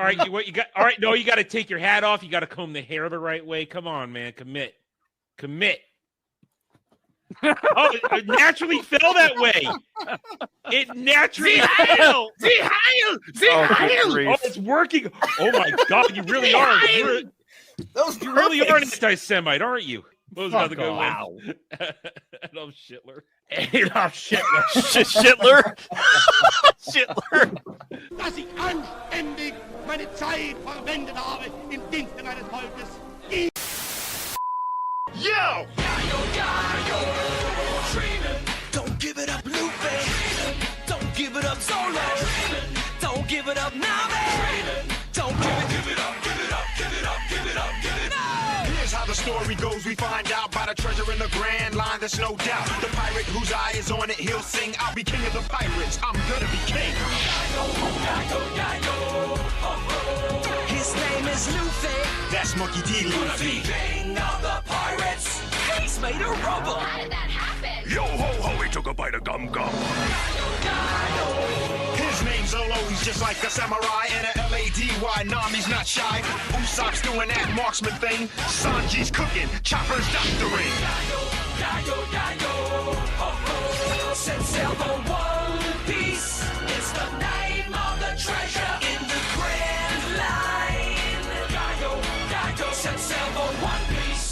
All right, what you got? All right, no, you got to take your hat off. You got to comb the hair the right way. Come on, man, commit. Oh, it naturally fell that way. It naturally fell. Oh, it's working. Oh my God, you really are. You really are an anti-Semite, aren't you? Those are the good ones. Adolf Hitler. Shitler. Dass ich anständig meine Zeit verwendet habe im Dienste meines Volkes. Yo! Don't give it up, Lupe. Don't give it up, Solo. Don't give it up, Nave. Don't give it up, give it up, give it up, give it up, give it up. Here's how the story goes. We find out about a treasure in the Grand Line. There's no doubt. The pirate whose eye is on it, he'll sing. I'll be king of the pirates. I'm gonna be king. His name is Luffy. That's Monkey D. Luffy. King of the pirates. He's made of rubber. How did that happen? Yo ho ho, he took a bite of gum gum. His name's Zolo. He's just like a samurai and a Lady. Nami's not shy. Usopp's doing that marksman thing. Sanji's cooking. Chopper's doctoring. Set sail for One Piece. It's the name of the treasure in the Grand Line. Set sail for One Piece.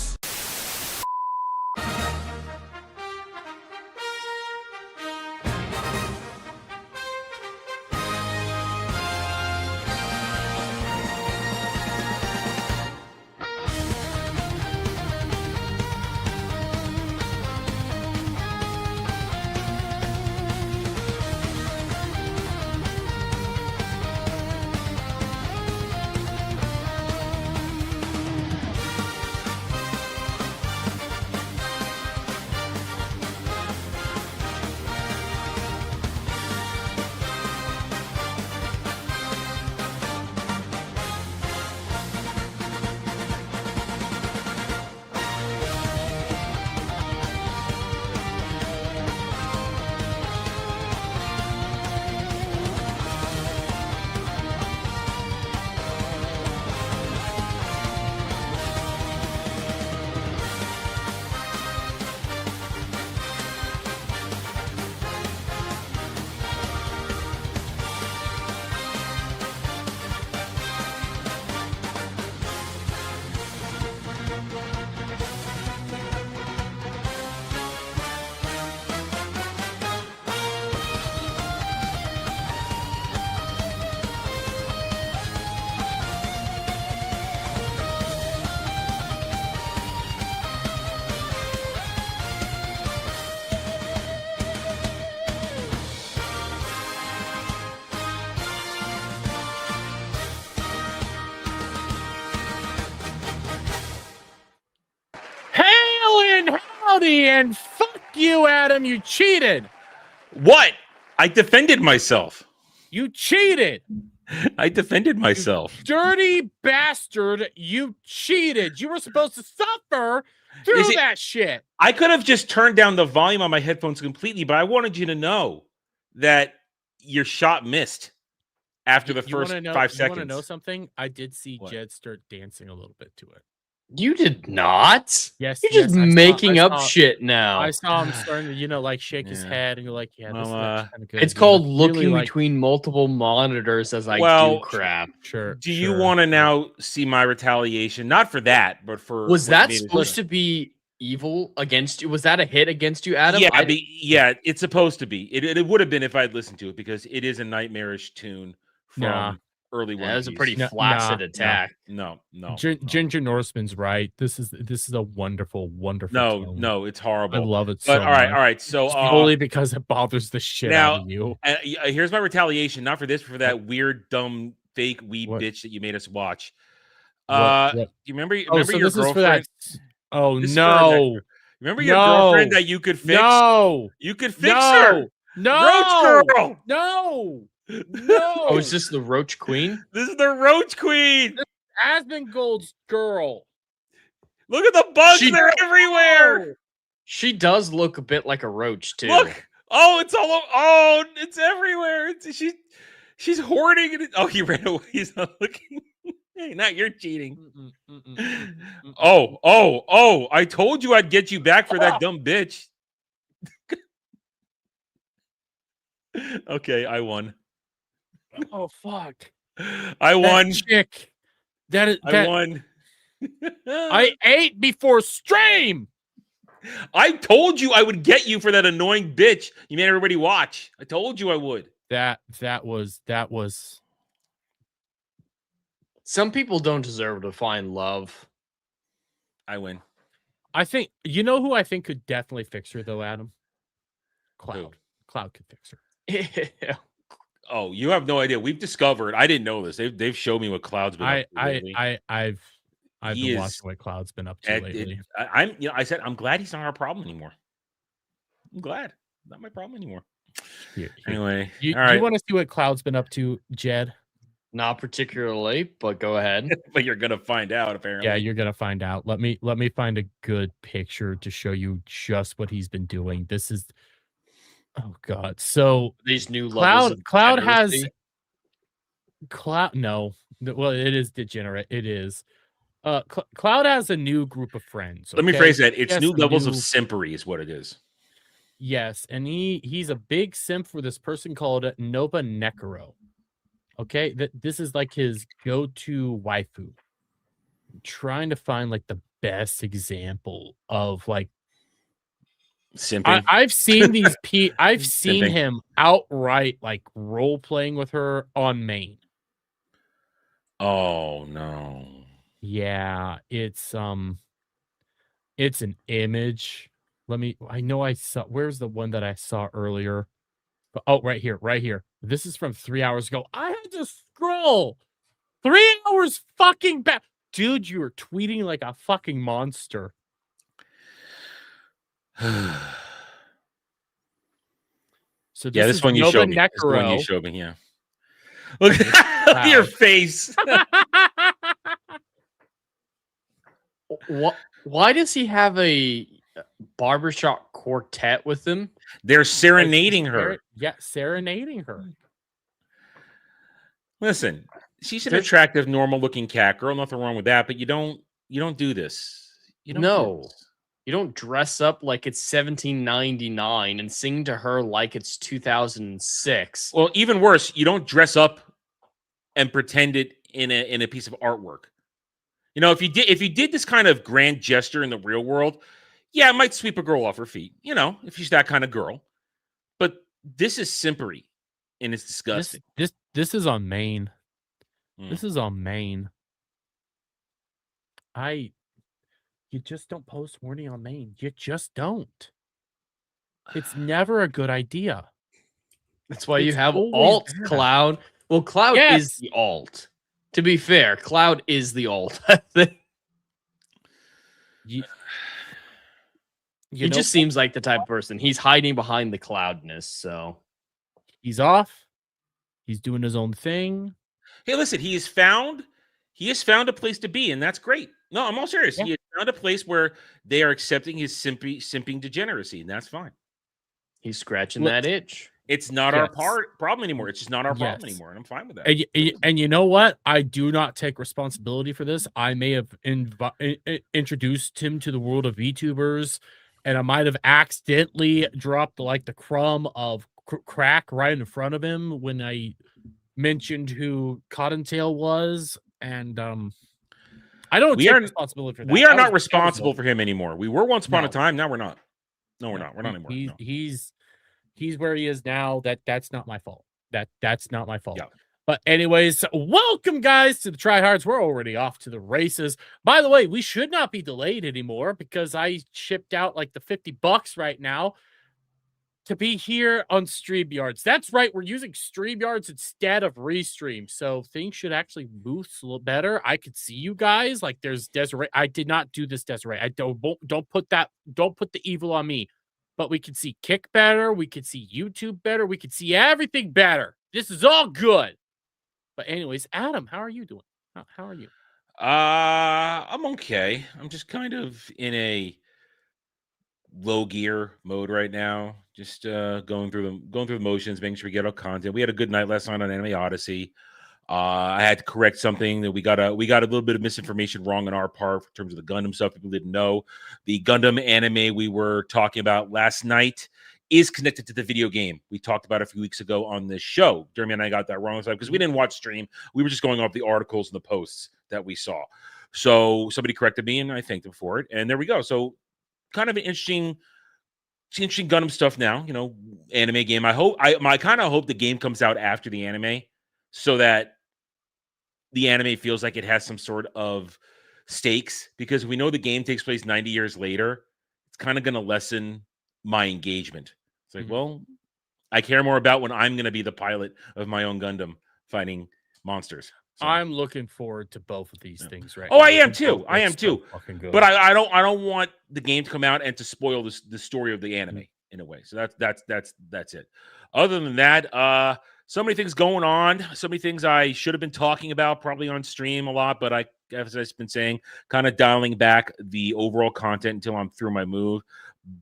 And fuck you, Adam. You cheated. What? I defended myself. You cheated. I defended myself. You dirty bastard. You cheated. You were supposed to suffer through that shit. I could have just turned down the volume on my headphones completely, but I wanted you to know that your shot missed after the first 5 seconds. You want to know something? I did see Jed start dancing a little bit to it. You did not? Yes. You're just making up shit now. I saw him starting to, shake his head, and you're like, yeah, this looks kind of good. It's called looking between multiple monitors as I do crap. Sure. Do you want to now see my retaliation? Not for that, but for... Was that supposed to be evil against you? Was that a hit against you, Adam? Yeah, it's supposed to be. It would have been if I'd listened to it, because it is a nightmarish tune from... early one. That was a pretty flaccid attack. No. Ginger Norseman's right. This is a wonderful tone. No, it's horrible. I love it. But all right. So only because it bothers the shit out of you. Here's my retaliation. Not for this, but for that weird, dumb, fake weeb bitch that you made us watch. What? Do you remember your this girlfriend? Is for that... Oh no! Remember your girlfriend that you could fix? No, you could fix her. No, Roach Girl. No. Oh, is this the Roach Queen? This is the Roach Queen. This is Asmongold's girl. Look at the bugs; they're everywhere. She does look a bit like a roach too. Look! Oh, it's all over. Oh, it's everywhere. She's hoarding it. Oh, he ran away. He's not looking. Hey, now you're cheating. Oh! I told you I'd get you back for that dumb bitch. Okay, I won. Oh fuck! I won. That chick. I won. I ate before stream. I told you I would get you for that annoying bitch. You made everybody watch. I told you I would. That was. Some people don't deserve to find love. I win. I think you know who I think could definitely fix her though, Adam. Cloud. Who? Cloud could fix her. Oh, you have no idea. We've discovered. I didn't know this. They've showed me what Cloud's been up to lately. I've been watching what Cloud's been up to lately. I said I'm glad he's not our problem anymore. I'm glad. Not my problem anymore. Anyway, you all right. want to see what Cloud's been up to, Jed? Not particularly, but go ahead. But you're gonna find out, apparently. Yeah, you're gonna find out. Let me find a good picture to show you just what he's been doing. This is, oh god. So these new levels of Cloud has degeneracy. Cloud. No, well, it is degenerate. It is. Cloud has a new group of friends. Let me okay? phrase that. It's He new has levels of simpery, is what it is. Yes, and he's a big simp for this person called Nova Nekaro. Okay, this is like his go-to waifu. I'm trying to find like the best example of like Simping. I've seen these I've seen Simping. him outright like role playing with her on main. Oh no. Yeah, it's an image. I know I saw, where's the one that I saw earlier? Oh, right here. This is from 3 hours ago. I had to scroll 3 hours fucking back. Dude, you were tweeting like a fucking monster. So This one you showed me. This one you showed me, yeah. Look at your face. Why does he have a barbershop quartet with him? They're serenading her. Yeah, serenading her. Listen, she's an attractive, normal-looking cat girl. Nothing wrong with that. But you don't do this. You don't do this. You don't dress up like it's 1799 and sing to her like it's 2006. Well, even worse, you don't dress up and pretend it in a piece of artwork. You know, if you did this kind of grand gesture in the real world, yeah, it might sweep a girl off her feet. You know, if she's that kind of girl. But this is simpery, and it's disgusting. This is on main. This is on main. You just don't post horny on main. You just don't. It's never a good idea. That's why you have alt Cloud. Well, Cloud is the alt. To be fair, Cloud is the alt. He just seems like the type of person. He's hiding behind the cloudness, so he's off. He's doing his own thing. Hey, listen, he has found a place to be, and that's great. No, I'm all serious. Yeah. He has found a place where they are accepting his simping degeneracy, and that's fine. He's scratching that itch. It's not our problem anymore. It's just not our problem anymore, and I'm fine with that. And you know what? I do not take responsibility for this. I may have introduced him to the world of VTubers, and I might have accidentally dropped like the crumb of crack right in front of him when I mentioned who Cottontail was, and I don't take responsibility for that. We are not responsible for him anymore. We were once upon a time. Now we're not. No, we're not. We're not anymore. He's where he is now. That's not my fault. That's not my fault. Yeah. But anyways, welcome guys to the tryhards. We're already off to the races. By the way, we should not be delayed anymore because I shipped out like the $50 right now to be here on StreamYards. That's right. We're using StreamYards instead of Restream. So things should actually boost a little better. I could see you guys. Like there's Desiree. I did not do this, Desiree. I don't put the evil on me. But we can see Kick better. We can see YouTube better. We can see everything better. This is all good. But anyways, Adam, how are you doing? How are you? I'm okay. I'm just kind of in a low gear mode right now. Just going through the motions, making sure we get our content. We had a good night last night on Anime Odyssey. I had to correct something that we got a little bit of misinformation wrong on our part in terms of the Gundam stuff. People didn't know the Gundam anime we were talking about last night is connected to the video game we talked about a few weeks ago on this show. Jeremy and I got that wrong because we didn't watch stream. We were just going off the articles and the posts that we saw. So somebody corrected me, and I thanked them for it. And there we go. So kind of an interesting Gundam stuff now. Anime game. I kind of hope the game comes out after the anime so that the anime feels like it has some sort of stakes, because we know the game takes place 90 years later. It's kind of going to lessen my engagement. It's like, well, I care more about when I'm going to be the pilot of my own Gundam fighting monsters. So. I'm looking forward to both of these things right now. now. I am too. But I don't want the game to come out and to spoil the story of the anime in a way. So that's it. Other than that, so many things going on. So many things I should have been talking about probably on stream a lot, but as I've been saying, kind of dialing back the overall content until I'm through my move.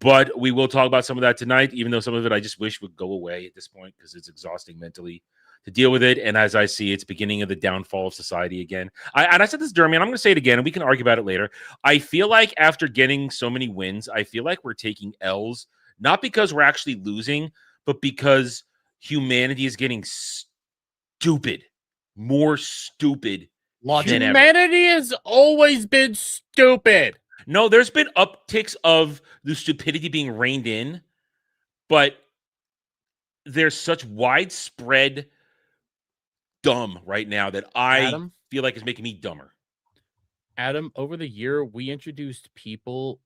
But we will talk about some of that tonight, even though some of it I just wish would go away at this point because it's exhausting mentally to deal with it. And as I see, it's beginning of the downfall of society again. I said this, Jeremy, and I'm going to say it again, and we can argue about it later. I feel like after getting so many wins, I feel like we're taking L's, not because we're actually losing, but because humanity is getting stupid, more stupid. Humanity has always been stupid. No, there's been upticks of the stupidity being reined in, but there's such widespread dumb right now that I feel like is making me dumber. Adam, over the year, we introduced people.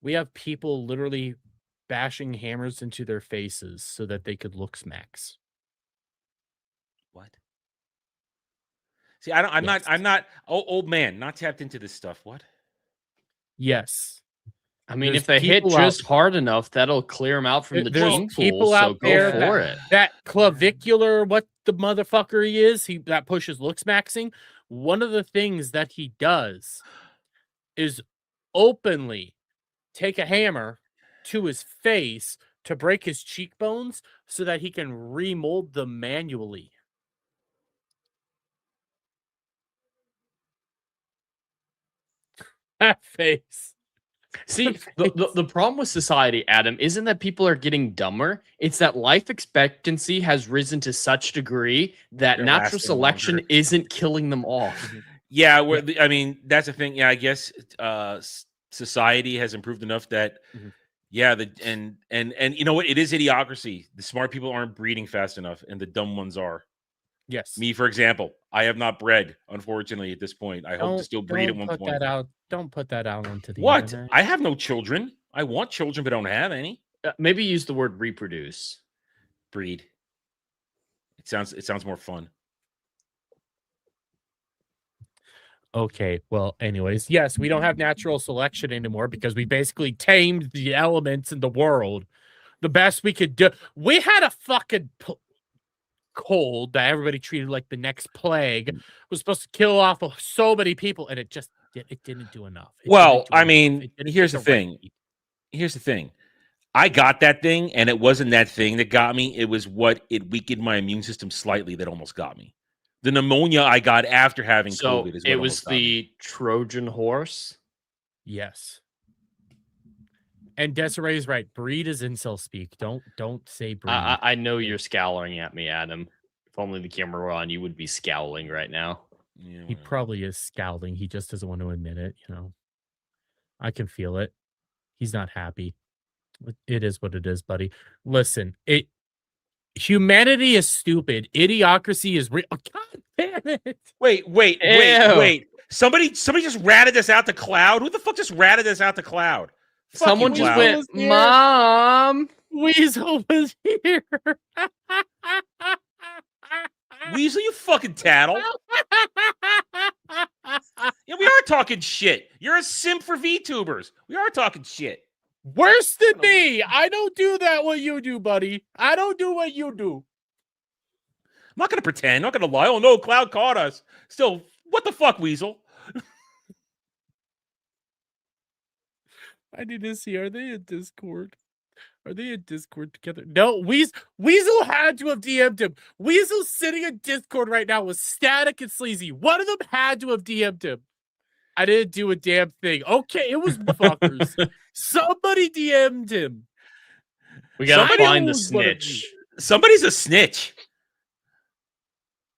We have people literally bashing hammers into their faces so that they could look smacks. What? See, I'm not old man, not tapped into this stuff. What? Yes. I mean, if they hit just hard enough, that'll clear them out from the gene pool. So go for it. That clavicular, what the motherfucker he is, that pushes look smaxing. One of the things that he does is openly take a hammer to his face to break his cheekbones so that he can remold them manually. That face. See, the problem with society, Adam, isn't that people are getting dumber. It's that life expectancy has risen to such degree that natural selection isn't killing them off. Yeah, I mean, that's the thing. Yeah, I guess society has improved enough that, and you know what? It is idiocracy. The smart people aren't breeding fast enough, and the dumb ones are. Yes. Me, for example, I have not bred, unfortunately, at this point. I hope to still breed at one point. Don't put that out onto the internet. I have no children. I want children, but don't have any. Maybe use the word reproduce. Breed. It sounds more fun. Okay, well, anyways, yes, we don't have natural selection anymore because we basically tamed the elements in the world. The best we could do. We had a fucking cold that everybody treated like the next plague. It was supposed to kill off so many people, and it didn't do enough. Here's the thing. Here's the thing. I got that thing, and it wasn't that thing that got me. It was what it weakened my immune system slightly that almost got me. The pneumonia I got after having COVID is what it was the Trojan horse. Yes. And Desiree's right. Breed is incel speak. Don't say breed. I know you're scowling at me, Adam. If only the camera were on, you would be scowling right now. Yeah, he probably is scowling. He just doesn't want to admit it. I can feel it. He's not happy. It is what it is, buddy. Listen, humanity is stupid. Idiocracy is real. Oh, God damn it! Wait! Somebody just ratted us out to cloud. Who the fuck just ratted us out to cloud? Someone just went, Mom. Weasel was here. Weasel, you fucking tattle. Yeah, we are talking shit. You're a simp for VTubers. We are talking shit. Worse than me. I don't do that what you do, buddy. I don't do what you do. I'm not going to pretend. I'm not going to lie. Oh, no, Cloud caught us. Still, what the fuck, Weasel? I need to see. Are they in Discord? Are they in Discord together? No, Weasel had to have DM'd him. Weasel's sitting in Discord right now with Static and Sleazy. One of them had to have DM'd him. I didn't do a damn thing. Okay, it was fuckers. Somebody DM'd him. We gotta Somebody find the knows what it snitch. Somebody's a snitch.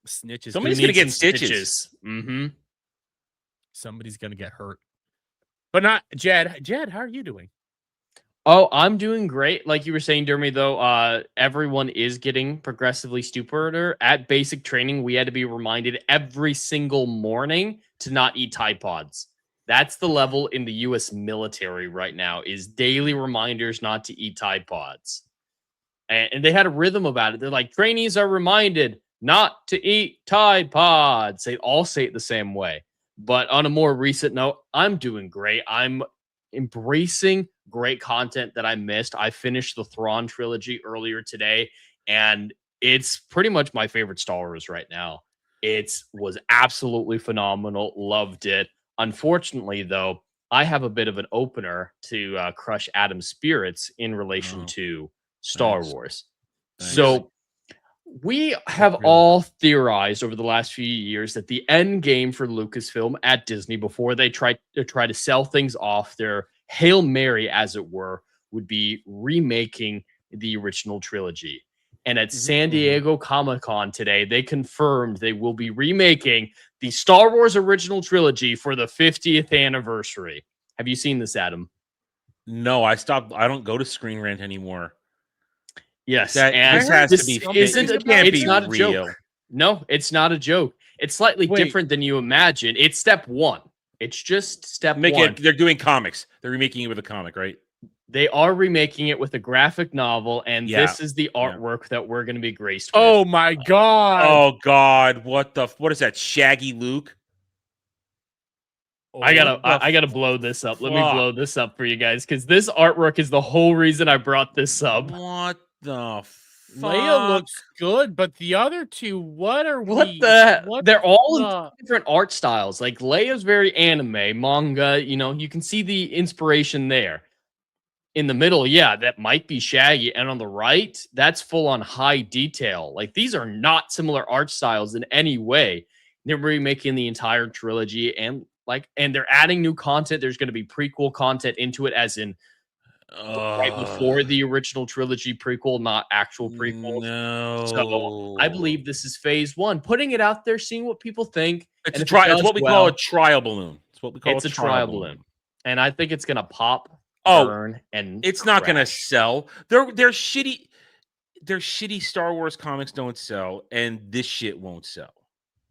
Snitches. Somebody's We gonna need get some stitches. Mm-hmm. Somebody's gonna get hurt. But not Jed. Jed, how are you doing? Oh, I'm doing great. Like you were saying, Dermy, though, everyone is getting progressively stupider. At basic training, we had to be reminded every single morning to not eat Tide Pods. That's the level in the U.S. military right now, is daily reminders not to eat Tide Pods. And they had a rhythm about it. They're like, trainees are reminded not to eat Tide Pods. They all say it the same way. But on a more recent note, I'm doing great. I'm embracing great content that I missed. I finished the Thrawn trilogy earlier today, and it's pretty much my favorite Star Wars right now. It was absolutely phenomenal. Loved it. Unfortunately, though, I have a bit of an opener to crush Adam's spirits in relation to Star Wars. Thanks. So we have all theorized over the last few years that the end game for Lucasfilm at Disney, before they try to sell things off, their Hail Mary, as it were, would be remaking the original trilogy. And at San Diego Comic-Con today, they confirmed they will be remaking the Star Wars original trilogy for the 50th anniversary. Have you seen this, Adam? No, I stopped. I don't go to Screen Rant anymore. Yes, That and this has to be. it's not a real. joke. No, it's not a joke. It's slightly different than you imagine. It's step one. It's just step one. They're doing comics. They're remaking it with a comic, right? They are remaking it with a graphic novel, and this is the artwork that we're going to be graced with. Oh my god! Oh god! What is that? Shaggy Luke? I gotta blow this up. Let me blow this up for you guys, because this artwork is the whole reason I brought this up. What the fuck? Leia looks good, but the other two, what are we? They're all in different art styles. Like Leia's very anime, manga. You know, you can see the inspiration there. In the middle, that might be Shaggy, and on the right, that's full on high detail. Like these are not similar art styles in any way. They're remaking the entire trilogy, and they're adding new content. There's going to be prequel content into it, as in right before the original trilogy prequel, not actual prequels. No. So I believe this is phase one, putting it out there, seeing what people think. It's it's what we call a trial balloon. It's what we call a trial balloon, and I think it's going to pop. Burn, and it's not going to sell. They're shitty. Their shitty Star Wars comics don't sell, and this shit won't sell.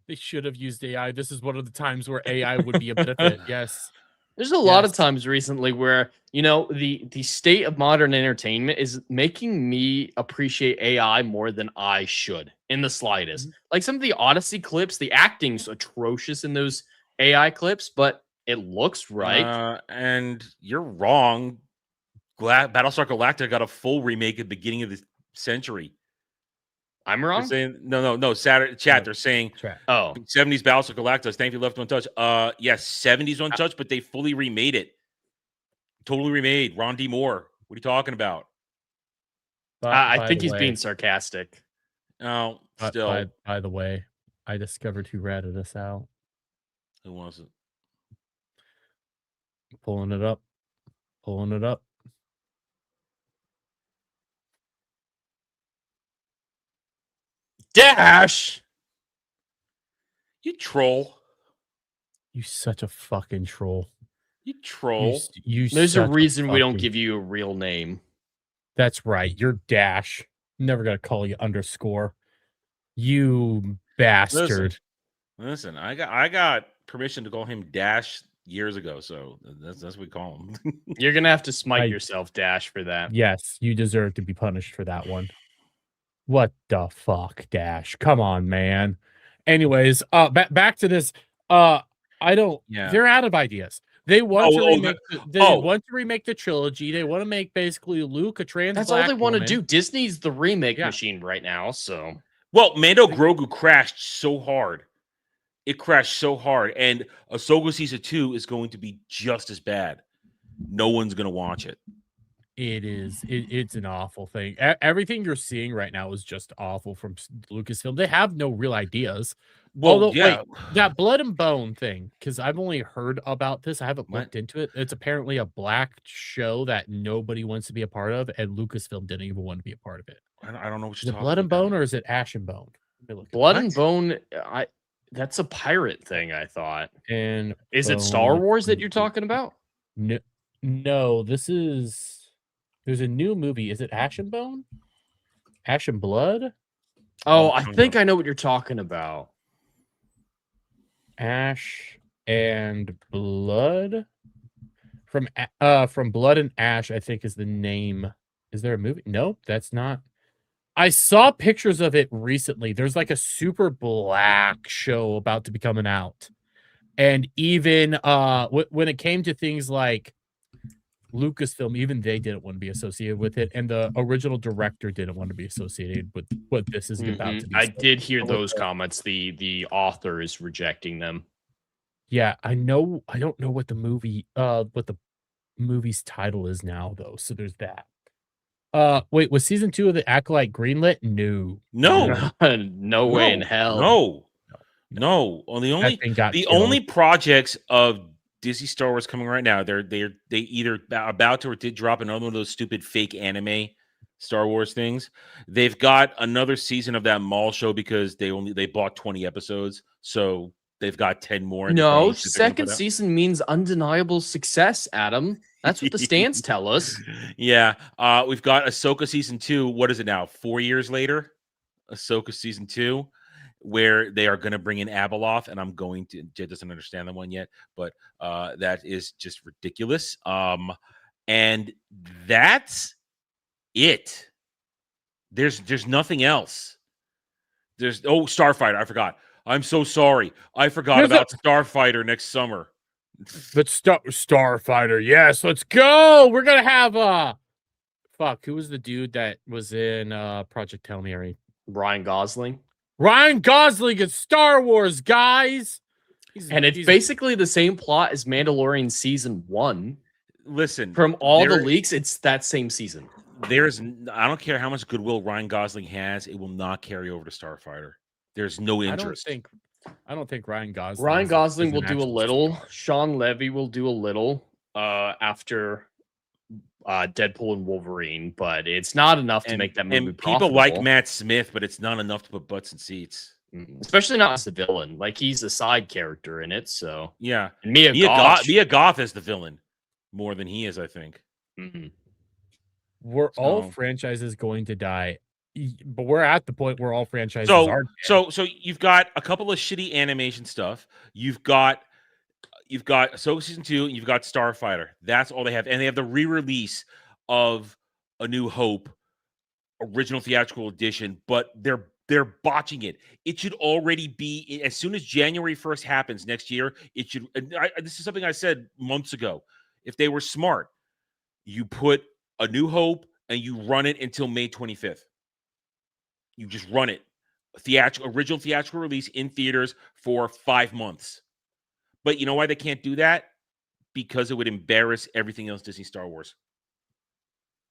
They should have used AI. This is one of the times where AI would be a benefit. Yes. There's a lot of times recently where, you know, the state of modern entertainment is making me appreciate AI more than I should in the slightest. Like some of the Odyssey clips, the acting's atrocious in those AI clips, but it looks right. And you're wrong. Battlestar Galactica got a full remake at the beginning of the century. I'm wrong? They're saying, no. Saturday chat, they're saying 70s Battlestar Galactica, thankfully left untouched. Yes, 70s untouched, but they fully remade it. Totally remade. Ron D. Moore. What are you talking about? I think he's being sarcastic. Oh, still. By the way, I discovered who ratted us out. Who was it? Pulling it up. Dash! You troll. You such a fucking troll. You troll. There's a reason we don't give you a real name. That's right. You're Dash. I'm never gonna call you underscore. You bastard. Listen, I got permission to call him Dash years ago, so that's what we call him. You're gonna have to smite yourself, Dash, for that. Yes, you deserve to be punished for that one. What the fuck, Dash? Come on, man. Anyways, back to this. They're out of ideas. They want to remake the trilogy. They want to make basically Luke a trans. That's all they want to do. Disney's the remake machine right now. So, well, Mando Grogu crashed so hard. It crashed so hard, and Ahsoka Season 2 is going to be just as bad. no one's gonna watch it. It's an awful thing. Everything you're seeing right now is just awful from Lucasfilm. They have no real ideas. Well, Although, yeah. wait, that Blood and Bone thing, because I've only heard about this. I haven't What? looked into it. It's apparently a black show that nobody wants to be a part of, and Lucasfilm didn't even want to be a part of it. I don't know what Is you're it talking Blood and about. Bone or is it Ash and Bone? Let me look at Blood it. and Bone, that's a pirate thing, I thought. And Is it Star Bone Wars that you're movie. talking about? No, this is. There's a new movie. Is it Ash and Bone? Ash and Blood? Oh, I think I know what you're talking about. Ash and Blood? From Blood and Ash, I think is the name. Is there a movie? Nope, that's not. I saw pictures of it recently. There's like a super black show about to be coming out. And even when it came to things like Lucasfilm, even they didn't want to be associated with it, and the original director didn't want to be associated with what this is about to be. I did hear those comments. The author is rejecting them. Yeah, I know. I don't know what the movie's title is now, though. So there's that. Wait, was season 2 of the Acolyte greenlit? No. No way in hell. No. Well, the only projects of Disney Star Wars coming right now, they either about to or did drop another one of those stupid fake anime Star Wars things. They've got another season of that mall show because they bought 20 episodes, so they've got 10 more. No, second season means undeniable success, Adam. That's what the stands tell us. Yeah, we've got Ahsoka season 2. What is it now? 4 years later, Ahsoka season 2. Where they are going to bring in Abeloth, and I'm going to. Jed doesn't understand the one yet, but that is just ridiculous. And that's it. There's nothing else. Starfighter. I forgot. I'm so sorry. I forgot about Starfighter next summer. But Starfighter, yes, let's go. We're gonna have who was the dude that was in Project Hail Mary? Ryan Gosling. Ryan Gosling is Star Wars, guys. It's basically the same plot as Mandalorian season 1. Listen, from all the leaks, it's that same season. I don't care how much goodwill Ryan Gosling has, it will not carry over to Starfighter. There's no interest. I don't think Ryan Gosling. Ryan Gosling will do a little. Sean Levy will do a little after Deadpool and Wolverine, but it's not enough to make that movie profitable. People like Matt Smith, but it's not enough to put butts in seats. Especially not as a villain. Like, he's a side character in it, so... Yeah. And Mia Goth is the villain more than he is, I think. Were all franchises going to die? But we're at the point where all franchises are dead. So you've got a couple of shitty animation stuff. You've got Ahsoka season 2, and you've got Starfighter. That's all they have, and they have the re-release of A New Hope, original theatrical edition. But they're botching it. It should already be as soon as January 1st happens next year. It should. This is something I said months ago. If they were smart, you put A New Hope and you run it until May 25th. You just run it, original theatrical release in theaters for 5 months. But you know why they can't do that? Because it would embarrass everything else Disney Star Wars.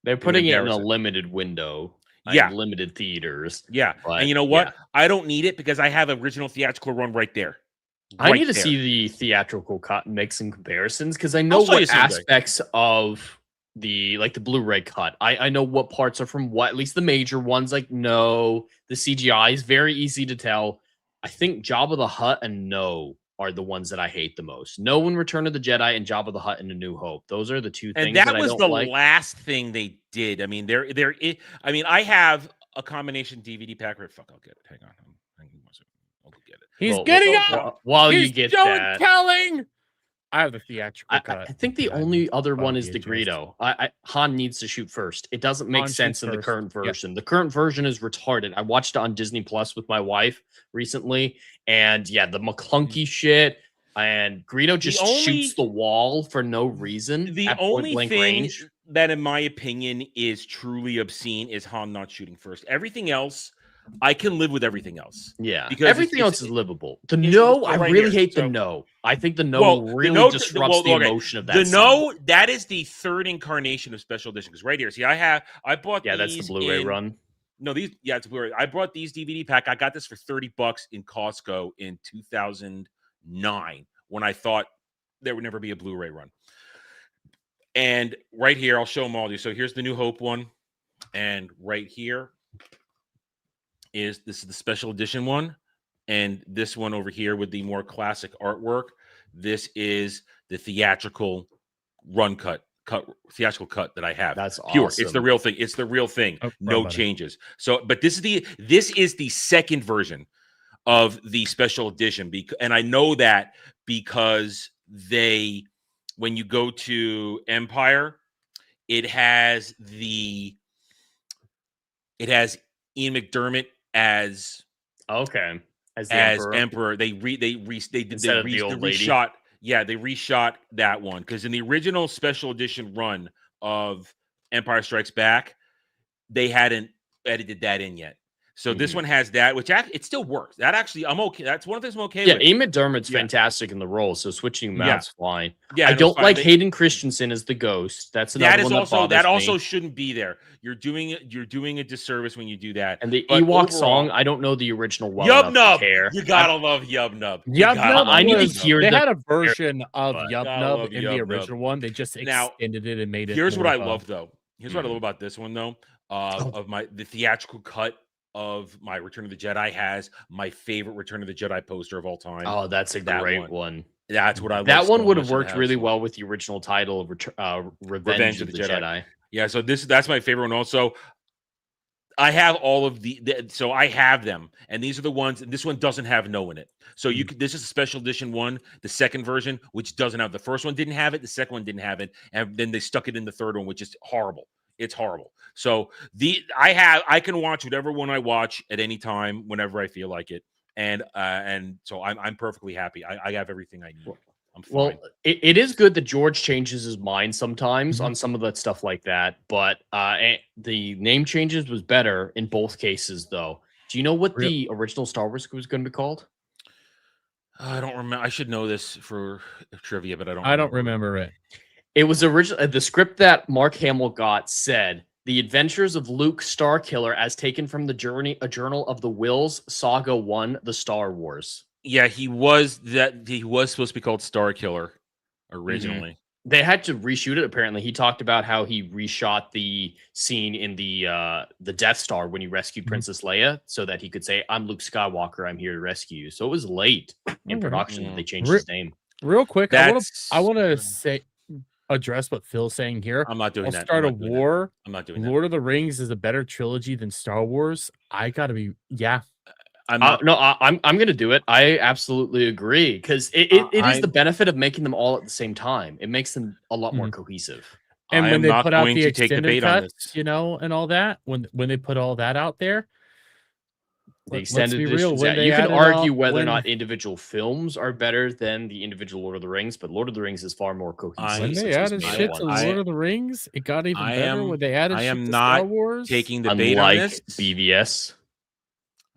They're putting it in a limited window. Yeah. Limited theaters. Yeah. And you know what? Yeah. I don't need it because I have original theatrical run right there. I need to see the theatrical cut and make some comparisons because I know what aspects of the Blu-ray cut. I know what parts are from what, at least the major ones. The CGI is very easy to tell. I think Jabba the Hutt and are the ones that I hate the most. No in Return of the Jedi and Jabba the Hutt and A New Hope. Those are the two things. And that was the last thing they did. I mean, I have a combination DVD pack. Fuck, I'll get it. Hang on. I'll get it. He's getting up while you get that. Telling. I have the theatrical cut. I think the only other one is the Greedo. Han needs to shoot first. It doesn't make sense in the current version. The current version is retarded. I watched it on Disney Plus with my wife recently, and the McClunky shit. And Greedo just shoots the wall for no reason. The only thing that, in my opinion, is truly obscene is Han not shooting first. Everything else, I can live with everything else. Yeah, Because everything else is livable. The it's no, I right really here. hate the So- no. I think the no really disrupts the emotion of that. The scene. no, that is the third incarnation of special edition. Because right here, see, I bought Yeah, these that's the Blu-ray in, run. No, it's Blu-ray. I brought these DVD pack. I got this for $30 in Costco in 2009 when I thought there would never be a Blu-ray run. And right here, I'll show them all to you. So here's the New Hope one, and right here is this is the special edition one, and this one over here with the more classic artwork. This is the theatrical theatrical cut that I have. That's pure. awesome. It's the real thing. It's the real thing. Oh, No changes. So, but this is the second version of the special edition, and I know that because when you go to Empire, it has Ian McDermott as as the Emperor. They reshot. Yeah, they reshot that one because in the original special edition run of Empire Strikes Back, they hadn't edited that in yet. So this one has that, which it still works. That actually, I'm okay. That's one of the things I'm okay with. Yeah, Ian McDermott's fantastic in the role, so switching him out's fine. Yeah, I don't like Hayden Christensen as the ghost. That's another one that also shouldn't be there. You're doing a disservice when you do that. And the Ewok song, I don't know the original well Yub enough Nub. to care. You gotta love Yub Nub. Yub Nub. I need to hear. They had a version of Gotta Yub love Nub in Yub the Nub. original one. They just extended it and made it. Here's what I more love though. Here's what I love about this one though. Of the theatrical cut of my Return of the Jedi has my favorite Return of the Jedi poster of all time. Oh, that's a great one. That's what I love. That one so would have much. worked really well with the original title of Revenge of the Jedi. Yeah, so that's my favorite one. Also, I have all of so I have them, and these are the ones. And this one doesn't have no in it. So this is a special edition one, the second version, which doesn't have the first one. Didn't have it. The second one didn't have it, and then they stuck it in the third one, which is horrible. It's horrible. So I can watch whatever one I watch at any time, whenever I feel like it, and so I'm perfectly happy. I have everything I need. I'm fine. Well, it is good that George changes his mind sometimes on some of that stuff like that, but the name changes was better in both cases, though. Do you know what the original Star Wars was going to be called? I don't remember. I should know this for trivia, but I don't remember it. It was originally the script that Mark Hamill got said The Adventures of Luke Starkiller as taken from a Journal of the Wills, Saga 1, The Star Wars. Yeah, he was supposed to be called Starkiller originally. They had to reshoot it, apparently. He talked about how he reshot the scene in the Death Star when he rescued Princess Leia so that he could say, I'm Luke Skywalker, I'm here to rescue you. So it was late in production that they changed his name. Real quick, I want to address what Phil's saying here. I'm not doing that. Start a war. I'm not doing that. Lord of the Rings is a better trilogy than Star Wars. I gotta be I'm gonna do it. I absolutely agree because it is the benefit of making them all at the same time. It makes them a lot more cohesive. And when they put out the extended cuts, and all that, when they put all that out there, the extended editions, you can argue whether or not individual films are better than the individual Lord of the Rings, but Lord of the Rings is far more cohesive. When they added shit to Lord of the Rings, it got even better. When they added shit to Star Wars, taking the bait on this. BVS.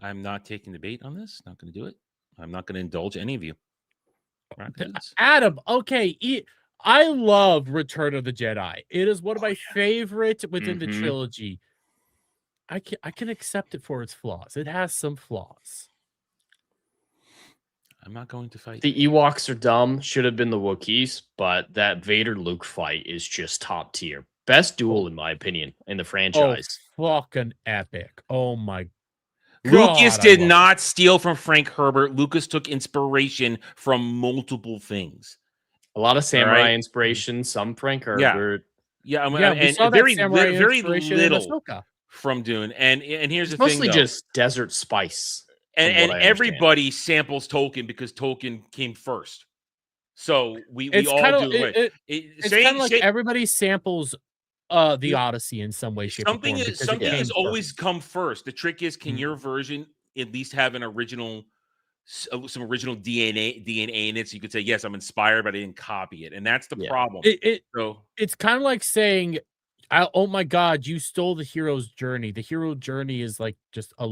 I'm not taking the bait on this. Not going to do it. I'm not going to indulge any of you. Adam, okay. I love Return of the Jedi. It is one of my favorite within the trilogy. I can accept it for its flaws. It has some flaws. I'm not going to fight. The Ewoks are dumb. Should have been the Wookiees, but that Vader-Luke fight is just top tier. Best duel, in my opinion, in the franchise. Oh, fucking epic. Oh, my Lucas did not steal from Frank Herbert. Lucas took inspiration from multiple things. A lot of samurai inspiration, some Frank Herbert. Yeah, and very little from Dune. And here's the thing, mostly just desert spice. And everybody samples Tolkien because Tolkien came first. So we all do. It's kind of like everybody samples the Odyssey in some way, shape, or form. Something has always come first. The trick is, can your version at least have an original, some original DNA in it, so you could say, yes, I'm inspired, but I didn't copy it, and that's the problem. It's kind of like saying, "Oh my God, you stole the hero's journey." The hero journey is like just a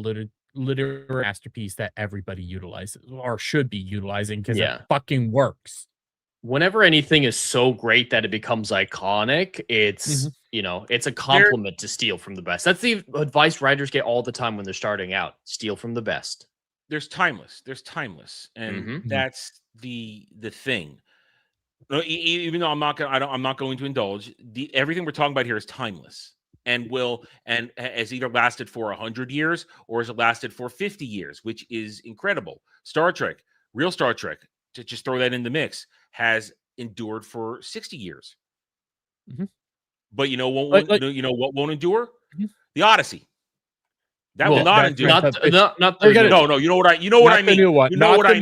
literary masterpiece that everybody utilizes or should be utilizing because Yeah. it fucking works. Whenever anything is so great that it becomes iconic, it's it's a compliment to steal from the best. That's the advice writers get all the time when they're starting out. Steal from the best. There's timeless. And that's the thing. No, even though I'm not going to indulge. Everything we're talking about here is timeless, and has either lasted for 100 years or has it lasted for 50 years, which is incredible. Star Trek, real Star Trek, to just throw that in the mix, has endured for 60 years. But you know what? You know what won't endure? The Odyssey. That will not endure. Not the no. You know what I mean. You know what I mean. You know what I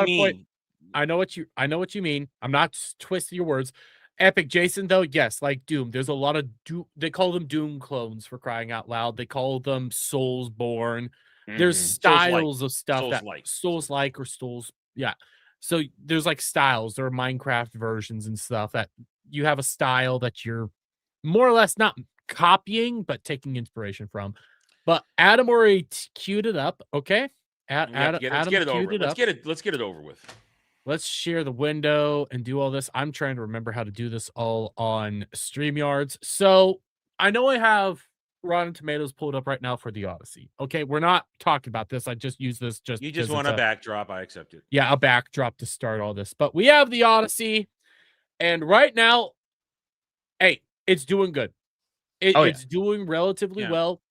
mean. I know what you mean. I'm not twisting your words. Epic Jason, though, yes, like Doom. There's a lot of they call them Doom clones, for crying out loud. They call them Soulsborne. There's styles of stuff Souls-like or Souls. Yeah. So there's like styles. There are Minecraft versions and stuff that you have a style that you're more or less not copying, but taking inspiration from. But Adam already queued it up. Okay. Let's get it over with. Let's share the window and do all this. I'm trying to remember how to do this all on StreamYards. So I know I have Rotten Tomatoes pulled up right now for the Odyssey. Okay, we're not talking about this. I just use this You just want a backdrop. I accept it. Yeah, a backdrop to start all this. But we have the Odyssey, and right now, hey, it's doing good. It's doing relatively well.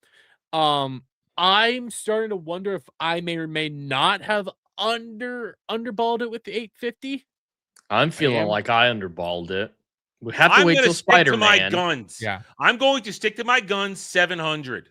I'm starting to wonder if I may or may not have underballed it with the 850. I'm feeling like I underballed it. We have to wait till Spider-Man. My guns. Yeah, I'm going to stick to my guns. 700.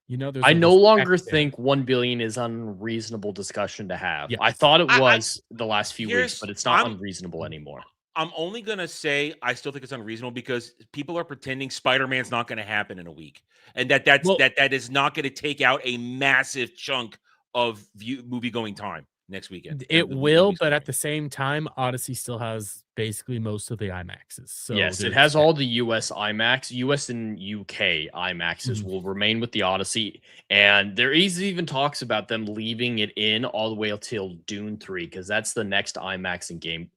You know, I no longer think 1 billion is unreasonable discussion to have. Yeah. I thought it was the last few weeks, but it's not unreasonable anymore. I'm only going to say I still think it's unreasonable because people are pretending Spider-Man's not going to happen in a week. And that is not going to take out a massive chunk of movie-going time next weekend. It will, but at the same time, Odyssey still has basically most of the IMAXs. So yes, it has all the US IMAX. US and UK IMAXs will remain with the Odyssey. And there is even talks about them leaving it in all the way until Dune 3, because that's the next IMAX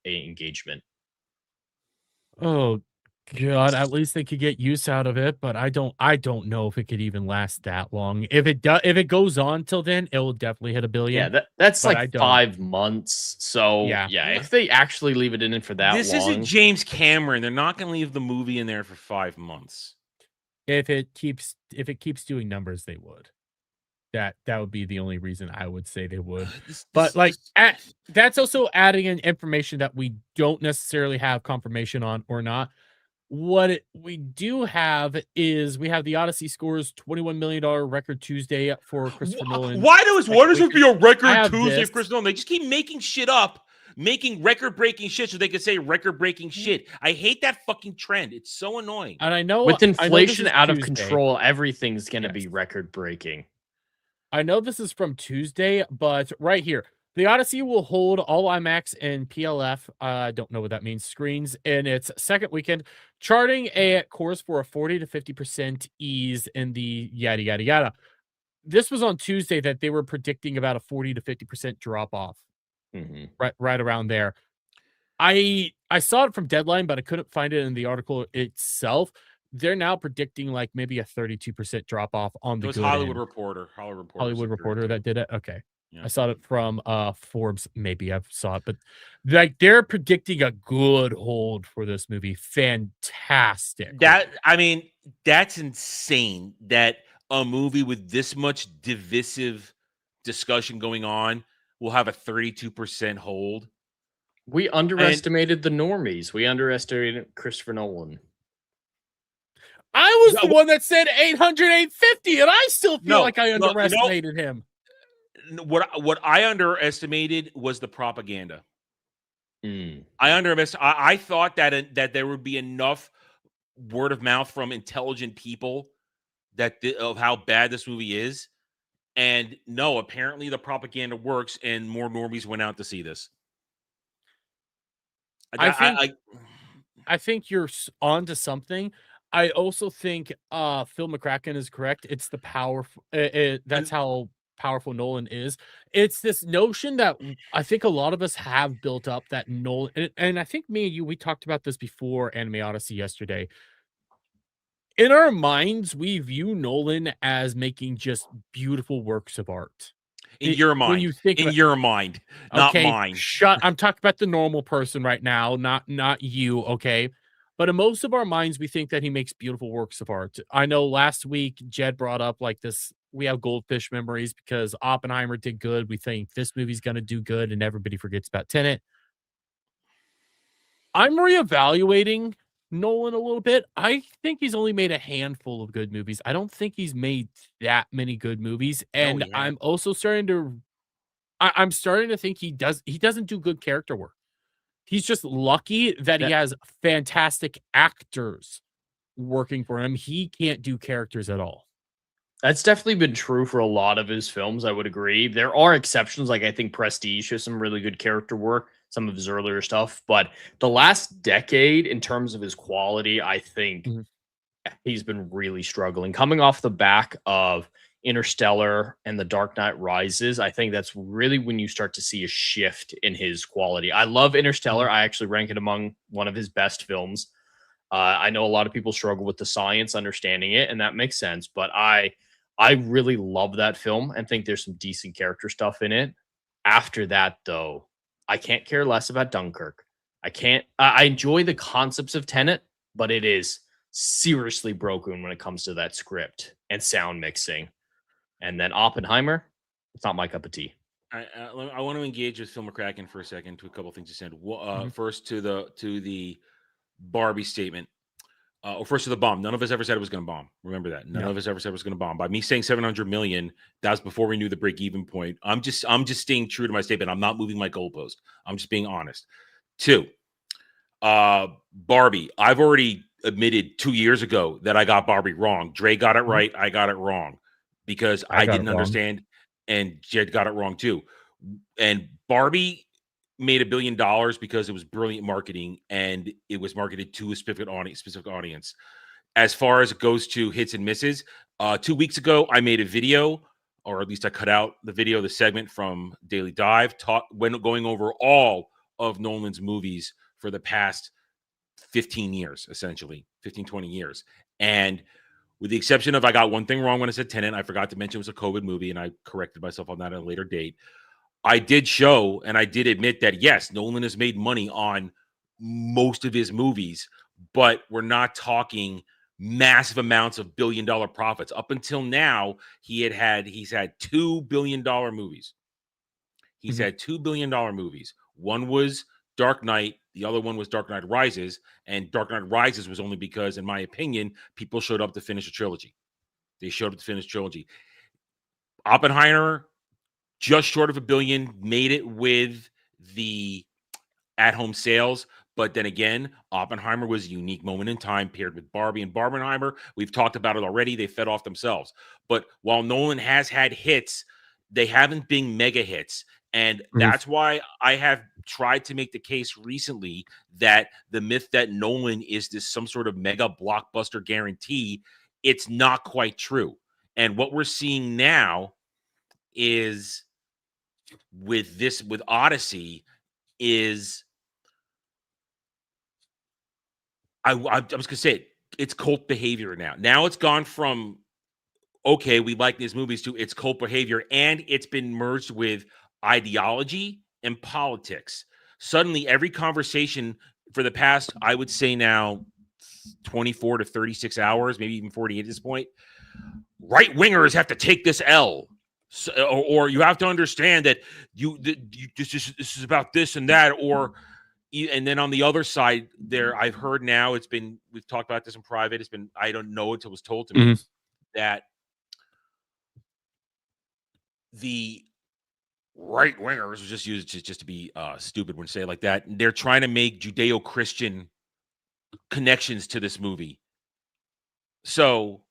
engagement. Oh God, at least they could get use out of it, but I don't know if it could even last that long. If it goes on till then, it will definitely hit 1 billion. Yeah, that's like 5 months. So yeah, if they actually leave it in for that long. This isn't James Cameron. They're not going to leave the movie in there for 5 months. If it keeps doing numbers, they would. That would be the only reason I would say they would. But like that's also adding in information that we don't necessarily have confirmation on or not. What we do have is we have the Odyssey scores $21 million record Tuesday for Christopher Nolan. Why does it be a record Tuesday for Chris Nolan? They just keep making shit up, making record-breaking shit so they could say record-breaking shit. I hate that fucking trend. It's so annoying. And I know with inflation out of control, everything's going to be record-breaking. I know this is from Tuesday, but right here, the Odyssey will hold all IMAX and PLF, I don't know what that means, screens in its second weekend, charting a course for a 40 to 50% ease in the yada, yada, yada. This was on Tuesday that they were predicting about a 40 to 50% drop off. Right around there. I saw it from Deadline, but I couldn't find it in the article itself. They're now predicting like maybe a 32% drop off on the Hollywood Reporter that did it. Okay. Yeah. I saw it from Forbes. Maybe I saw it, but like they're predicting a good hold for this movie. Fantastic. That's insane that a movie with this much divisive discussion going on will have a 32% hold. We underestimated the normies. We underestimated Christopher Nolan. I was the one that said 800, 850, and I still feel like I underestimated him. What I underestimated was the propaganda. I thought that there would be enough word of mouth from intelligent people of how bad this movie is, and no, apparently the propaganda works, and more normies went out to see this. I think you're onto something. I also think Phil McCracken is correct. It's the powerful. That's how powerful Nolan is. It's this notion that I think a lot of us have built up that Nolan, and I think me and you, we talked about this before Anime Odyssey yesterday. In our minds, we view Nolan as making just beautiful works of art. In your mind. When you think In about, your mind, not okay, mine. I'm talking about the normal person right now, not you, okay? But in most of our minds, we think that he makes beautiful works of art. I know last week Jed brought up like this. We have goldfish memories because Oppenheimer did good. We think this movie's gonna do good, and everybody forgets about Tenet. I'm reevaluating Nolan a little bit. I think he's only made a handful of good movies. I don't think he's made that many good movies, and he I'm also starting to I'm starting to think he doesn't do good character work. He's just lucky that he has fantastic actors working for him. He can't do characters at all. That's definitely been true for a lot of his films. I would agree. There are exceptions, like I think Prestige has some really good character work, some of his earlier stuff. But the last decade, in terms of his quality, I think Mhm. he's been really struggling. Coming off the back of Interstellar and The Dark Knight Rises, I think that's really when you start to see a shift in his quality. I love Interstellar. I actually rank it among one of his best films. I know a lot of people struggle with the science understanding it, and that makes sense. But I really love that film and think there's some decent character stuff in it. After that, though, I can't care less about Dunkirk. I can't. I enjoy the concepts of Tenet, but it is seriously broken when it comes to that script and sound mixing. And then Oppenheimer, it's not my cup of tea. I want to engage with Phil McCracken for a second to a couple things he said. Mhm. First to the Barbie statement. Or first to the bomb. None of us ever said it was going to bomb. Remember that. None Yeah. of us ever said it was going to bomb. By me saying 700 million, that was before we knew the break-even point. I'm just staying true to my statement. I'm not moving my goalpost. I'm just being honest. 2, Barbie. I've already admitted 2 years ago that I got Barbie wrong. Dre got it right. I got it wrong because I I got it didn't wrong. understand, and Jed got it wrong too. And Barbie made $1 billion because it was brilliant marketing and it was marketed to a specific audience. As far as it goes to hits and misses, 2 weeks ago I made a video, or at least I cut out the video, the segment from Daily Dive, going over all of Nolan's movies for the past 15 years, essentially 15, 20 years. And with the exception of, I got one thing wrong when I said Tenet. I forgot to mention it was a COVID movie, and I corrected myself on that at a later date. I did show and I did admit that, yes, Nolan has made money on most of his movies, but we're not talking massive amounts of billion-dollar profits. Up until now, he's had $2 billion movies. He's Mhm. had $2 billion movies. One was Dark Knight, the other one was Dark Knight Rises, and Dark Knight Rises was only because, in my opinion, people showed up to finish a trilogy. They showed up to finish trilogy. Oppenheimer, just short of $1 billion, made it with the at-home sales. But then again, Oppenheimer was a unique moment in time paired with Barbie and Barbenheimer. We've talked about it already. They fed off themselves. But while Nolan has had hits, they haven't been mega hits. And Mhm. that's why I have tried to make the case recently that the myth that Nolan is this some sort of mega blockbuster guarantee, it's not quite true. And what we're seeing now is with Odyssey is I was gonna say it's cult behavior now. Now it's gone from, okay, we like these movies, to it's cult behavior, and it's been merged with ideology and politics. Suddenly, every conversation for the past, I would say now, 24 to 36 hours, maybe even 48 at this point, right wingers have to take this L. So, or you have to understand that this is about this and that, and then on the other side there, I've heard now, we've talked about this in private, I don't know until it was told to me, Mhm. that the right wingers, just used just to be stupid when say it like that, they're trying to make Judeo-Christian connections to this movie. So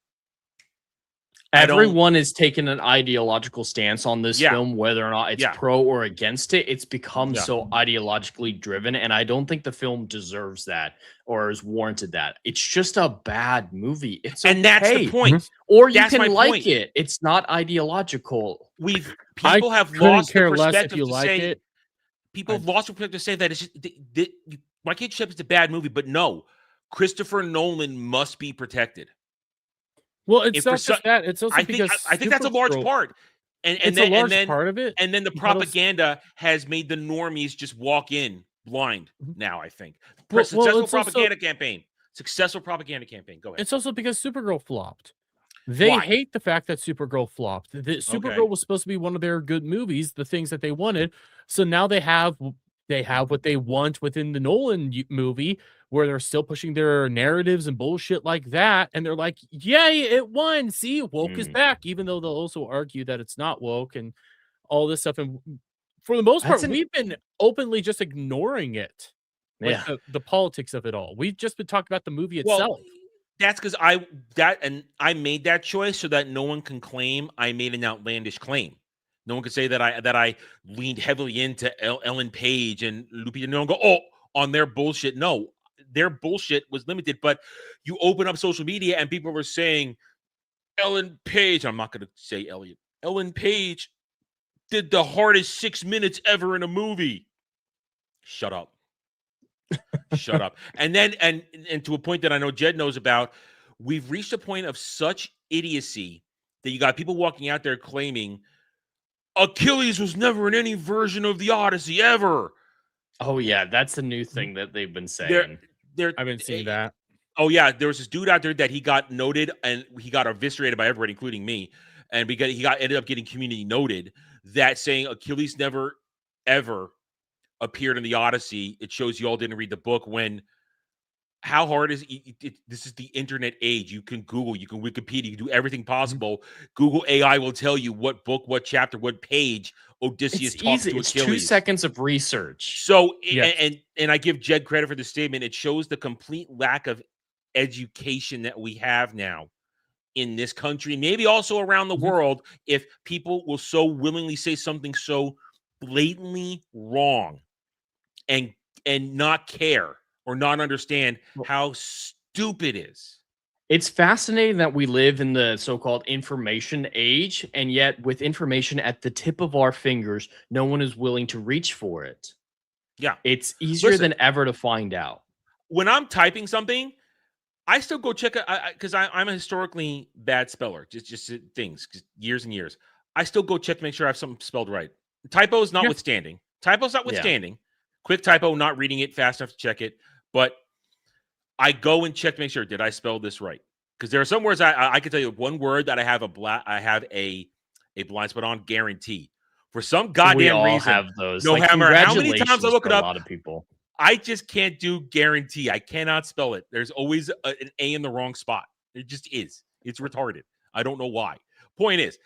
Everyone is taking an ideological stance on this Yeah. film, whether or not it's Yeah. pro or against it. It's become Yeah. so ideologically driven, and I don't think the film deserves that or is warranted that. It's just a bad movie. It's And that's the okay. point. Or you That's my can like point. it. It's not ideological. People have couldn't lost the care less if perspective you to like say it. people have lost the perspective to say that it's just my kid ship is a bad movie, but no, Christopher Nolan must be protected. Well, it's If for not just that. It's also I think because I think that's a large part. And It's then a large and then part of it. and then the but also- propaganda has made the normies just walk in blind Mhm. now, I think. Well, Successful it's also- propaganda campaign. Successful propaganda campaign. Go ahead. It's also because Supergirl flopped. They Why? hate the fact that Supergirl flopped. Supergirl was supposed to be one of their good movies, the things that they wanted. So now they have what they want within the Nolan movie, where they're still pushing their narratives and bullshit like that. And they're like, "Yay, it won! See, woke is back." Even though they'll also argue that it's not woke and all this stuff. And for the most part, we've been openly just ignoring it. Like Yeah. the politics of it all. We've just been talking about the movie Well, itself. that's because I made that choice so that no one can claim I made an outlandish claim. No one can say that I leaned heavily into Ellen Page and Lupita. No one go, oh, on their bullshit. No, their bullshit was limited. But you open up social media and people were saying Ellen Page. I'm not going to say Elliot. Ellen Page did the hardest 6 minutes ever in a movie. Shut up. Shut up. And then and to a point that I know Jed knows about, we've reached a point of such idiocy that you got people walking out there claiming Achilles was never in any version of the Odyssey ever. Oh yeah, that's a new thing that they've been saying. I've been seeing that. Oh yeah, there was this dude out there that he got noted and he got eviscerated by everybody, including me. And because he ended up getting community noted that saying Achilles never ever appeared in the Odyssey. It shows you all didn't read the book. When how hard is it? This is the internet age. You can Google, you can Wikipedia, you can do everything possible. Google AI will tell you what book, what chapter, what page Odysseus It's talks easy. to It's Achilles. 2 seconds of research. So Yes. and I give Jed credit for the statement. It shows the complete lack of education that we have now in this country, maybe also around the world, if people will so willingly say something so blatantly wrong and not care or not understand how stupid it is. It's fascinating that we live in the so-called information age, and yet with information at the tip of our fingers, no one is willing to reach for it. Yeah. It's easier Listen, than ever to find out. when I'm typing something, I still go check it because I'm a historically bad speller, just things, years and years. I still go check to make sure I have something spelled right. Typos notwithstanding. Typos notwithstanding. Quick typo, not reading it fast enough to check it. But I go and check to make sure, did I spell this right? Because there are some words I can tell you one word that I have a blind spot on, guarantee. For some goddamn We all reason, have those. no hammer. How many times I look it for up? A lot of people. I just can't do guarantee. I cannot spell it. There's always an A in the wrong spot. It just is. It's retarded. I don't know why. Point is,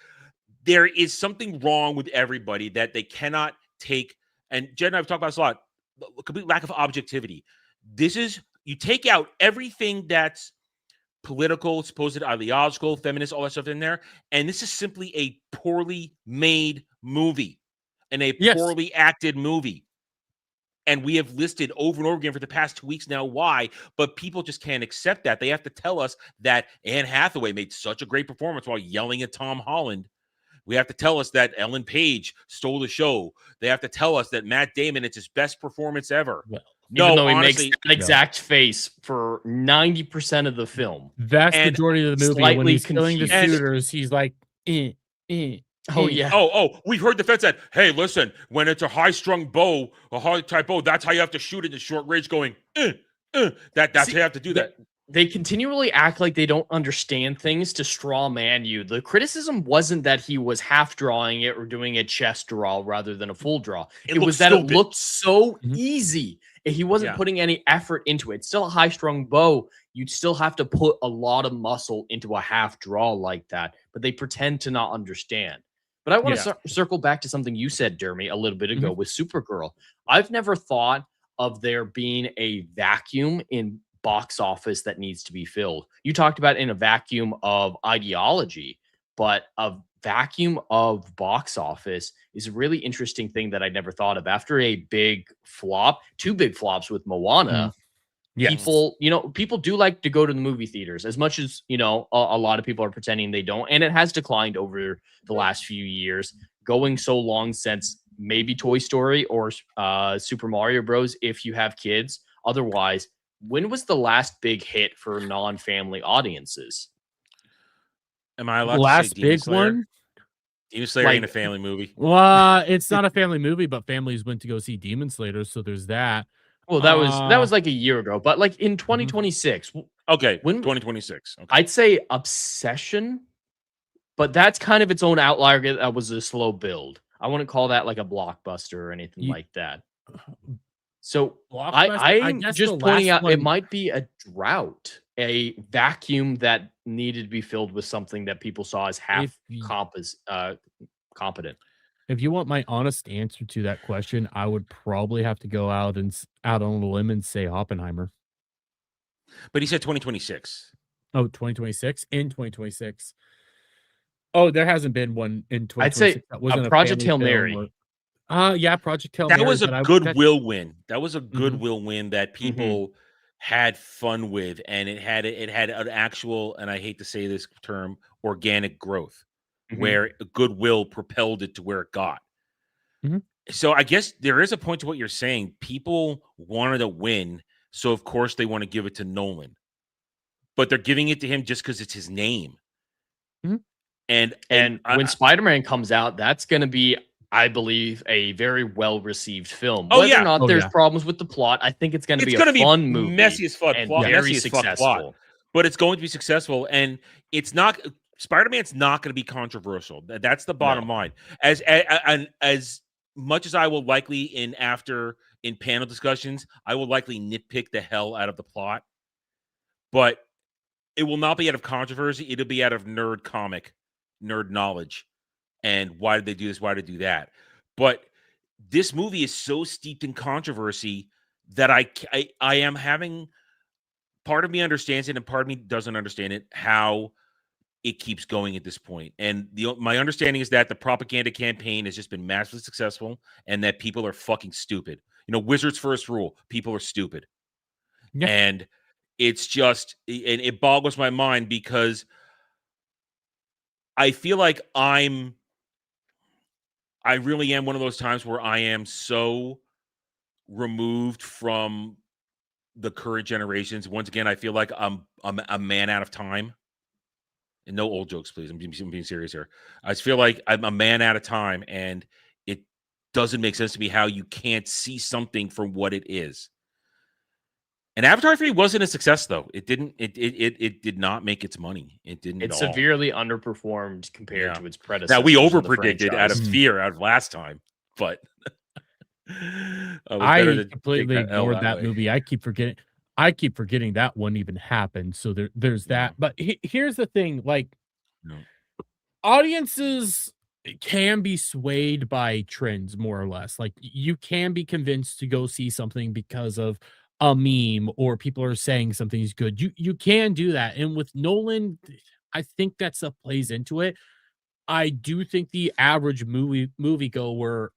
there is something wrong with everybody that they cannot take. And Jed and I have talked about this a lot. The complete lack of objectivity. This is, you take out everything that's political, supposed ideological, feminist, all that stuff in there. And this is simply a poorly made movie and a poorly acted movie. And we have listed over and over again for the past 2 weeks now why, but people just can't accept that. They have to tell us that Anne Hathaway made such a great performance while yelling at Tom Holland. We have to tell us that Ellen Page stole the show. They have to tell us that Matt Damon, it's his best performance ever. Well, no, even though he honestly, makes that exact face for 90% of the film. Vast And majority of the movie, when slightly he's killing the confused. shooters, he's like, Oh, yeah. Oh, we've heard the fence said, hey, listen, when it's a high-strung bow, a high-type bow, that's how you have to shoot it in short range going, that's how you have to do that. They continually act like they don't understand things to straw man you. The criticism wasn't that he was half drawing it or doing a chest draw rather than a full draw. It was that it looked so easy. He wasn't putting any effort into it. It's still a high-strung bow. You'd still have to put a lot of muscle into a half draw like that, but they pretend to not understand. But I want to circle back to something you said, Dermy, a little bit ago with Supergirl. I've never thought of there being a vacuum in box office that needs to be filled. You talked about in a vacuum of ideology, but a vacuum of box office is a really interesting thing that I never thought of. After a big flop, 2 big flops with Moana, Yes. people do like to go to the movie theaters as much as, a lot of people are pretending they don't. And it has declined over the last few years, going so long since maybe Toy Story or Super Mario Bros. If you have kids. Otherwise, when was the last big hit for non-family audiences? Am I allowed to say Last Demon big Slayer? one? Demon Slayer ain't a family movie. Well, it's not a family movie, but families went to go see Demon Slayer, so there's that. Well, that was like a year ago, but like in 2026. Okay, When 2026. Okay. I'd say Obsession, but that's kind of its own outlier. That was a slow build. I wouldn't call that like a blockbuster or anything like that. So I'm just pointing out it might be a drought, a vacuum that needed to be filled with something that people saw as half competent. If you want my honest answer to that question, I would probably have to go out on a limb and say Oppenheimer. But he said 2026. Oh, 2026? In 2026. Oh, there hasn't been one in 2026. I'd say that wasn't Project Hail family Mary. film yeah, Project Hail That Mary. was a goodwill win. That was a goodwill win that people had fun with, and it had an actual, and I hate to say this term, organic growth, where goodwill propelled it to where it got. So I guess there is a point to what you're saying. People wanted a win, so of course they want to give it to Nolan, but they're giving it to him just because it's his name. And when Spider-Man comes out, that's going to be, I believe, a very well-received film. Oh, Whether or not there's problems with the plot, I think it's going to be a fun movie. Messy as fuck, and plot, very messy as fuck successful. plot, but it's going to be successful, and it's not. Spider-Man's not going to be controversial. That's the bottom line. As much as I will likely in panel discussions, I will likely nitpick the hell out of the plot, but it will not be out of controversy. It'll be out of nerd knowledge. And why did they do this? Why did they do that? But this movie is so steeped in controversy that I am having, part of me understands it and part of me doesn't understand it, how it keeps going at this point. And my understanding is that the propaganda campaign has just been massively successful and that people are fucking stupid. Wizard's first rule, people are stupid. Yeah. And it's just, and it boggles my mind because I feel like I really am one of those times where I am so removed from the current generations. Once again, I feel like I'm a man out of time. And no old jokes, please. I'm being serious here. I just feel like I'm a man out of time, and it doesn't make sense to me how you can't see something for what it is. And Avatar 3 wasn't a success, though. It didn't. It did not make its money. It didn't. It severely underperformed compared to its predecessors. Now we overpredicted out of fear out of last time, but I completely ignored that movie. I keep forgetting that one even happened. So there's that. But here's the thing: like, audiences can be swayed by trends, more or less. Like, you can be convinced to go see something because of a meme or people are saying something is good. You can do that. And with Nolan, I think that stuff plays into it. I do think the average moviegoer,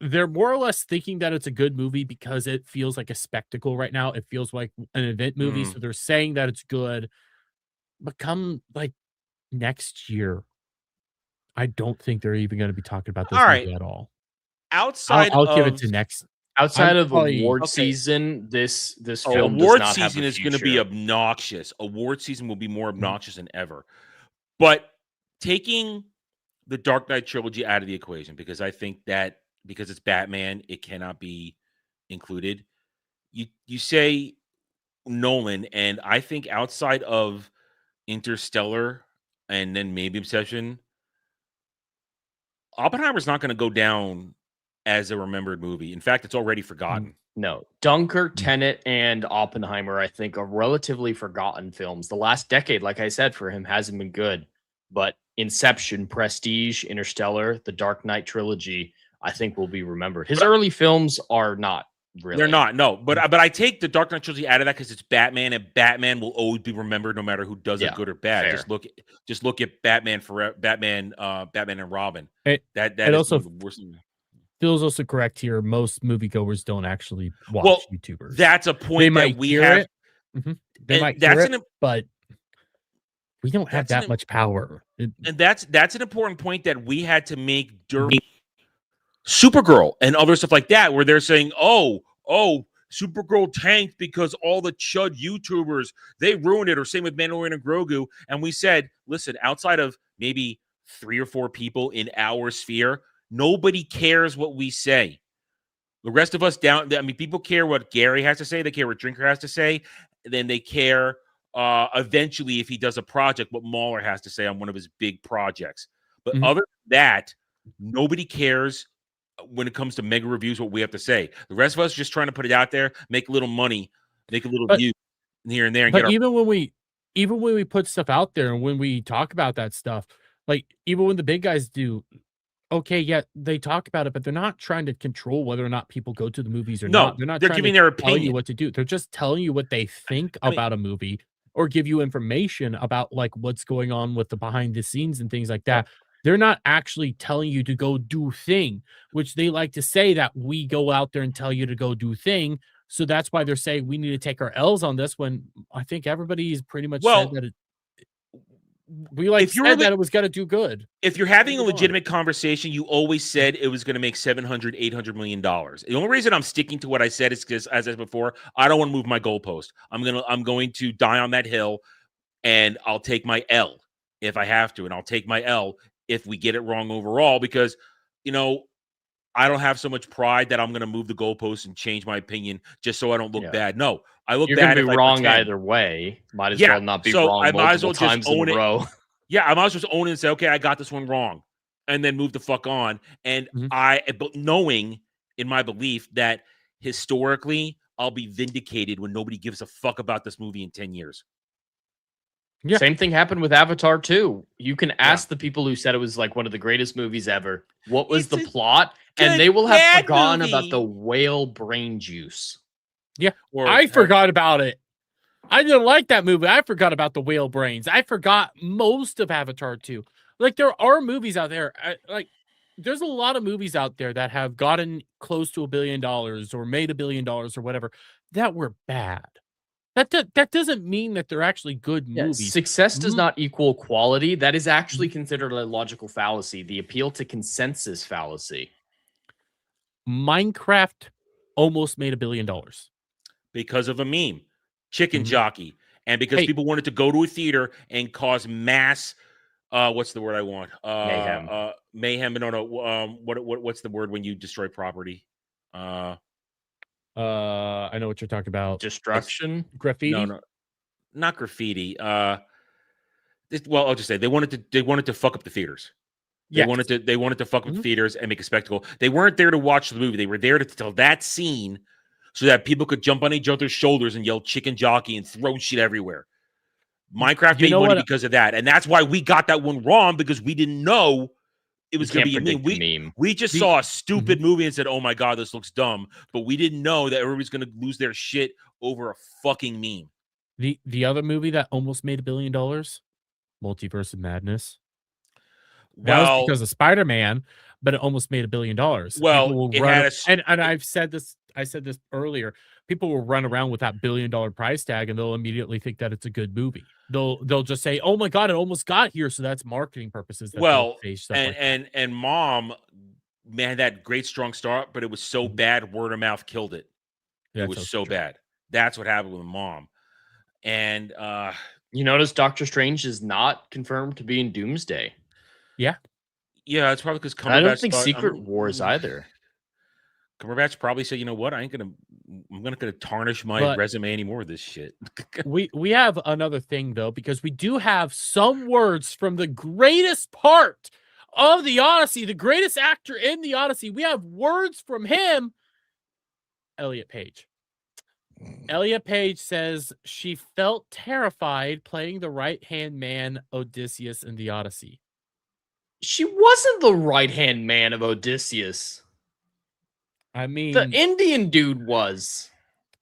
they're more or less thinking that it's a good movie because it feels like a spectacle right now. It feels like an event movie. So they're saying that it's good. But come like next year, I don't think they're even going to be talking about this movie at all. I'll give it to next. Outside of award season, this film award does not season have is going to be obnoxious. Award season will be more obnoxious than ever. But taking the Dark Knight trilogy out of the equation, because I think that because it's Batman, it cannot be included. You say Nolan, and I think outside of Interstellar and then maybe Obsession, Oppenheimer's not going to go down as a remembered movie. In fact, it's already forgotten. No. Dunkirk, Tenet, and Oppenheimer, I think, are relatively forgotten films. The last decade, like I said, for him hasn't been good. But Inception, Prestige, Interstellar, the Dark Knight trilogy, I think will be remembered. His early films are not Really. They're not. No, but I take the Dark Knight trilogy out of that because it's Batman, and Batman will always be remembered no matter who does it, good or bad. fair. Just look at Batman forever. Batman and Robin. That it is also one of the worst. Phil's also correct here. Most moviegoers don't actually watch YouTubers. That's a point that we have. They might hear it, but we don't have that much power. And that's an important point that we had to make during Supergirl and other stuff like that, where they're saying, oh, Supergirl tanked because all the chud YouTubers, they ruined it, or same with Mandalorian and Grogu. And we said, listen, outside of maybe 3 or 4 people in our sphere, nobody cares what we say. The rest of us people care what Gary has to say. They care what Drinker has to say. Then they care eventually if he does a project, what Mahler has to say on one of his big projects. But other than that, nobody cares when it comes to mega reviews what we have to say. The rest of us are just trying to put it out there, make a little money, make a little view here and there. And even when we put stuff out there and when we talk about that stuff, like even when the big guys do, okay, yeah, they talk about it, but they're not trying to control whether or not people go to the movies or not. They're not. They're giving their opinion. Tell you what to do. They're just telling you what they think about a movie, or give you information about like what's going on with the behind the scenes and things like that. They're not actually telling you to go do thing, which they like to say that we go out there and tell you to go do thing. So that's why they're saying we need to take our L's on this, when I think everybody's pretty much said that that it was going to do good. If you're having a legitimate conversation, you always said it was going to make $700-800 million. The only reason I'm sticking to what I said is because, as I said before, I don't want to move my goalpost. I'm going to die on that hill, and I'll take my L if I have to, and I'll take my L if we get it wrong overall, because, I don't have so much pride that I'm going to move the goalpost and change my opinion just so I don't look bad. No, I look You're bad. You're going to be wrong either way. Might as well not be wrong multiple times in a row. Yeah, I might as well just own it and say, okay, I got this one wrong, and then move the fuck on. And but knowing in my belief that historically I'll be vindicated when nobody gives a fuck about this movie in 10 years. Yeah. Same thing happened with Avatar 2. You can ask the people who said it was like one of the greatest movies ever, what was the plot? And they will have forgotten about the whale brain juice. Yeah, I forgot about it. I didn't like that movie. I forgot about the whale brains. I forgot most of Avatar 2. Like, there are movies out there. There's a lot of movies out there that have gotten close to $1 billion or made $1 billion or whatever that were bad. That doesn't mean that they're actually good movies. Success does not equal quality. That is actually considered a logical fallacy. The appeal to consensus fallacy. Minecraft almost made $1 billion because of a meme, chicken jockey, and because people wanted to go to a theater and cause mass. What's the word I want? Mayhem. Mayhem. No. What's the word when you destroy property? I know what you're talking about. Destruction? Graffiti? No, not graffiti. I'll just say they wanted to fuck up the theaters. They wanted to fuck up the theaters and make a spectacle. They weren't there to watch the movie. They were there to tell that scene so that people could jump on each other's shoulders and yell chicken jockey and throw shit everywhere. Minecraft made money because of that. And that's why we got that one wrong, because we didn't know it was going to be a meme. We just saw a stupid movie and said, oh my God, this looks dumb. But we didn't know that everybody's going to lose their shit over a fucking meme. The other movie that almost made $1 billion, Multiverse of Madness. That was because of Spider-Man, but it almost made $1 billion. Well, and I've said this. I said this earlier. People will run around with that $1 billion price tag, and they'll immediately think that it's a good movie. They'll just say, "Oh my God, it almost got here." So that's marketing purposes. And Mom, man, that great strong start, but it was so bad, word of mouth killed it. It was so bad. That's what happened with Mom. And you notice Doctor Strange is not confirmed to be in Doomsday. Yeah, it's probably because I don't think Secret Wars either. Cumberbatch probably said, "You know what? I'm not gonna tarnish my resume anymore with this shit." we have another thing though, because we do have some words from the greatest part of the Odyssey, the greatest actor in the Odyssey. We have words from him, Elliot Page. Elliot Page says she felt terrified playing the right-hand man Odysseus in the Odyssey. She wasn't the right-hand man of Odysseus. I mean, The Indian dude was.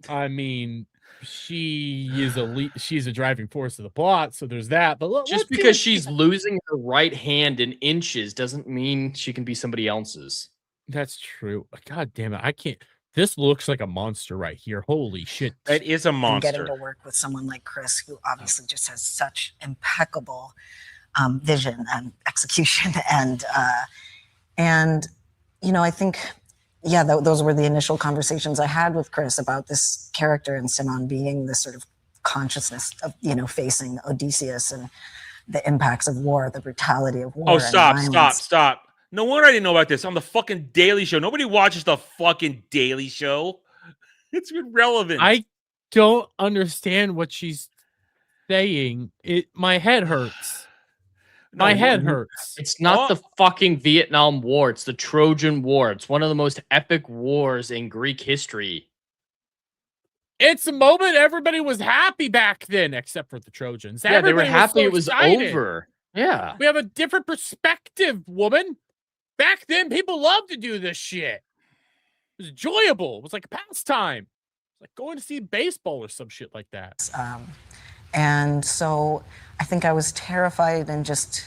I mean, she's a driving force of the plot, so there's that. But Just because she's losing her right hand in inches doesn't mean she can be somebody else's. That's true. God damn it. I can't. This looks like a monster right here. Holy shit. That is a And getting monster. to work with someone like Chris, who obviously just has such impeccable vision and execution, and I think, those were the initial conversations I had with Chris about this character and Sinon being this sort of consciousness of facing Odysseus and the impacts of war, the brutality of war. Oh, stop. No wonder I didn't know about this. On the fucking Daily Show. Nobody watches the fucking Daily Show. It's irrelevant. I don't understand what she's saying. My head hurts. My head hurts. It's not the fucking Vietnam War. It's the Trojan War. It's one of the most epic wars in Greek history. It's a moment everybody was happy back then, except for the Trojans. Yeah, they were happy it was excited. over. Yeah. We have a different perspective, woman. Back then, people loved to do this shit. It was enjoyable. It was like a pastime. Like going to see baseball or some shit like that. And so I think I was terrified and just,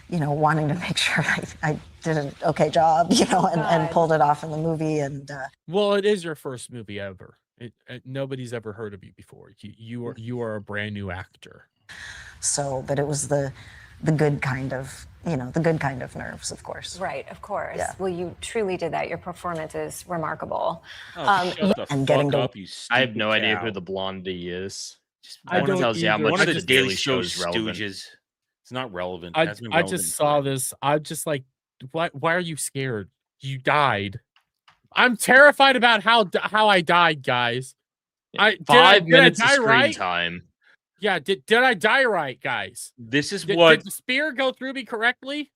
wanting to make sure I did an okay job, and pulled it off in the movie. And well, it is your first movie ever. Nobody's ever heard of you before. You are a brand new actor. So, but it was the good kind of, the good kind of nerves, of course. Right, of course. Yeah. Well, you truly did that. Your performance is remarkable. and getting to, I have no idea who the blondie is. I don't tells you how much one of the the Daily Daily Show Show is relevant. stooges. It's not relevant. I Hasn't been just relevant saw forever. this. I'm just like, why are you scared? You died. I'm terrified about how I died, guys. 5 minutes of die screen right? time. Yeah, did I die right, guys? This is Did what the spear go through me correctly?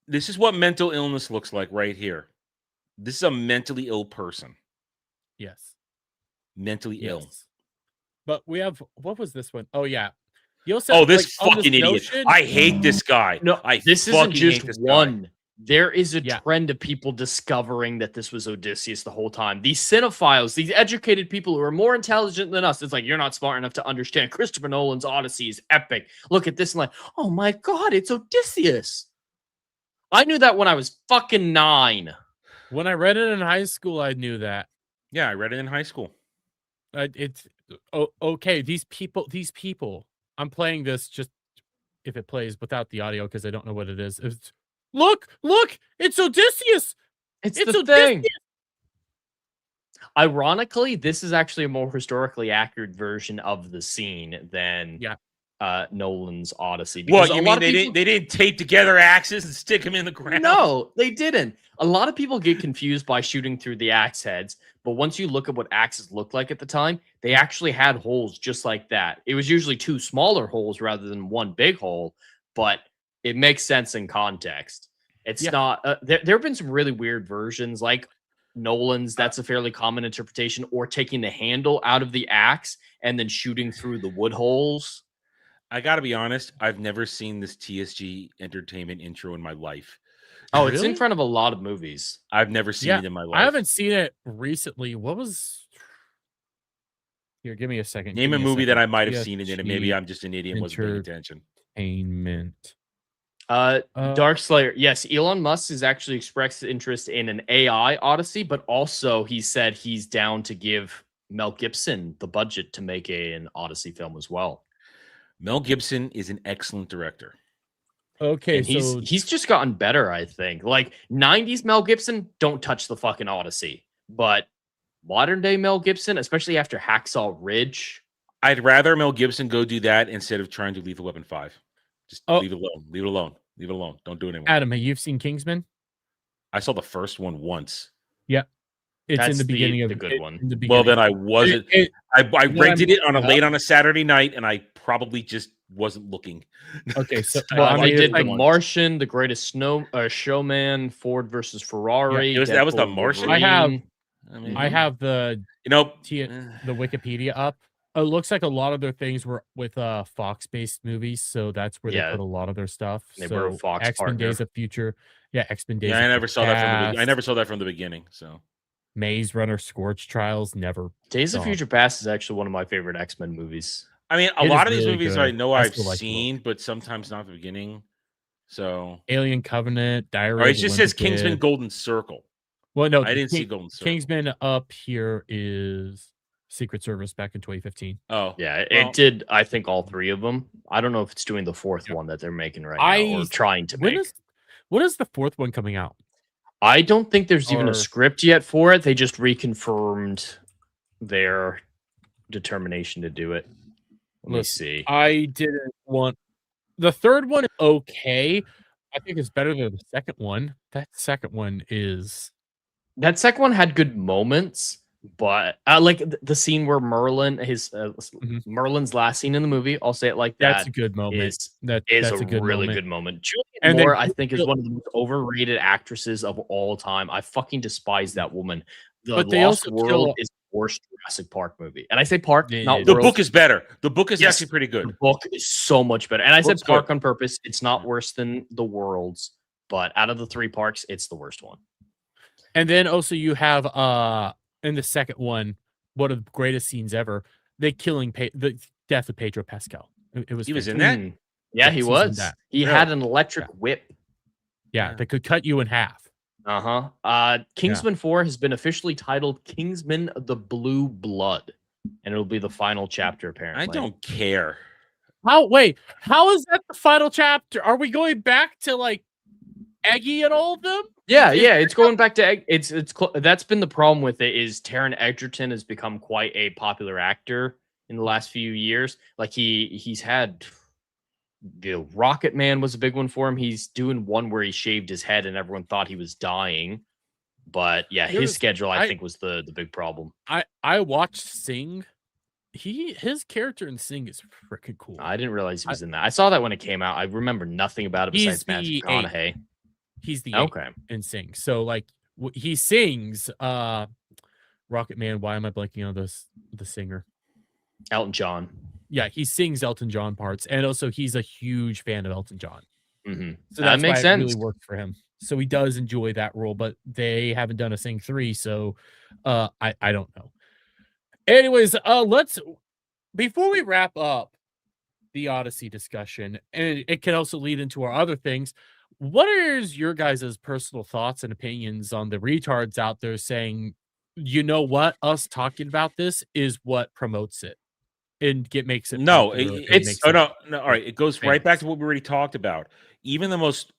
this is what mental illness looks like right here. This is a mentally ill person. Yes. Mentally ill. Yes. But we have, what was this one? Oh yeah. You also, Oh, this like, on fucking idiot. notion- I hate this guy. No, this isn't fucking just hate this guy. one. There is a Yeah. trend of people discovering that this was Odysseus the whole time. These cinephiles, these educated people who are more intelligent than us, it's like, you're not smart enough to understand Christopher Nolan's Odyssey is epic. Look at this and like, oh my God, it's Odysseus. I knew that when I was fucking 9. When I read it in high school, I knew that. Yeah, I read it in high school. It's okay. These people. I'm playing this just if it plays without the audio because I don't know what it is. Look! It's Odysseus. It's It's the Odysseus! thing. Ironically, this is actually a more historically accurate version of the scene than Nolan's Odyssey. What, a you lot mean of they people- didn't tape together axes and stick them in the ground? No, they didn't. A lot of people get confused by shooting through the axe heads, but once you look at what axes looked like at the time, they actually had holes just like that. It was usually 2 smaller holes rather than 1 big hole, but it makes sense in context. It's not. There have been some really weird versions, like Nolan's. That's a fairly common interpretation, or taking the handle out of the axe and then shooting through the wood holes. I got to be honest. I've never seen this TSG Entertainment intro in my life. Oh, it's in Really? front of a lot of movies. I've never seen it in my life. I haven't seen it recently. What was? Here, give me a second. Name Give a me movie that I second. might have seen it in, and maybe TSG I'm just an idiot and wasn't paying attention. Entertainment. Dark Slayer. Yes, Elon Musk has actually expressed interest in an AI Odyssey, but also he said he's down to give Mel Gibson the budget to make an Odyssey film as well. Mel Gibson is an excellent director. Okay, And so he's just gotten better, I think. Like 90s Mel Gibson, don't touch the fucking Odyssey. But modern day Mel Gibson, especially after Hacksaw Ridge. I'd rather Mel Gibson go do that instead of trying to Lethal Weapon 5. Just leave it alone. Leave it alone. Leave it alone. Don't do it anymore. Adam, have you seen Kingsman? I saw the first one once. Yeah, it's That's in the beginning of the good one. in the Well, beginning. then I wasn't. I rented it on a Saturday night, and I probably just wasn't looking. Okay, so Well, I they mean, did it's The like- Martian, The Greatest Showman, Ford versus Ferrari. Yeah, that was The Deadpool, Martian? I have- Wolverine. I mean, I have the the Wikipedia up. It looks like a lot of their things were with Fox-based movies, so that's where Yeah. they put a lot of their stuff. They so were a Fox X-Men partner. Days of Future, X-Men Days. Yeah, I of never saw that from the. I Past. never saw that from the beginning. So Maze Runner, Scorch Trials, never. Days of saw. Future Past is actually one of my favorite X-Men movies. I mean, a It lot is of these really movies good. I know I I've still like the seen, but sometimes not the beginning. So, Alien Covenant, Diary or it of the just Wimpy says Kingsman Kid. Golden Circle. Well, no, I didn't see Golden Circle. Kingsman up here is Secret Service back in 2015. Oh, Yeah, well, it did. I think all three of them. I don't know if it's doing the fourth one that they're making right now or trying to make. When is the fourth one coming out? I don't think there's even a Or- script yet for it. They just reconfirmed their determination to do it. Let me see. I didn't want the third one. Okay, I think it's better than the second one. That second one is That second one had good moments, but like the scene where Merlin, Merlin's last scene in the movie, I'll say it like that. that's a good moment. Is That's a good really moment. good moment. Julianne And then Moore, I think, is one of the most overrated actresses of all time. I fucking despise that woman. The But they Lost also World kill- is the worst Jurassic Park movie, and I say Park, Yeah, not the World. book is better. The book is Yes, actually pretty good. The book is so much better, and I said Book's Park good. on purpose. It's not worse than the Worlds, but out of the three parks, it's the worst one. And then also you have in the second one, one of the greatest scenes ever, the death of Pedro Pascal. It was He was in fantastic. that? Yeah, Yes, he he's in was. that. He Really? had an electric whip. Yeah, that could cut you in half. Kingsman 4 has been officially titled Kingsman the Blue Blood, and it'll be the final chapter, apparently. I don't care. How is that the final chapter? Are we going back to like Eggy and all of them? Yeah, it's going back to that's been the problem with it is Taron Egerton has become quite a popular actor in the last few years. Like he's had the Rocket Man was a big one for him. He's doing one where he shaved his head and everyone thought he was dying. But yeah, his schedule I think was the big problem. I watched Sing. His character in Sing is freaking cool. I didn't realize he was in that. I saw that when it came out. I remember nothing about it besides Matthew McConaughey. He's the okay in Sing. So like he sings Rocket Man. Why am I blanking on the singer? Elton John. Yeah, he sings Elton John parts, and also he's a huge fan of Elton John. Mm-hmm. So that makes sense. It really worked for him. So he does enjoy that role, but they haven't done a Sing 3, so I don't know. Anyways, before we wrap up the Odyssey discussion, and it can also lead into our other things. What is your guys' personal thoughts and opinions on the retards out there saying, you know what, us talking about this is what promotes it and makes it No, popular, no. All right, it goes famous. right back to what we already talked about. Even the most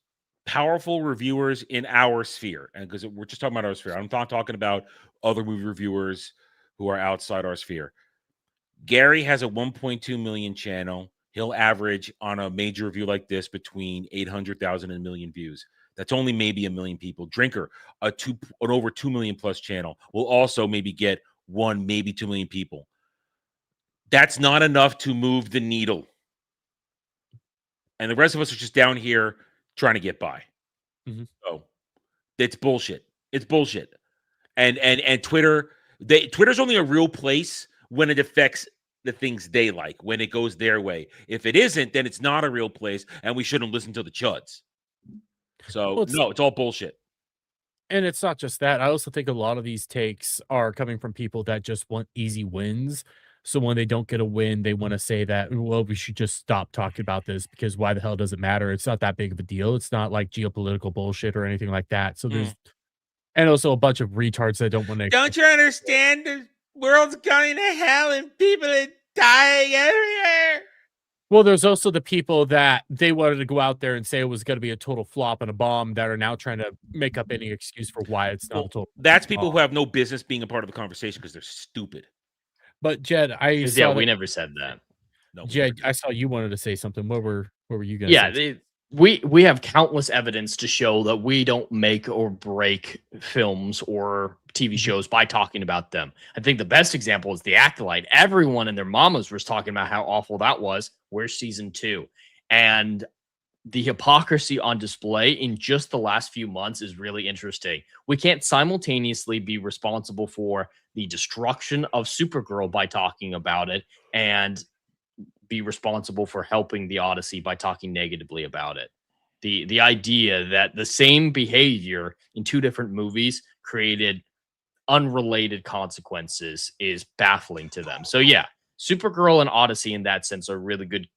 powerful reviewers in our sphere, and because we're just talking about our sphere, I'm not talking about other movie reviewers who are outside our sphere. Gary has a 1.2 million channel. He'll average on a major review like this between 800,000 and 1 million views. That's only maybe 1 million people. Drinker, an over 2 million plus channel, will also maybe get 1, maybe 2 million people. That's not enough to move the needle. And the rest of us are just down here trying to get by. Mm-hmm. So it's bullshit. It's bullshit. And Twitter, Twitter's only a real place when it affects the things they like, when it goes their way. If it isn't, then it's not a real place, and we shouldn't listen to the chuds. So no, it's all bullshit. And it's not just that. I also think a lot of these takes are coming from people that just want easy wins. So when they don't get a win, they want to say that, well, we should just stop talking about this because why the hell does it matter? It's not that big of a deal. It's not like geopolitical bullshit or anything like that. So there's, and also a bunch of retards that don't want to. Don't you understand? The world's going to hell and people are dying everywhere. Well, there's also the people that they wanted to go out there and say it was going to be a total flop and a bomb that are now trying to make up any excuse for why it's not a total. That's people who have no business being a part of the conversation because they're stupid. But Jed, we never said that. No, Jed, I saw you wanted to say something. What were you going to say? We have countless evidence to show that we don't make or break films or TV shows by talking about them. I think the best example is The Acolyte. Everyone and their mamas was talking about how awful that was. Where's season 2? And the hypocrisy on display in just the last few months is really interesting. We can't simultaneously be responsible for the destruction of Supergirl by talking about it and be responsible for helping the Odyssey by talking negatively about it. The idea that the same behavior in two different movies created unrelated consequences is baffling to them. So yeah, Supergirl and Odyssey in that sense are really good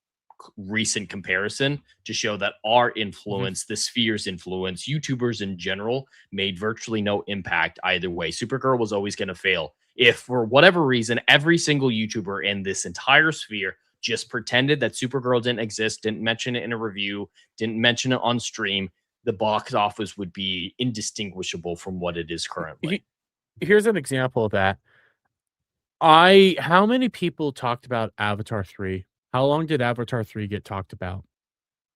recent comparison to show that our influence, the sphere's influence, YouTubers in general made virtually no impact either way. Supergirl was always going to fail if, for whatever reason, every single YouTuber in this entire sphere just pretended that Supergirl didn't exist, didn't mention it in a review, didn't mention it on stream. The box office would be indistinguishable from what it is currently. Here's an example of that. How many people talked about Avatar 3? How long did Avatar 3 get talked about?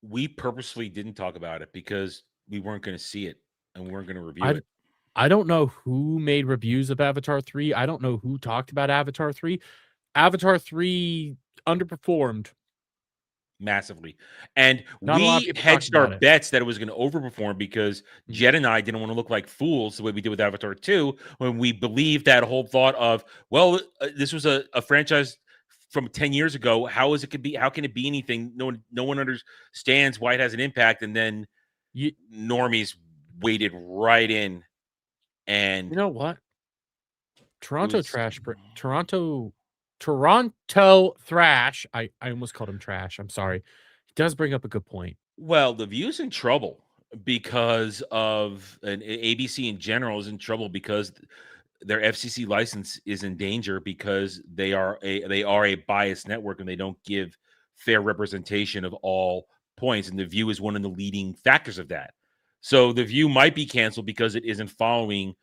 We purposely didn't talk about it because we weren't going to see it and we weren't going to review it. I don't know who made reviews of Avatar 3. I don't know who talked about Avatar 3. Avatar 3 underperformed Massively. And Not a lot of we people hedged talked our about it. bets that it was going to overperform because Jed and I didn't want to look like fools the way we did with Avatar 2 when we believed that whole thought of, well, this was a franchise from 10 years ago. How can it be anything? No one understands why it has an impact. And then normies waded right in. And you know what? Toronto was- Thrash. I almost called him trash. I'm sorry. He does bring up a good point. Well, the View's in trouble because of and ABC in general is in trouble because their FCC license is in danger because they are a biased network and they don't give fair representation of all points, and the View is one of the leading factors of that. So the View might be canceled because it isn't following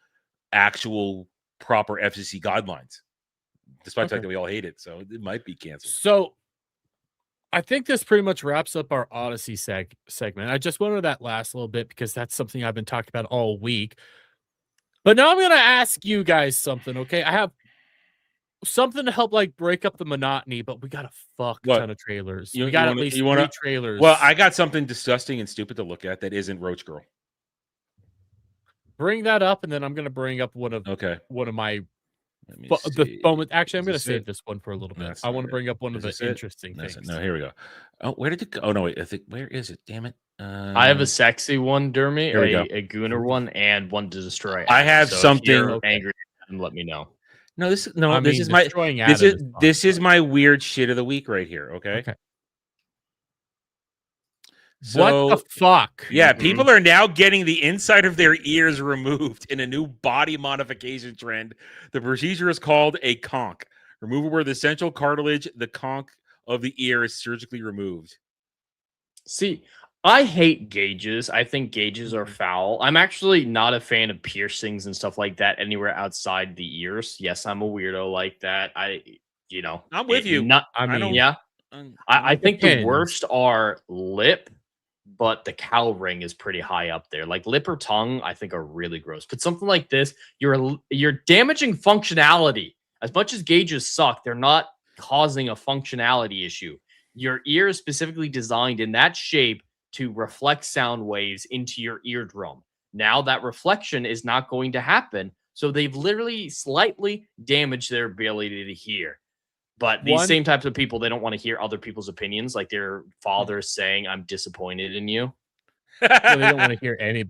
actual proper FCC guidelines, despite the fact that we all hate it. So it might be canceled. So I think this pretty much wraps up our Odyssey segment. I just wanted that last little bit because that's something I've been talking about all week. But now I'm going to ask you guys something, okay? I have something to help like break up the monotony, but we got a fuck ton of trailers. We got at least 3 trailers. Well, I got something disgusting and stupid to look at that isn't Roach Girl. Bring that up, and then I'm going to bring up one of my moment. Actually, I'm going to save this one for a little bit. I want to bring up one of the interesting things. No, here we go. Oh, where did it go? Oh no, wait. I think where is it? Damn it! I have a sexy one, Dermy, Here we go. a Gooner one, and one to destroy. I have so something. If you're angry, let me know. No, this is my weird shit of the week right here. Okay. So, what the fuck? Yeah, people are now getting the inside of their ears removed in a new body modification trend. The procedure is called a conch. Removal where the central cartilage, the conch of the ear, is surgically removed. See, I hate gauges. I think gauges are foul. I'm actually not a fan of piercings and stuff like that anywhere outside the ears. Yes, I'm a weirdo like that. I'm with you. I think the worst are lip, but the cow ring is pretty high up there. Like lip or tongue, I think are really gross. But something like this, you're damaging functionality. As much as gauges suck, they're not causing a functionality issue. Your ear is specifically designed in that shape to reflect sound waves into your eardrum. Now that reflection is not going to happen. So they've literally slightly damaged their ability to hear. But these same types of people, they don't want to hear other people's opinions. Like their father saying, I'm disappointed in you. They don't want to hear any.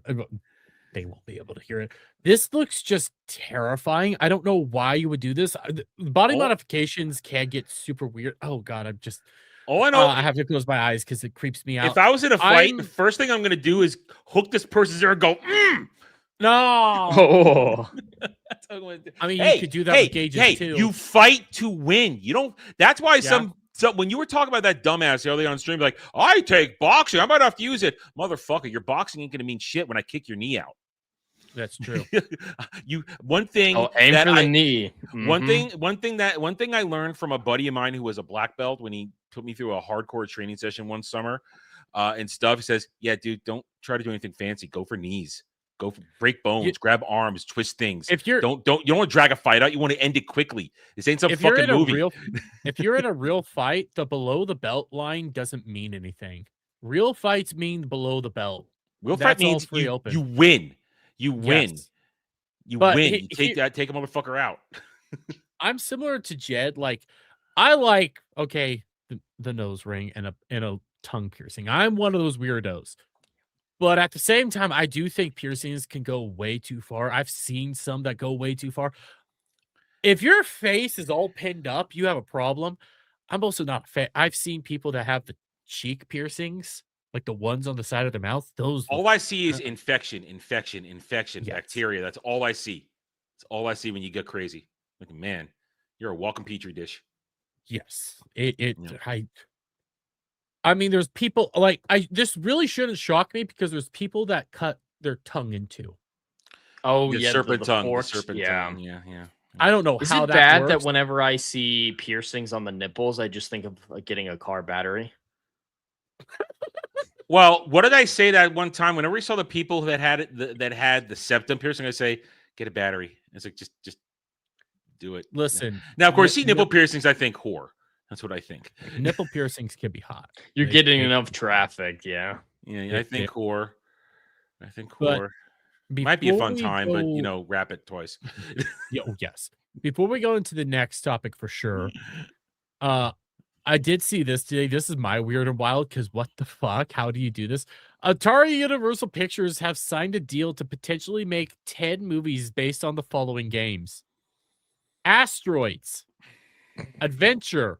They won't be able to hear it. This looks just terrifying. I don't know why you would do this. Body modifications can get super weird. Oh, God. I'm just. Oh, I know. I have to close my eyes because it creeps me out. If I was in a fight, the first thing I'm going to do is hook this person's ear and go, No. Oh. That's what I'm going to do. I mean, you could do that with gauges too. You fight to win. You don't. That's why some when you were talking about that dumbass earlier on stream, like, I take boxing. I might have to use it. Motherfucker, your boxing ain't going to mean shit when I kick your knee out. That's true. One thing aim for the knee. One thing I learned from a buddy of mine who was a black belt when he put me through a hardcore training session one summer and stuff. He says, yeah, dude, don't try to do anything fancy. Go for knees. Go for break bones, grab arms, twist things. If you're you don't want to drag a fight out. You want to end it quickly. This ain't some fucking movie. If you're in a real fight, the below the belt line doesn't mean anything. Real fights mean below the belt. Real fight means you win. You win. Yes. You win. You take a motherfucker out. I'm similar to Jed. Like, I like the nose ring and a tongue piercing. I'm one of those weirdos. But at the same time, I do think piercings can go way too far. I've seen some that go way too far. If your face is all pinned up, you have a problem. I'm also not a fan. I've seen people that have the cheek piercings, like the ones on the side of their mouth. Those All look I see is infection, Yes. bacteria. That's all I see. It's all I see when you get crazy. Like, man, you're a walking petri dish. yes. Yeah. I mean, there's people like this really shouldn't shock me because there's people that cut their tongue into. Oh The yeah, serpent tongue. The forks, serpent yeah. tongue. Yeah. I don't know Is how it that bad works. that whenever I see piercings on the nipples, I just think of like getting a car battery? Well, what did I say that one time? Whenever we saw the people that had it, that had the septum piercing, I say, get a battery. It's like just do it. Listen, Now, of course, see nipple piercings. I think whore. That's what I think. nipple piercings can be hot. You're They- getting they- enough traffic, yeah. Yeah, I think whore. I think But whore. Might be a before fun we time, but go- wrap it twice. yes. Before we go into the next topic for sure, I did see this today. This is my weird and wild because what the fuck? How do you do this? Atari Universal Pictures have signed a deal to potentially make 10 movies based on the following games: Asteroids, Adventure,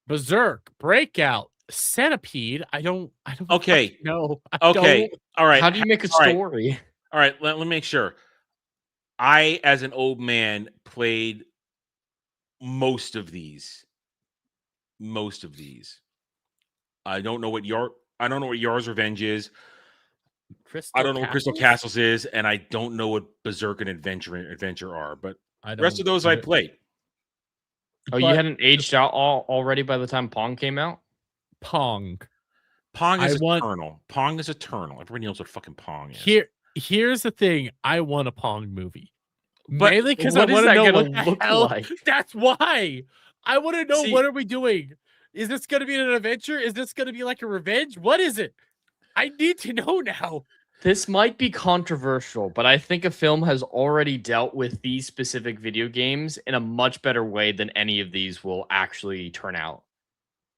Berserk, Breakout, Centipede. I don't Okay. know. Okay. All right. How do you make a All right. story? All right. Let me make sure. I, as an old man, played most of these. I don't know what Yar's Revenge is. I don't know what Crystal Castles is, and I don't know what Berserk and Adventure are. But the rest of those I played. Oh, you hadn't aged out already by the time Pong came out? Pong. Pong is eternal. Pong is eternal. Everybody knows what fucking Pong is. Here's the thing. I want a Pong movie. But mainly because I what is want to that know gonna what the look hell. like? That's why. I want to know See- what are we doing? Is this going to be an adventure? Is this going to be like a revenge? What is it? I need to know now. This might be controversial, but I think a film has already dealt with these specific video games in a much better way than any of these will actually turn out.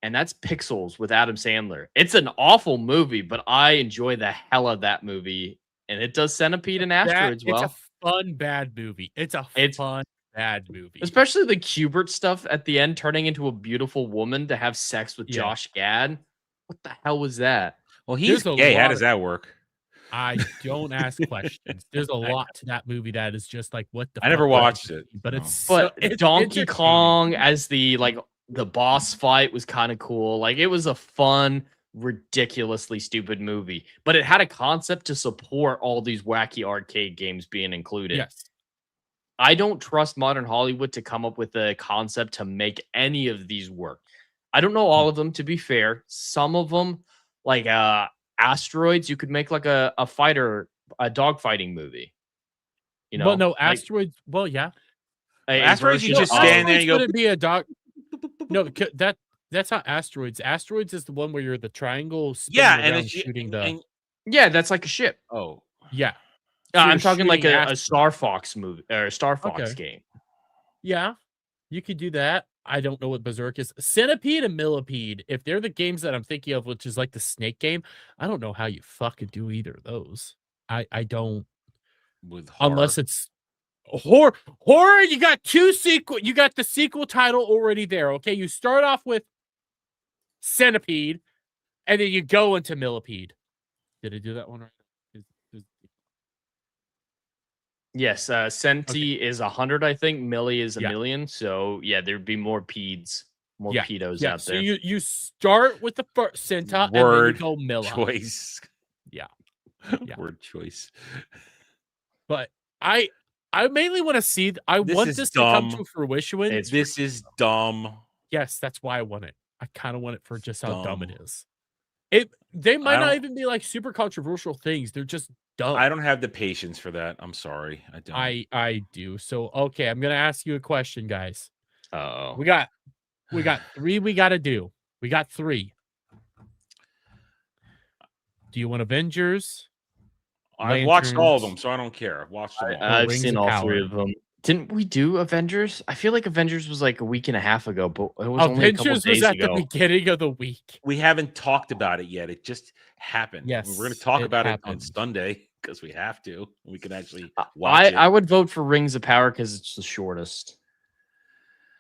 And that's Pixels with Adam Sandler. It's an awful movie, but I enjoy the hell of that movie. And it does Centipede and Asteroids well. It's a fun, bad movie. It's fun, bad movie. Especially the Kubert stuff at the end, turning into a beautiful woman to have sex with Josh Gad. What the hell was that? Well, he's gay. How does that work? I don't ask questions. There's a lot to that movie that is just like, what the I never fuck? watched it. But it's Donkey entertaining. Kong as the boss fight was kind of cool. Like, it was a fun, ridiculously stupid movie, but it had a concept to support all these wacky arcade games being included. Yes. I don't trust modern Hollywood to come up with a concept to make any of these work. I don't know all of them, to be fair. Some of them, like Asteroids, you could make like a dog fighting movie. You know, Well, no, Asteroids. Well, yeah. Asteroids, you just stand there and you go. Be a dog. No, that's not Asteroids. Asteroids is the one where you're the triangle. And it's shooting the. Yeah, that's like a ship. Oh, yeah. I'm you're talking like shooting a Star Fox movie or a Star Fox game. Yeah, you could do that. I don't know what Berserk is. Centipede and Millipede, if they're the games that I'm thinking of, which is like the snake game, I don't know how you fucking do either of those. I don't. With horror. Unless it's horror. You got you got the sequel title already there. Okay, you start off with Centipede, and then you go into Millipede. Did I do that one right? Yes, Centi is 100, I think. Millie is a million. So yeah, there'd be more pedos out there. So you start with the first Centa and then you go Milla. Choice. Yeah. Word choice. But I mainly want to see. I want this to come to fruition. This is dumb. Yes, that's why I want it. I kind of want it for just how dumb it is. They might not even be like super controversial things. They're just dumb. I don't have the patience for that. I'm sorry. I don't. I do. So okay, I'm gonna ask you a question, guys. Oh, we got 3 we gotta do. We got 3. Do you want Avengers? I've watched all of them, so I don't care. I've watched them all. I've seen all 3 of them. Didn't we do Avengers? I feel like Avengers was like a week and a half ago, but it was only a couple days ago. Avengers was at the beginning of the week. We haven't talked about it yet. It just happen. Yes, we're going to talk about it on happened. Sunday because we have to. We can actually watch it. I would vote for Rings of Power because it's the shortest.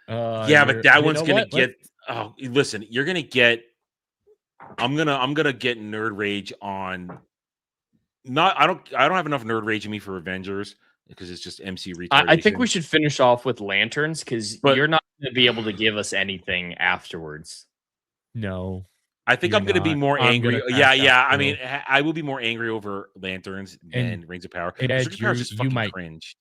Yeah, but that one's going to get. Oh, listen, you're going to get. I'm gonna get nerd rage on. I don't have enough nerd rage in me for Avengers because it's just MC retardation. I think we should finish off with Lanterns because you're not going to be able to give us anything afterwards. No. I think I'm going to be more angry. Yeah. I mean, I will be more angry over Lanterns than Rings of Power. Ed, Rings of Power is just fucking cringe.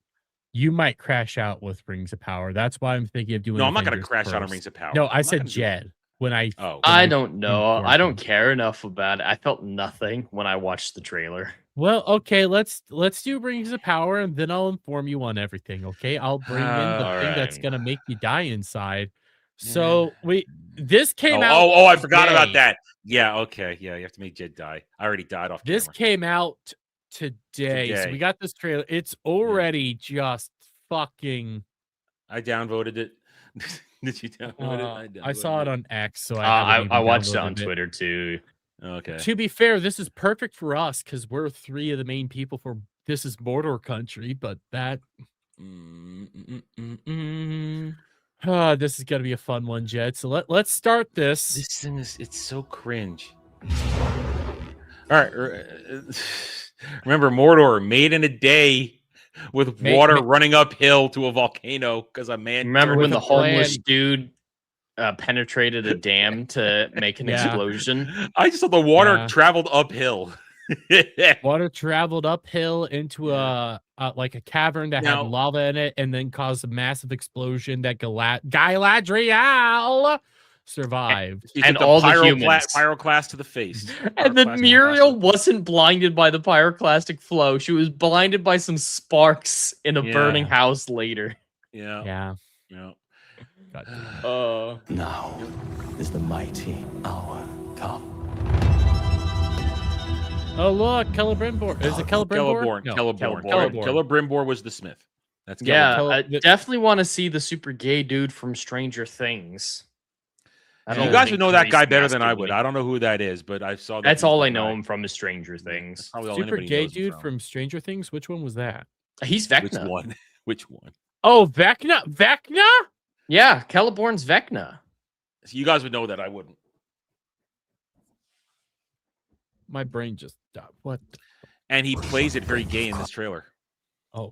You might crash out with Rings of Power. That's why I'm thinking of doing. No, I'm not going to crash first. out on Rings of Power. No, I said Jed. I don't know. I don't care enough about it. I felt nothing when I watched the trailer. Well, okay, let's do Rings of Power, and then I'll inform you on everything. Okay, I'll bring in the thing that's gonna make you die inside. So this came out. Oh, I forgot about that. Yeah, okay, yeah, you have to make Jed die. I already died off. This came out today, so we got this trailer. It's already just fucking. I downvoted it. Did you download it? I saw it on X, so I watched it on Twitter too. Okay. To be fair, this is perfect for us because we're three of the main people for This Is Mordor Country, but that. This is gonna be a fun one, Jed. So let's start this. This thing it's so cringe. All right. Remember, Mordor made in a day. With water running uphill to a volcano because a man. Remember when the homeless dude penetrated a dam to make an explosion? I just thought the water traveled uphill. Water traveled uphill into a cavern that had lava in it, and then caused a massive explosion that Galadriel survived. And all the humans pyroclast to the face. And then Muriel wasn't blinded by the pyroclastic flow. She was blinded by some sparks in a burning house later. Yeah. Now is the mighty hour come. Oh look, Celebrimbor. Is it Celebrimbor? Celebrimbor was the Smith. That's I definitely want to see the super gay dude from Stranger Things. You guys would know that guy better than I would. I don't know who that is, but I saw that. That's all I know him from is Stranger Things. Super gay dude from Stranger Things? Which one was that? He's Vecna. Which one? Oh, Vecna? Vecna? Yeah, Celeborn's Vecna. So you guys would know that. I wouldn't. My brain just died. What? And he plays it very gay in this trailer. Oh.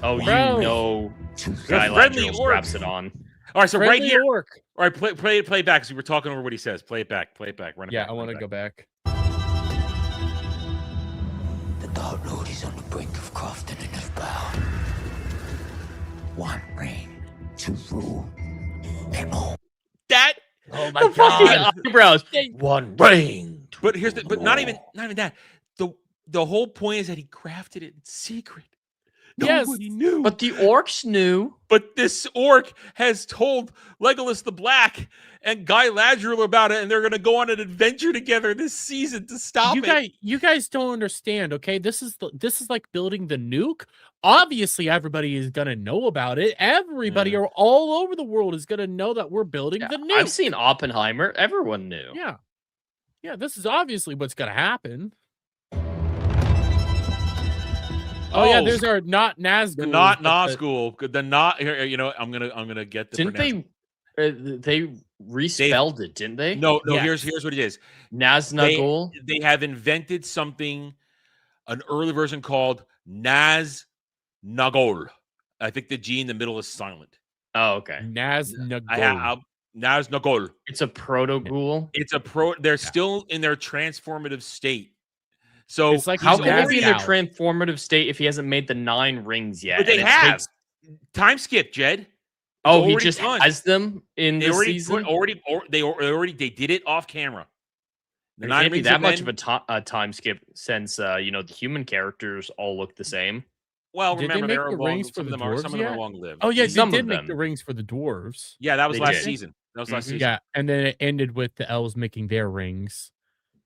Oh, you know, Galadriel straps it on. All right, so Friendly right here. Orc. All right, play it back because we were talking over what he says. Play it back. Run it back. I want to go back. The dark lord is on the brink of crafting and of power. One reign to rule them all. That. Oh my god! Eyebrows. One reign. But not even that. The whole point is that he crafted it in secret. Nobody knew. But the orcs knew. But this orc has told Legolas the Black and Galadriel about it, and they're going to go on an adventure together this season to stop it. You guys don't understand, okay? This is like building the nuke. Obviously, everybody is going to know about it. Everybody or all over the world is going to know that we're building the nuke. I've seen Oppenheimer. Everyone knew. Yeah, this is obviously what's going to happen. Oh yeah, there's our not Nazgul. The not Nazgul. The not here. You know, I'm gonna get the. Didn't they respelled it? Didn't they? No. Yes. Here's what it is. Naznagul. They have invented something, an early version called Naznagul. I think the G in the middle is silent. Oh, okay. Naznagul. Naznagul. It's a proto-ghoul. They're still in their transformative state. So it's like how can he be in a transformative state if he hasn't made the 9 rings yet? But they have time skip, Jed. He just has them in the season. They did it off camera. There can't be that much of a time skip since the human characters all look the same. Well, did remember they make the rings for the dwarves some of them are long lived. Oh yeah, they did make the rings for the dwarves. Yeah, that was last season. Yeah, and then it ended with the elves making their rings,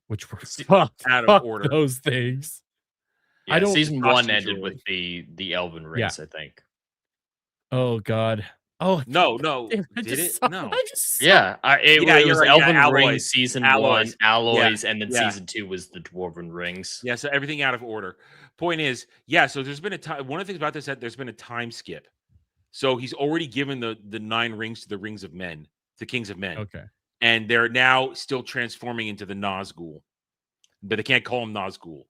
which were out of order. Those things. Yeah, I don't. Season 1 ended with the elven race, I think. Oh god. Oh No, damn, I did just it? saw- No. I just saw- Yeah, it Yeah, was you're right, yeah, Elven Alloys. Rings season Alloys. 1, Alloys, and then yeah. season 2 was the Dwarven Rings. Yeah, so everything out of order. Point is, yeah, so there's been a time. One of the things about this that there's been a time skip. So he's already given the 9 rings to the rings of men, the kings of men. Okay. And they're now still transforming into the Nazgul. But they can't call them Nazgul.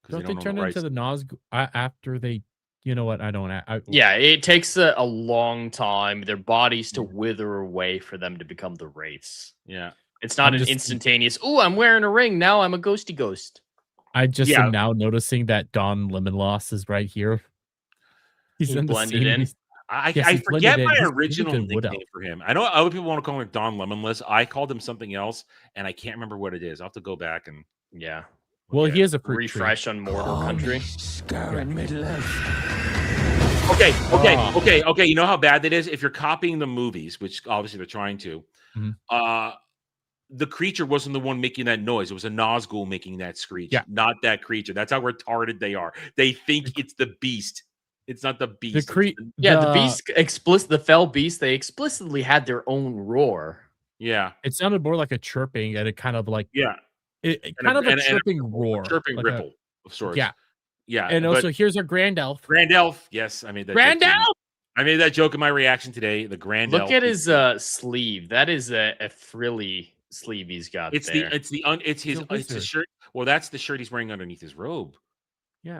Don't they turn into the Nazgul after they? You know what? I don't. Yeah, it takes a long time, their bodies to wither away for them to become the wraiths. Yeah. It's not I'm an just- instantaneous, "Ooh, I'm wearing a ring, now I'm a ghosty ghost." I just Yeah. am now noticing that Don Lemonloss is right here. He's He in the blended scene. in. Yes, I he's forget blended in. my He's really original good wood nickname for him. I know other people want to call him Don Lemonless. I called him something else, and I can't remember what it is. I'll have to go back and Yeah. Well, at he it. has a fruit tree. Refresh on Mordor Country. Scarring Middle-earth. Okay. You know how bad that is? If you're copying the movies, which obviously they're trying to, the creature wasn't the one making that noise. It was a Nazgul making that screech, not that creature. That's how retarded they are. They think it's the beast. It's not the beast. The beast the fell beast, they explicitly had their own roar. Yeah. It sounded more like a chirping and it kind of like it kind of a chirping roar. Chirping like ripple of sorts. Yeah. Yeah. And also here's our Grand Elf. Grand Elf. Yes, I made that Grand joke. Elf! I made that joke in my reaction today. The Grand Elf. Look at his sleeve. That is a frilly sleeve he's got It's there. it's his shirt. Well, that's the shirt he's wearing underneath his robe. Yeah.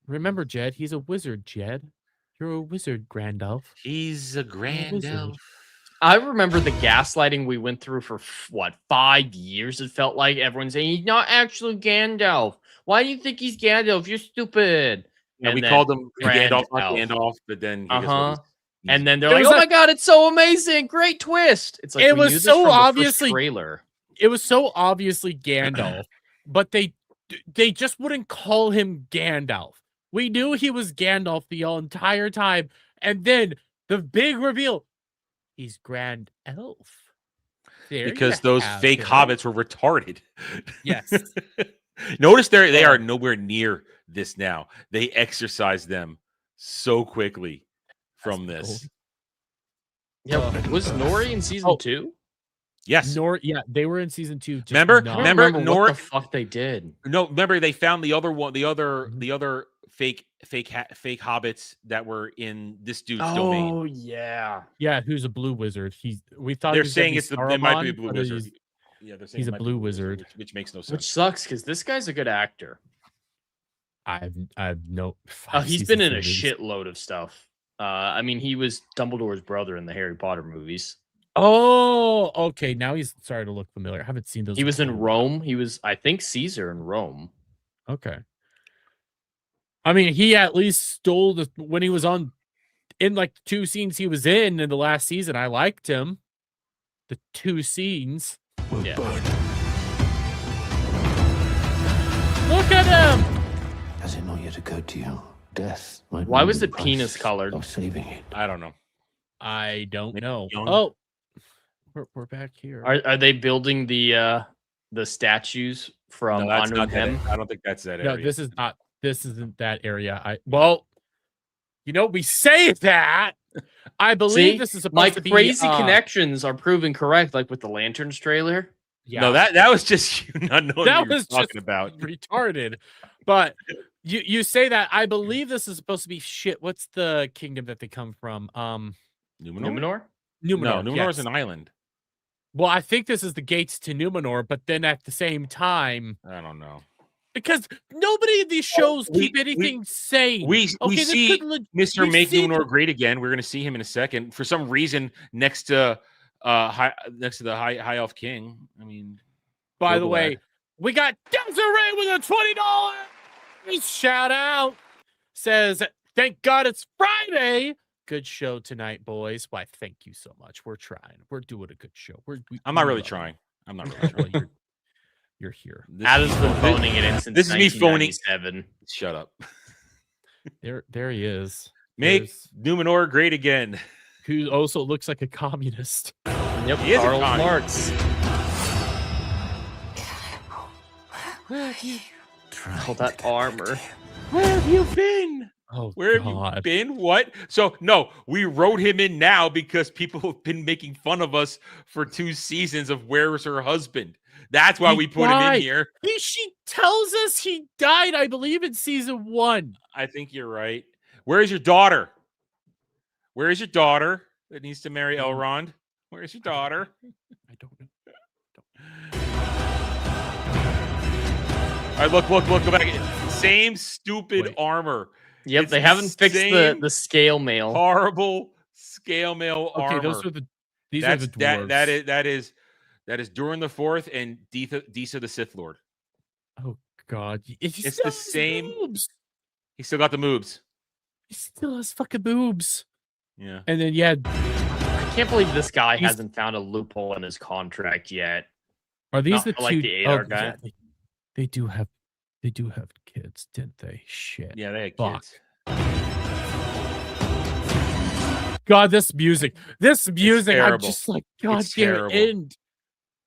Remember, Jed, he's a wizard, Jed. You're a wizard, Grand Elf. He's a Grand Elf. I remember the gaslighting we went through for 5 years. It felt like everyone saying he's not actually Gandalf. Why do you think he's Gandalf? You're stupid. And we called him Gandalf, not Gandalf, but then and then they're like, "Oh my god, it's so amazing! Great twist!" It's like it we was knew this so from the first obviously trailer. It was so obviously Gandalf, but they just wouldn't call him Gandalf. We knew he was Gandalf the entire time, and then the big reveal: he's Grand Elf. Because those fake hobbits were retarded. Yes. Notice they are nowhere near this now. They exercise them so quickly from this. Yeah, was Nori in season 2? Yes. They were in season 2. Just Remember Nori? What the fuck they did? No, remember they found the other one, the other fake hobbits that were in this dude's domain. Oh yeah, who's a blue wizard? We thought they're saying it might be a blue wizard. Yeah, they're saying he's a blue wizard, which makes no sense. Which sucks because this guy's a good actor. I've no. He's been in a shitload of stuff. I mean, he was Dumbledore's brother in the Harry Potter movies. Oh, okay. Now he's starting to look familiar. I haven't seen those. He was in Rome. He was, I think, Caesar in Rome. Okay. I mean, he at least stole when he was in like 2 scenes he was in the last season. I liked him. The 2 scenes. Yeah. Look at him. Has it not yet occurred to you? Death. Why was it penis colored? Of saving it. I don't know. I don't know. Young. Oh, we're back here. Are they building the statues from Anu Hem? I don't think that's that No, area. this is not. This isn't that area. We say that. I believe this is supposed to be. My crazy connections are proven correct, like with the Lanterns trailer. Yeah. No, that was just you not knowing what you were talking about. Retarded. But you say that. I believe this is supposed to be shit. What's the kingdom that they come from? Numenor? Numenor. No, Numenor is an island. Well, I think this is the gates to Numenor, but then at the same time, I don't know. Because nobody in these shows keep anything sane. We see Mr. Make Numenor Great Again. We're going to see him in a second. For some reason, next to the High Elf King. I mean, by the way, we got Desiree with a $20 shout out. Says, thank God it's Friday. Good show tonight, boys. Why, thank you so much. We're trying. We're doing a good show. I'm not really trying. I'm not really trying. You're here. Adam's been phoning it in since this is me phoning. Shut up. There he is. Make Numenor great again. Who also looks like a communist. Yep, he is Karl a Marx. Where have you? All that armor. Where have you been? Oh, Where have you been? What? So no, we wrote him in now because people have been making fun of us for 2 seasons of where's her husband. That's why we put him in here. She tells us he died, I believe, in season 1. I think you're right. Where is your daughter? Where is your daughter that needs to marry Elrond? Where is your daughter? I don't know. All right, look, go back. Same stupid armor. Yep, It's they haven't fixed the scale mail. Horrible scale mail armor. Okay, these are the dwarves. That is Durin the Fourth and Disa the Sith Lord. Oh God, It's the same. Boobs. He still got the moobs. He still has fucking boobs. Yeah. And then I can't believe this guy hasn't found a loophole in his contract yet. Are these the like two? the Adar guy? Yeah, they do have kids, didn't they? Shit. Yeah, they had kids. God, this music. I'm just like, God damn it,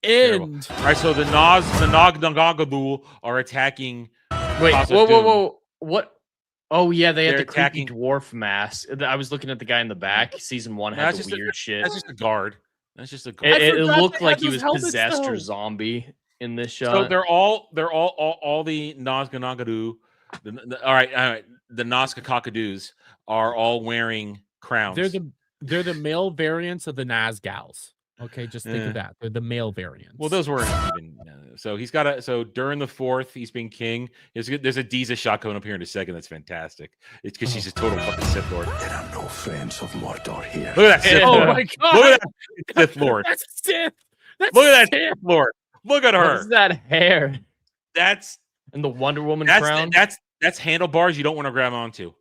end. All right, so the Nogdagadu are attacking. Wait, whoa. What? Oh yeah, they had the creepy dwarf mask. I was looking at the guy in the back. Season 1 had the weird shit. That's just a guard. It looked like he was possessed or zombie in this shot. So they're all the Nogdagadu. All right. The Nazca Cockadoos are all wearing crowns. They're the male variants of the Nazgals. Okay, just think of that. They're the male variants. Well, those weren't even. So he's got so Durin the Fourth, he's been king. There's a Disa shot coming up here in a second. That's fantastic. It's because she's a total fucking Sith Lord. There are no friends of Mordor here. Look at that Sith Lord. Oh my God! Look at that Sith Lord. That's a Sith. Look at that Sith Lord. Look at her. What's that hair? That's and the Wonder Woman crown. That's handlebars you don't want to grab onto.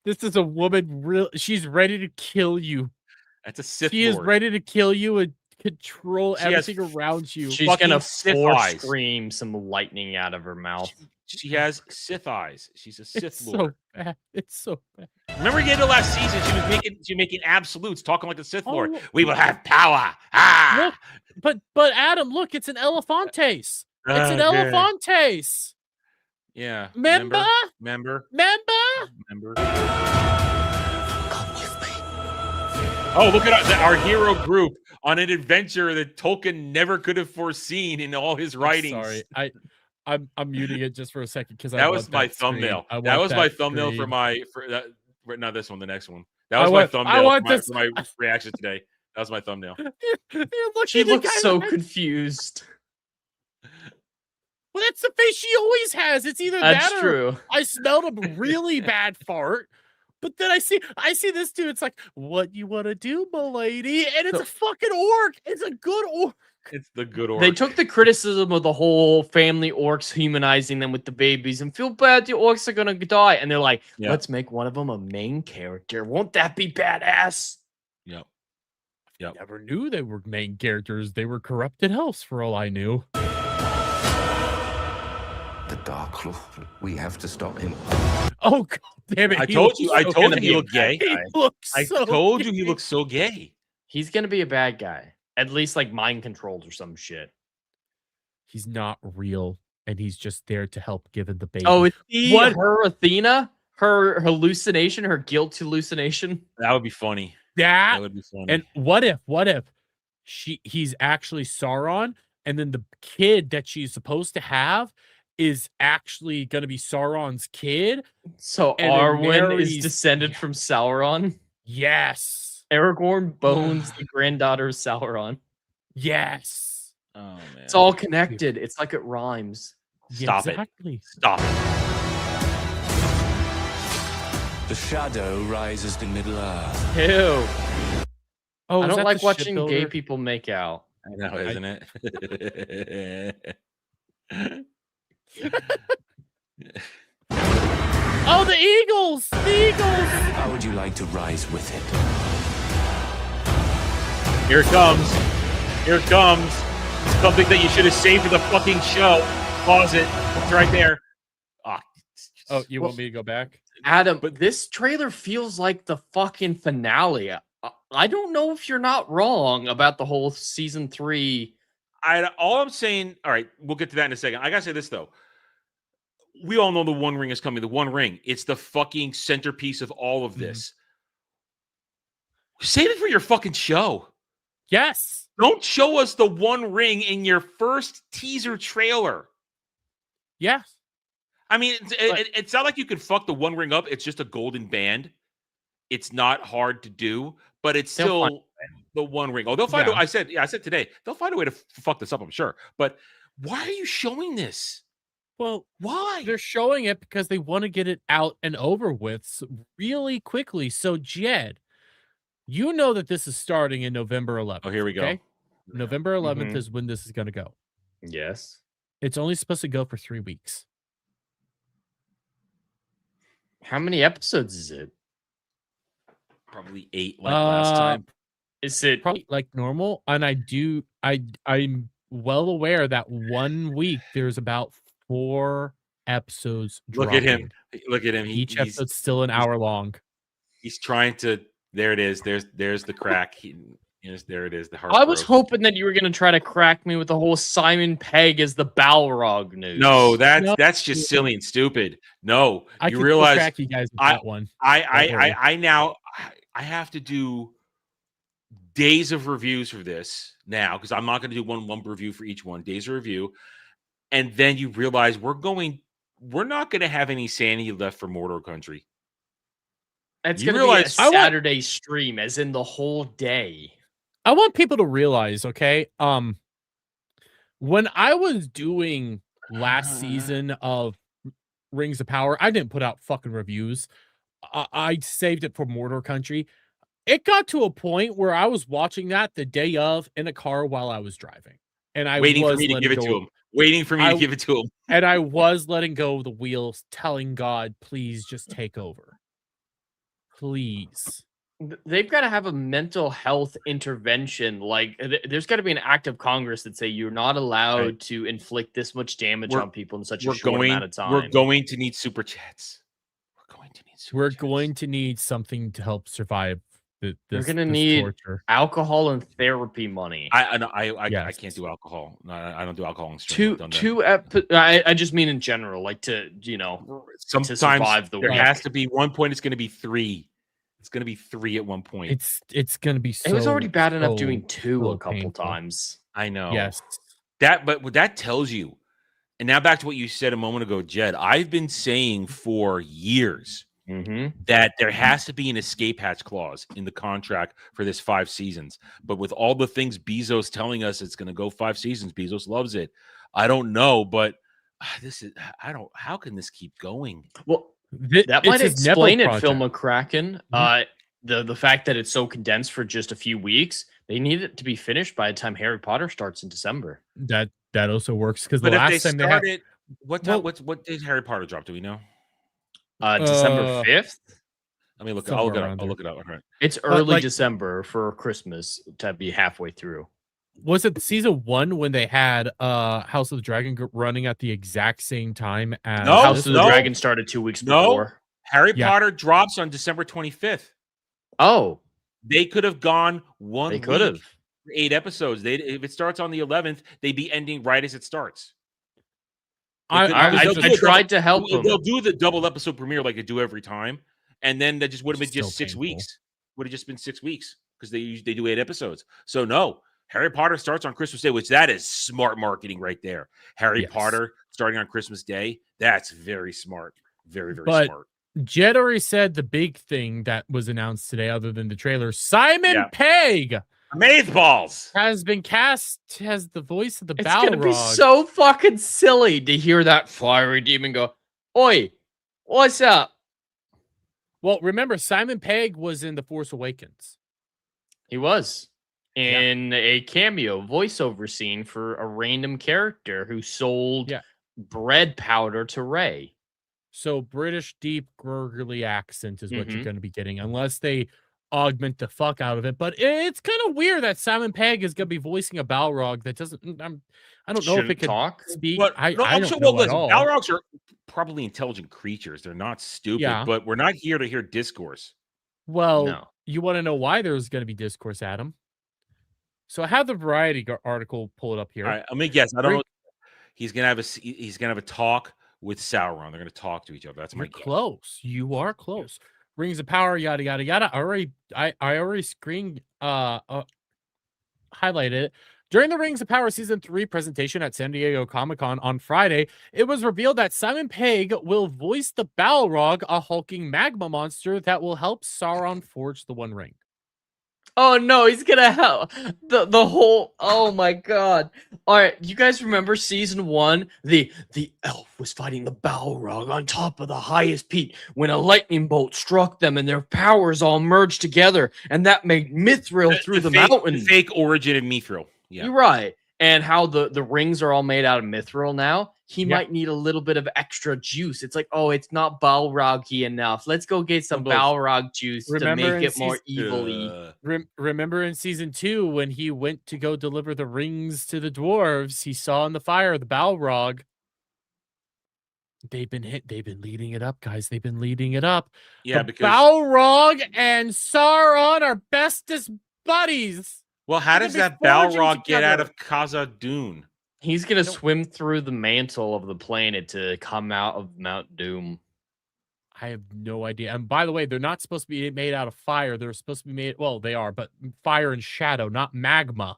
This is a woman. She's ready to kill you. That's a Sith Lord. She is ready to kill you and control everything around you. She's gonna force scream some lightning out of her mouth. She has Sith eyes. She's a Sith Lord. So bad. It's so bad. Remember again the last season, she was making absolutes, talking like a Sith Lord. We will have power. Ah! Look, but Adam, look, it's an Elephantes. It's an Elephantes. Yeah. Member. Come with me. Oh, look at our hero group on an adventure that Tolkien never could have foreseen in all his writings. Sorry, I'm muting it just for a second because that was my thumbnail. That was my thumbnail for that. Not this one, the next one. That was my thumbnail for my reaction today. That was my thumbnail. She looks so confused. Well, that's the face she always has. It's either that's that or true. I smelled a really bad fart. But then I see this dude. It's like, what you want to do, milady? And it's a fucking orc. It's a good orc. It's the good orc. They took the criticism of the whole family orcs humanizing them with the babies and feel bad the orcs are gonna die. And they're like, let's make one of them a main character. Won't that be badass? Yep. Never knew they were main characters. They were corrupted elves for all I knew. The Dark Lord. We have to stop him. Oh God damn it! I told you he looked gay. I told you he looks so gay. He's gonna be a bad guy. At least like mind controlled or some shit. He's not real, and he's just there to help given the baby. Oh, is he her Athena? Her hallucination, her guilt hallucination? That would be funny. That would be funny. And what if he's actually Sauron, and then the kid that she's supposed to have is actually going to be Sauron's kid? So Arwen is descended from Sauron? Yes. Aragorn bones the granddaughter of Sauron. Yes. Oh man. It's all connected. It's like it rhymes. Stop it. Stop it. The shadow rises in Middle Earth. Ew. Oh, I don't like watching gay people make out. I know, isn't it? Oh, the eagles! The eagles! How would you like to rise with it? Here it comes. Here it comes. Something that you should have saved for the fucking show. Pause it. It's right there. Oh, you want me to go back? Adam, but this trailer feels like the fucking finale. I don't know if you're not wrong about the whole season 3. All I'm saying, all right, we'll get to that in a second. I gotta say this though. we all know the One Ring is coming. The One Ring. It's the fucking centerpiece of all of this. Save it for your fucking show. Yes. Don't show us the One Ring in your first teaser trailer. Yeah. I mean, it's not like you can fuck the One Ring up. It's just a golden band. It's not hard to do, but it's still the One Ring. Oh, they'll find. I said today they'll find a way to fuck this up. I'm sure. But why are you showing this? Well, why? They're showing it because they want to get it out and over with really quickly. So, Jed, you know that this is starting in November 11th. Oh, here we go. Okay? November 11th is when this is going to go. Yes. It's only supposed to go for 3 weeks. How many episodes is it? Probably 8 like last time. Is it probably like normal? And I'm well aware that 1 week there's about 4 episodes Look dropping. at him. Look at him. Each episode's still an hour long. He's trying to. There it is. There's the crack. There it is. The heart. I was hoping that you were going to try to crack me with the whole Simon Pegg as the Balrog news. No, that's just silly and stupid. No, I you realize crack you guys with that one. I now have to do days of reviews for this now because I'm not going to do one review for each one. Days of review, and then you realize we're not going to have any sanity left for Mordor Country. It's going to be a Saturday stream, as in the whole day. I want people to realize, okay, when I was doing last season of Rings of Power, I didn't put out fucking reviews. I saved it for Mordor Country. It got to a point where I was watching that the day of in a car while I was driving, and I waiting was for me to give it to him. Waiting for me to give it to him, and I was letting go of the wheels, telling God, "Please, just take over, please." They've got to have a mental health intervention. Like, there's got to be an act of Congress that say you're not allowed to inflict this much damage on people in such a short amount of time. We're going to need super chats. We're going to need something to help survive. We're going to need torture. Alcohol and therapy money. I can't do alcohol. No, I don't do alcohol in stream. I just mean in general, like to sometimes to survive the there week. has to be one point. It's going to be 3. It's going to be 3 at one point. It's going to be. It was already bad enough doing 2 a couple times. I know. Yes. But what that tells you, and now back to what you said a moment ago, Jed. I've been saying for years that there has to be an escape hatch clause in the contract for this 5 seasons. But with all the things Bezos telling us it's going to go 5 seasons, Bezos loves it. I don't know, but how can this keep going? Well, that might explain it, Phil McCracken. The fact that it's so condensed for just a few weeks. They need it to be finished by the time Harry Potter starts in December. That also works because the but last if they time started, what did Harry Potter drop? Do we know? December 5th. Let me look. I'll look it up. I'll look it up. Right. It's early December for Christmas to be halfway through. Was it season 1 when they had House of the Dragon running at the exact same time as House of the Dragon started 2 weeks before? Harry Potter drops on December 25th. Oh, they could have gone 1 week. They could have 8 episodes. If it starts on the 11th, they'd be ending right as it starts. I tried to help them. They'll do the double episode premiere like they do every time, and then that just would have been just 6 weeks. Would have just been 6 weeks because they do 8 episodes. So no, Harry Potter starts on Christmas Day, which that is smart marketing right there. Harry Potter starting on Christmas Day, that's very smart, very smart. Jed already said the big thing that was announced today, other than the trailer. Simon Pegg, Amazeballs, has been cast as the voice of the Balrog. It's gonna be so fucking silly to hear that fiery demon go, "Oi, what's up?" Well, remember, Simon Pegg was in The Force Awakens. He was in a cameo voiceover scene for a random character who sold bread powder to Rey. So British deep gurgly accent is what you're going to be getting, unless they augment the fuck out of it. But it's kind of weird that Simon Pegg is going to be voicing a Balrog that doesn't. I don't know if it can talk. Speak. But, I don't know at all. Balrogs are probably intelligent creatures. They're not stupid. But we're not here to hear discourse. Well, you want to know why there's going to be discourse, Adam? So I have the Variety article pull it up here. All right, let me guess. I don't know. He's gonna have a talk with Sauron. They're going to talk to each other. That's my You're guess. close. You are close. Rings of Power, yada yada yada. I already screen highlighted it. During the Rings of Power Season 3 presentation at San Diego Comic-Con on Friday, it was revealed that Simon Pegg will voice the Balrog, a hulking magma monster that will help Sauron forge the One Ring. Oh no, he's gonna help the whole. Oh my god! All right, you guys remember season 1? The elf was fighting the Balrog on top of the highest peak when a lightning bolt struck them, and their powers all merged together, and that made Mithril through the mountain. The fake origin of Mithril. Yeah, you're right. And how the rings are all made out of Mithril now. He Yeah. might need a little bit of extra juice. It's like, oh, it's not Balrog-y enough. Let's go get some Balrog juice to make it more evil-y. Remember in season 2 when he went to go deliver the rings to the dwarves, he saw in the fire the Balrog. They've been leading it up, guys. They've been leading it up. Yeah, the because Balrog and Sauron are bestest buddies. well, how does that Balrog get out of Khazad-dûm? He's gonna swim through the mantle of the planet to come out of Mount Doom. I have no idea. And by the way, they're not supposed to be made out of fire. They're supposed to be made, well, they are, but fire and shadow, not magma.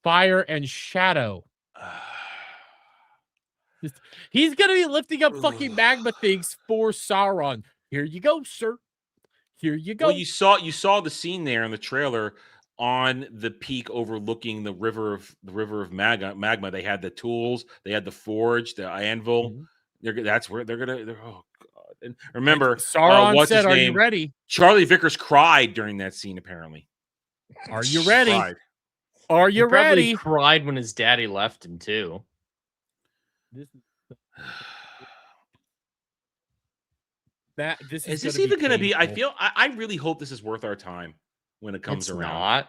Fire and shadow. He's gonna be lifting up fucking magma things for Sauron. Here you go, sir. Here you go. Well, you saw the scene there in the trailer on the peak overlooking the river of magma. They had the tools, they had the forge, the anvil. That's where they're gonna. Oh god! And remember, Sauron what's said, his "Are name? you ready?" Charlie Vickers cried during that scene. Apparently, are you ready? Cried. Are you He probably ready? cried when his daddy left him too. This is this even going to be? I really hope this is worth our time when it comes around. Not.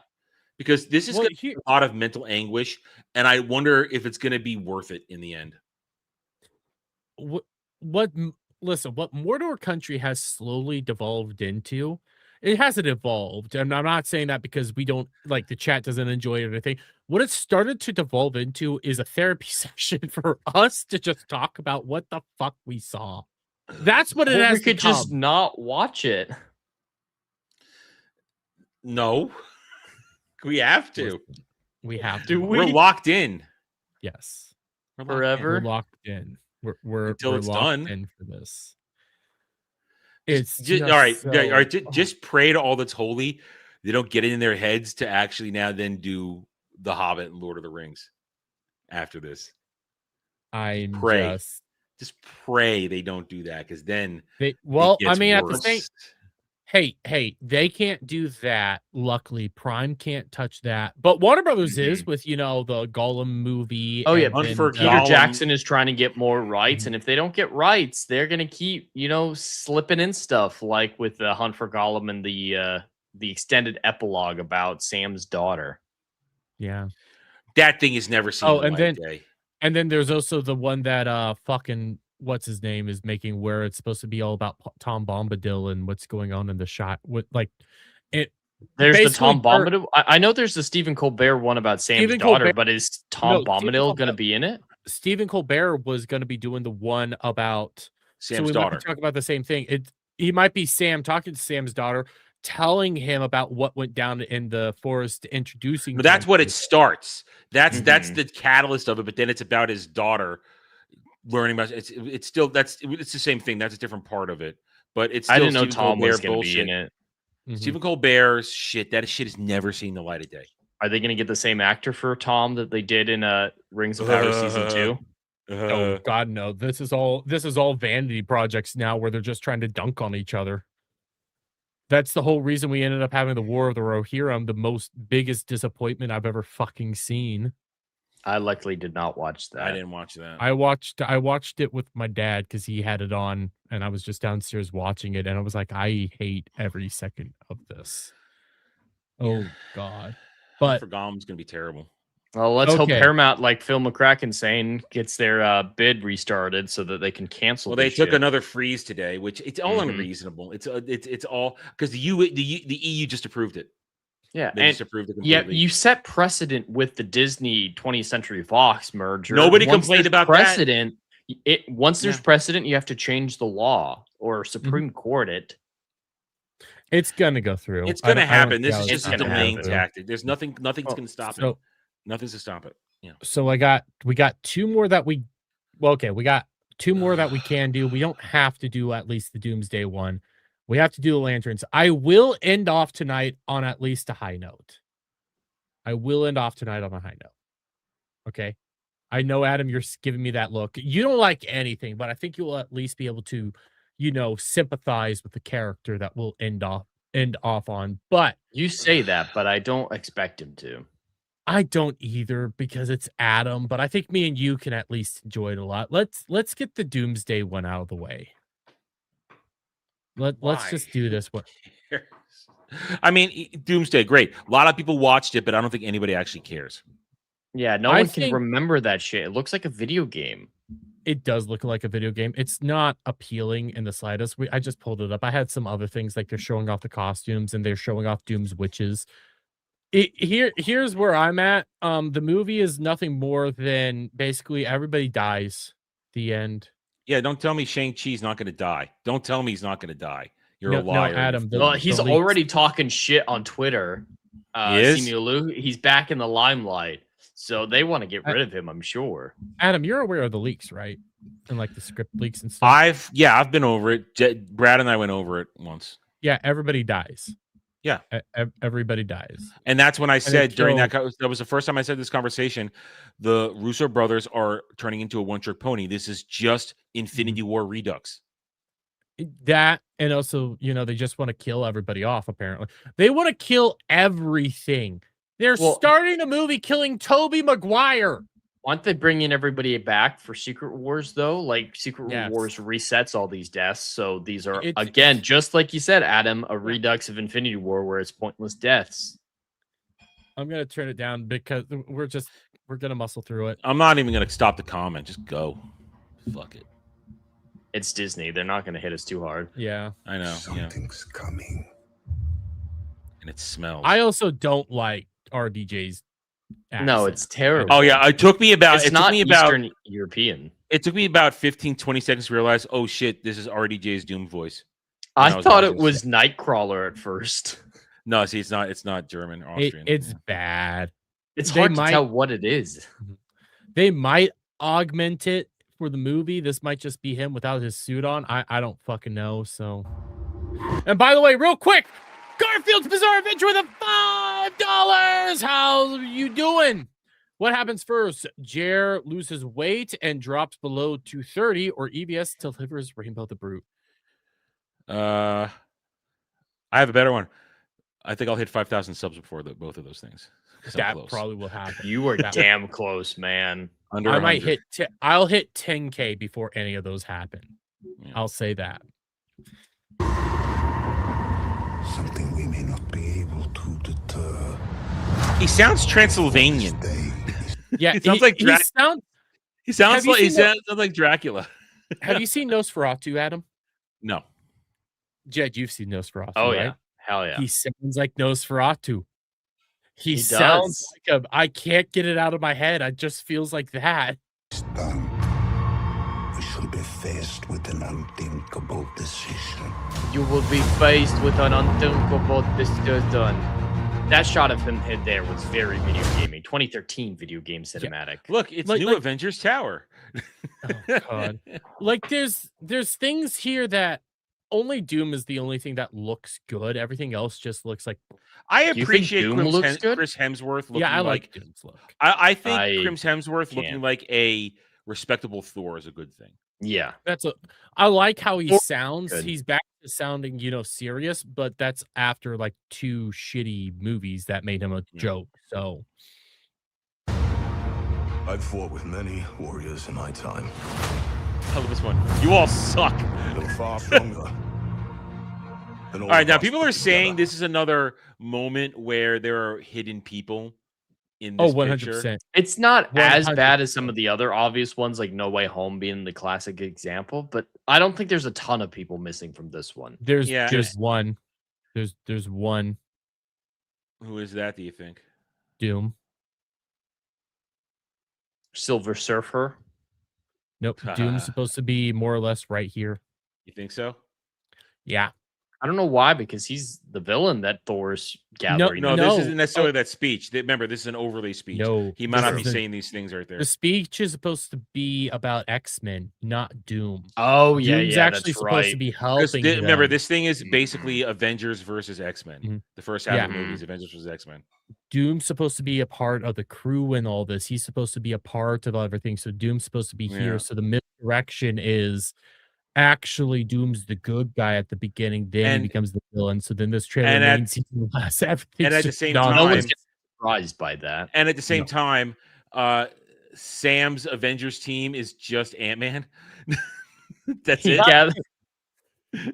Because this is going to be a lot of mental anguish, and I wonder if it's going to be worth it in the end. Listen, what Mordor country has slowly devolved into, it hasn't evolved. And I'm not saying that because we don't, like, the chat doesn't enjoy everything. What it started to devolve into is a therapy session for us to just talk about what the fuck we saw. That's what it has we could become. just not watch it. No. We have to. We have to. We're locked in. Yes. Forever. We're locked in. We're until it's locked done in for this. It's just, all right. All right. Just pray to all that's holy. They don't get it in their heads to actually now then do The Hobbit and Lord of the Rings after this. I'm pray. Just pray they don't do that, because then I mean, at the worse. same, hey, they can't do that. Luckily, Prime can't touch that, but Warner Brothers is with the Gollum movie. Oh yeah, Peter Jackson is trying to get more rights, and if they don't get rights, they're gonna keep slipping in stuff like with the Hunt for Gollum and the extended epilogue about Sam's daughter. Yeah, that thing is never seen. And then there's also the one that fucking what's his name is making, where it's supposed to be all about Tom Bombadil and what's going on in the shot with it. There's the Tom Bombadil. I know there's the Stephen Colbert one about Sam's daughter, but is Tom Bombadil going to be in it? Stephen Colbert was going to be doing the one about Sam's daughter. Might talk about the same thing. He might be Sam talking to Sam's daughter, telling him about what went down in the forest, introducing. But that's what it starts. That's the catalyst of it. But then it's about his daughter learning about it. It's still it's the same thing. That's a different part of it. But it's still I didn't know Stephen Tom Colbert was going to be in it. Stephen Colbert's shit. That shit has never seen the light of day. Are they going to get the same actor for Tom that they did in Rings of Power season 2? Oh God, no! This is all vanity projects now, where they're just trying to dunk on each other. That's the whole reason we ended up having the War of the Rohirrim, the biggest disappointment I've ever fucking seen. I luckily did not watch that. I didn't watch that. I watched it with my dad because he had it on, and I was just downstairs watching it, and I was like, I hate every second of this. Oh God! But for Gollum's gonna be terrible. Well, let's hope Paramount, like Phil McCracken saying, gets their bid restarted so that they can cancel. Well, they took another freeze today, which it's all unreasonable. It's all because the EU just approved it. Yeah, they just approved it completely. Yeah, you set precedent with the Disney 20th Century Fox merger. Nobody complained about precedent. Once there's Yeah. precedent, you have to change the law or Supreme Court it. It's gonna go through. It's going to I don't happen. see This how is it's just a not gonna go delaying through. tactic. There's nothing's Well, going to stop it. so Nothing's to stop it. Yeah. so we got two more that we got two more that we can do. We don't have to do at least the Doomsday one. We have to do the lanterns. I will end off tonight on at least a high note. I will end off tonight on a high note. Okay. I know, Adam, you're giving me that look. You don't like anything, but I think you'll at least be able to, sympathize with the character that we'll end off on. But You say that, but I don't expect him to. I don't either because it's Adam, but I think me and you can at least enjoy it a lot. Let's get the Doomsday one out of the way. Let's just do this one. I mean, Doomsday, great. A lot of people watched it, but I don't think anybody actually cares. Yeah, no I one can think- remember that shit. It looks like a video game. It does look like a video game. It's not appealing in the slightest. I just pulled it up. I had some other things like they're showing off the costumes and they're showing off Doom's witches. Here's where I'm at. The movie is nothing more than basically everybody dies. The end. Yeah, don't tell me Shang-Chi's not going to die. Don't tell me he's not going to die. You're No, a liar. Adam, Well, he's leaks- already talking shit on Twitter. He is? Simu Liu, he's back in the limelight. So they want to get rid of him, I'm sure. Adam, you're aware of the leaks, right? And like the script leaks and stuff. I've been over it. Brad and I went over it once. Yeah, everybody dies. Yeah. Everybody dies. And that's when I said during killed- that was the first time I said this conversation, the Russo brothers are turning into a one-trick pony. This is just Infinity War Redux. That and also, they just want to kill everybody off, apparently. They want to kill everything. They're starting a movie killing Toby Maguire. Aren't they bringing everybody back for Secret Wars, though? Like, Secret Yes. Wars resets all these deaths. So these are, It's- again, just like you said, Adam, a redux of Infinity War where it's pointless deaths. I'm going to turn it down because we're going to muscle through it. I'm not even going to stop the comment. Just go. Fuck it. It's Disney. They're not going to hit us too hard. Yeah. I know. Yeah. Something's coming. And it smells. I also don't like RDJ's accent. No, it's terrible. Oh yeah, it took me about It's not Eastern European. It took me about 15, 20 seconds to realize, oh shit, this is RDJ's Doom voice. I was thought it watching was Nightcrawler at first. No, see, it's not German or Austrian. It's bad. It's They hard might- to tell what it is. They might augment it for the movie. This might just be him without his suit on. I don't fucking know. So, and by the way, real quick, Garfield's Bizarre Adventure with a $5. How you doing? What happens first? Jer loses weight and drops below 230, or EBS delivers Rainbow the Brute? I have a better one. I think I'll hit 5,000 subs before both of those things. 'cause I'm That close. probably will happen. You are That- damn close, man. Under I might 100. hit. I'll hit 10K before any of those happen. Yeah. I'll say that. Something we may not be able to deter. He sounds Transylvanian. Stay. Yeah, He sounds like Drac- sounds. He sounds Have you like he seen sounds like Dracula. Have you seen Nosferatu, Adam? No. Jed, you've seen Nosferatu. Oh, right? yeah. Hell yeah. He sounds like Nosferatu. He He sounds does. like I can't get it out of my head. It just feels like that. It's done. We shall be faced with an unthinkable decision. You will be faced with an unthinkable decision. That shot of him head there was very video gaming. 2013 video game cinematic. Look, it's Like- new like- Avengers Tower. Oh God. Like there's things here that only Doom is the only thing that looks good. Everything else just looks like I you think appreciate Doom Chris, looks good? Chris Hemsworth looking I like. like Doom's look. I think I Chris Hemsworth looking can't. like a respectable Thor is a good thing. Yeah. I like how he Or- sounds. good. He's back to sounding, serious, but that's after like 2 shitty movies that made him a joke. So I've fought with many warriors in my time. I love this one. You all suck. They're far stronger. All right, now people are saying this is another moment where there are hidden people in this 100%. picture. It's not as bad as 100%. some of the other obvious ones, like No Way Home being the classic example, but I don't think there's a ton of people missing from this one. There's Yeah. just one. There's one Who is that, do you think? Doom. Silver Surfer. Nope. Doom's supposed to be more or less right here. You think so? Yeah. I don't know why, because he's the villain that Thor's gathering. No, No. this isn't necessarily that speech. Remember, this is an overlay speech. No, He might this not be is the- saying these things right there. The speech is supposed to be about X-Men, not Doom. Oh yeah, Doom's yeah, actually that's supposed right. to be 'Cause helping remember, them. this thing is basically Avengers versus X-Men. Mhm. The first half Yeah. of the movie is Avengers versus X-Men. Doom's supposed to be a part of the crew and all this. He's supposed to be a part of everything. So Doom's supposed to be Yeah. here. So the misdirection is actually Doom's the good guy at the beginning. Then And- he becomes the villain. So then this trailer and at- main season lasts. Everything's and at the just same nonsense. No time- one's getting surprised by that. And at the same No. time, Sam's Avengers team is just Ant-Man. That's it. Yeah,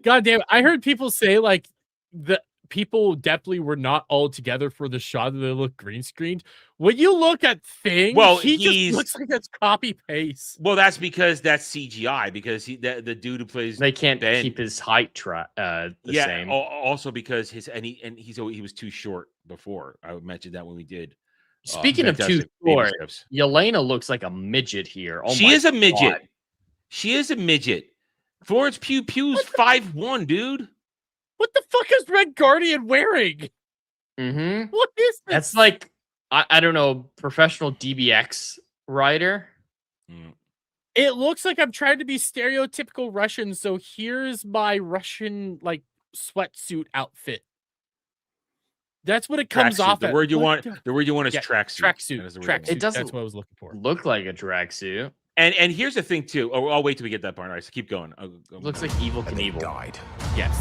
God damn it. I heard people say like the people definitely were not all together for the shot that they look green screened. When you look at Thing, Well, he he's- just looks like that's copy paste. Well, that's because that's CGI. Because the dude who plays they can't Ben- keep his height the same. Also because he was too short before. I mentioned that when we did. Speaking of too Fantastic Baby short, Steps. Yelena looks like a midget here. Oh She my is a midget. God. She is a midget. Florence Pugh Pugh's 5'1", dude. What the fuck is Red Guardian wearing? Mhm. What is this? That's like I don't know, professional DBX rider. It looks like I'm trying to be stereotypical Russian, so here's my Russian like sweatsuit outfit. That's what it comes Tracksuit. off The at. word you What want. the- The word you want is Yeah, tracksuit. Tracksuit. That is the word you want. Tracksuit. It doesn't- That's what I was looking for. Look like a tracksuit. And here's the thing too. Oh, I'll wait till we get that part. All right, so keep going. Looks like Evil Knievel. Died. Yes.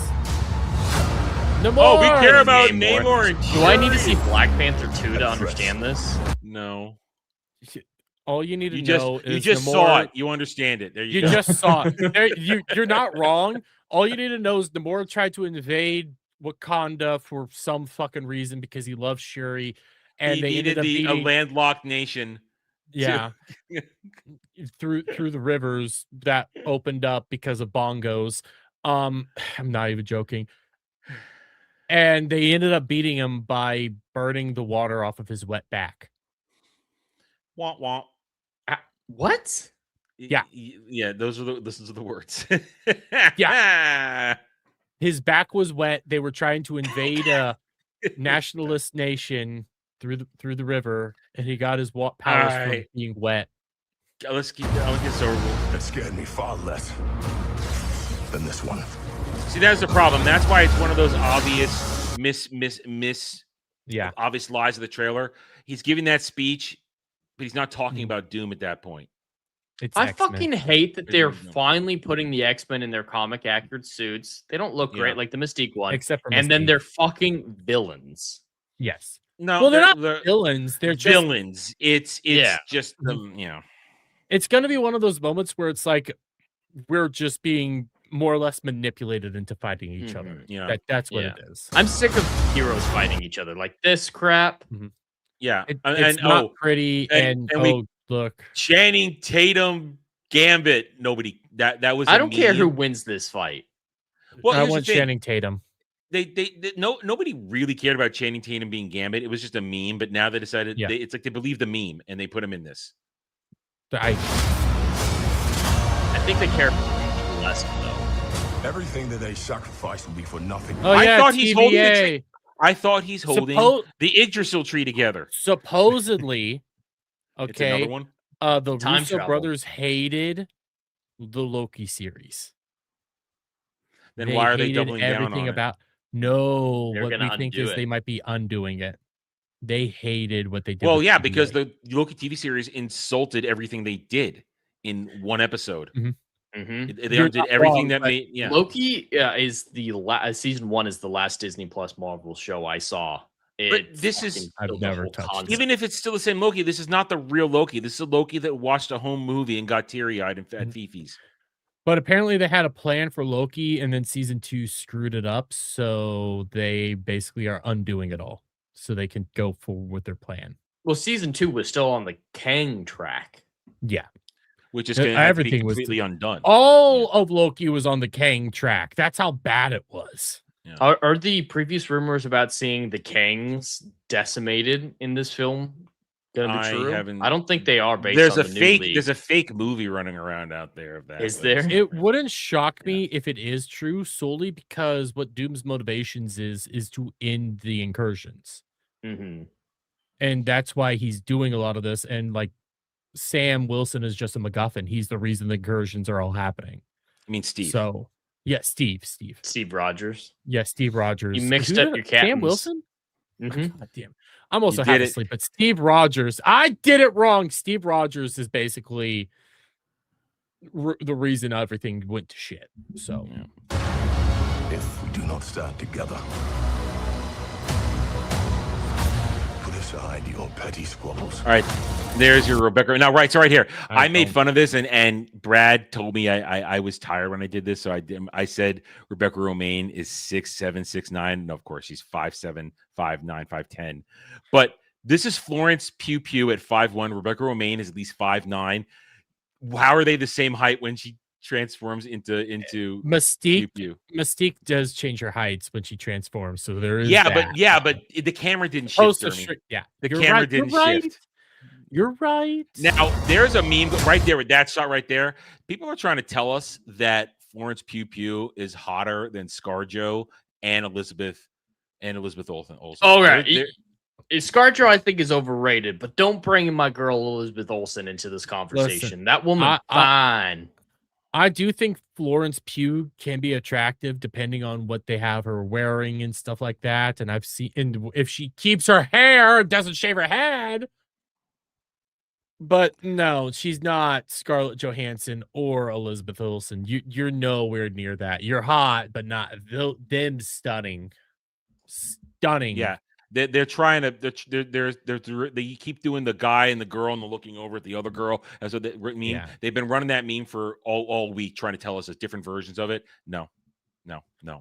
Namor! Oh, we care about Namor. Namor and Do I need to Shuri. see Black Panther 2 to understand this? No. All you need to You just know is you just Namor, saw it. You understand it. There you You go. just saw it. You're not wrong. All you need to know is Namor tried to invade Wakanda for some fucking reason because he loves Shuri, and he they needed ended up a beating landlocked nation. yeah through the rivers that opened up because of bongos. I'm not even joking. And they ended up beating him by burning the water off of his wet back. Womp womp. What? Yeah. Yeah. Those are the words. Yeah. His back was wet. They were trying to invade a nationalist nation through the river, and he got his powers from Alright. being wet. Let's get this over with. That scared me far less than this one. See, that's the problem. That's why it's one of those obvious Yeah. obvious lies of the trailer. He's giving that speech, but he's not talking about Doom at that point. It's I X-Men. fucking hate that It they're is, no. finally putting the X-Men in their comic accurate suits. They don't look Yeah. great like the Mystique one. Except for And then Mystique. they're fucking villains. Yes. No, Well, they're not villains. They're just villains. It's Yeah. just them, you know. it's going to be one of those moments where it's like we're just being more or less manipulated into fighting each other. Yeah. That's what Yeah. it is. I'm sick of heroes fighting each other like this crap. Yeah. It's not pretty. and And, we- look, Channing Tatum Gambit. Nobody that was. I a don't care who meme. wins this fight. Well, I here's the want thing. Channing Tatum. Nobody really cared about Channing Tatum being Gambit. It was just a meme. But now they decided Yeah. it's like they believe the meme and they put him in this. I I think they care less though. Everything that they sacrificed will be for nothing. Oh I yeah, thought he's holding the TVA. tree. I thought he's holding the Yggdrasil tree together. Supposedly, It's another okay. one. The Time Russo travel. brothers hated the Loki series. Then why are they hated doubling down everything on it? about? No, They're what we gonna think undo is it. they might be undoing it. They hated what they did. Well, with yeah, TVA. because the Loki TV series insulted everything they did in one episode. Mhm. They You're undid not everything wrong, that but made. Yeah. Loki is the season 1 is the last Disney Plus Marvel show I saw. It this is- fucking I've killed the never whole touched it. concept. Even if it's still the same Loki, this is not the real Loki. This is a Loki that watched a home movie and got teary-eyed at Fifi's. But apparently they had a plan for Loki, and then season 2 screwed it up. So they basically are undoing it all, so they can go forward with their plan. Well, season 2 was still on the Kang track. Yeah, Which is going to be everything was completely undone. all of Loki was on the Kang track. That's how bad it was. Are the previous rumors about seeing the Kangs decimated in this film Gonna be I true. haven't. I don't think they are based There's on a the fake. new league. There's a fake movie running around out there of that. Is but there? it's not It real. wouldn't shock me if it is true, solely because what Doom's motivations is to end the incursions. Mhm. And that's why he's doing a lot of this. And like Sam Wilson is just a MacGuffin. He's the reason the incursions are all happening. I mean, Steve. So yeah, Steve. Steve Rogers. Yeah, Steve Rogers. You mixed Who up did your it? Sam captains. Wilson? Mhm. God damn. I'm also You half did it. asleep, but Steve Rogers. I did it wrong. Steve Rogers is basically the reason everything went to shit. So If we do not stand together, put aside your petty squabbles. All right, there's your Rebecca. Now, right, so right here, I made don't. fun of this, and Brad told me I was tired when I did this, so I said Rebecca Romaine is 6'7", 6'9", and of course she's 5'7", 5'9", 5'10". But this is Florence Pugh Pugh at 5'1". Rebecca Romaine is at least 5'9". How are they the same height when she transforms into Mystique. Pugh Pugh? Mystique does change her heights when she transforms, so there is Yeah, that. but the camera didn't Supposed shift. to Jeremy. yeah, The you're camera right, didn't you're right. shift. You're right. Now, there's a meme right there with that shot right there. People are trying to tell us that Florence Pugh Pugh is hotter than ScarJo and Elizabeth Olsen. All right. They're- ScarJo, I think, is overrated, but don't bring in my girl Elizabeth Olsen into this conversation. Listen, that woman, fine. I do think Florence Pugh can be attractive depending on what they have her wearing and stuff like that. And I've seen, and if she keeps her hair and doesn't shave her head. But no, she's not Scarlett Johansson or Elizabeth Olsen. You're nowhere near that. You're hot, but not them stunning. Stunning. Yeah. They're trying to they keep doing the guy and the girl and the looking over at the other girl. And so that meme, Yeah. they've been running that meme for all week, trying to tell us different versions of it. No.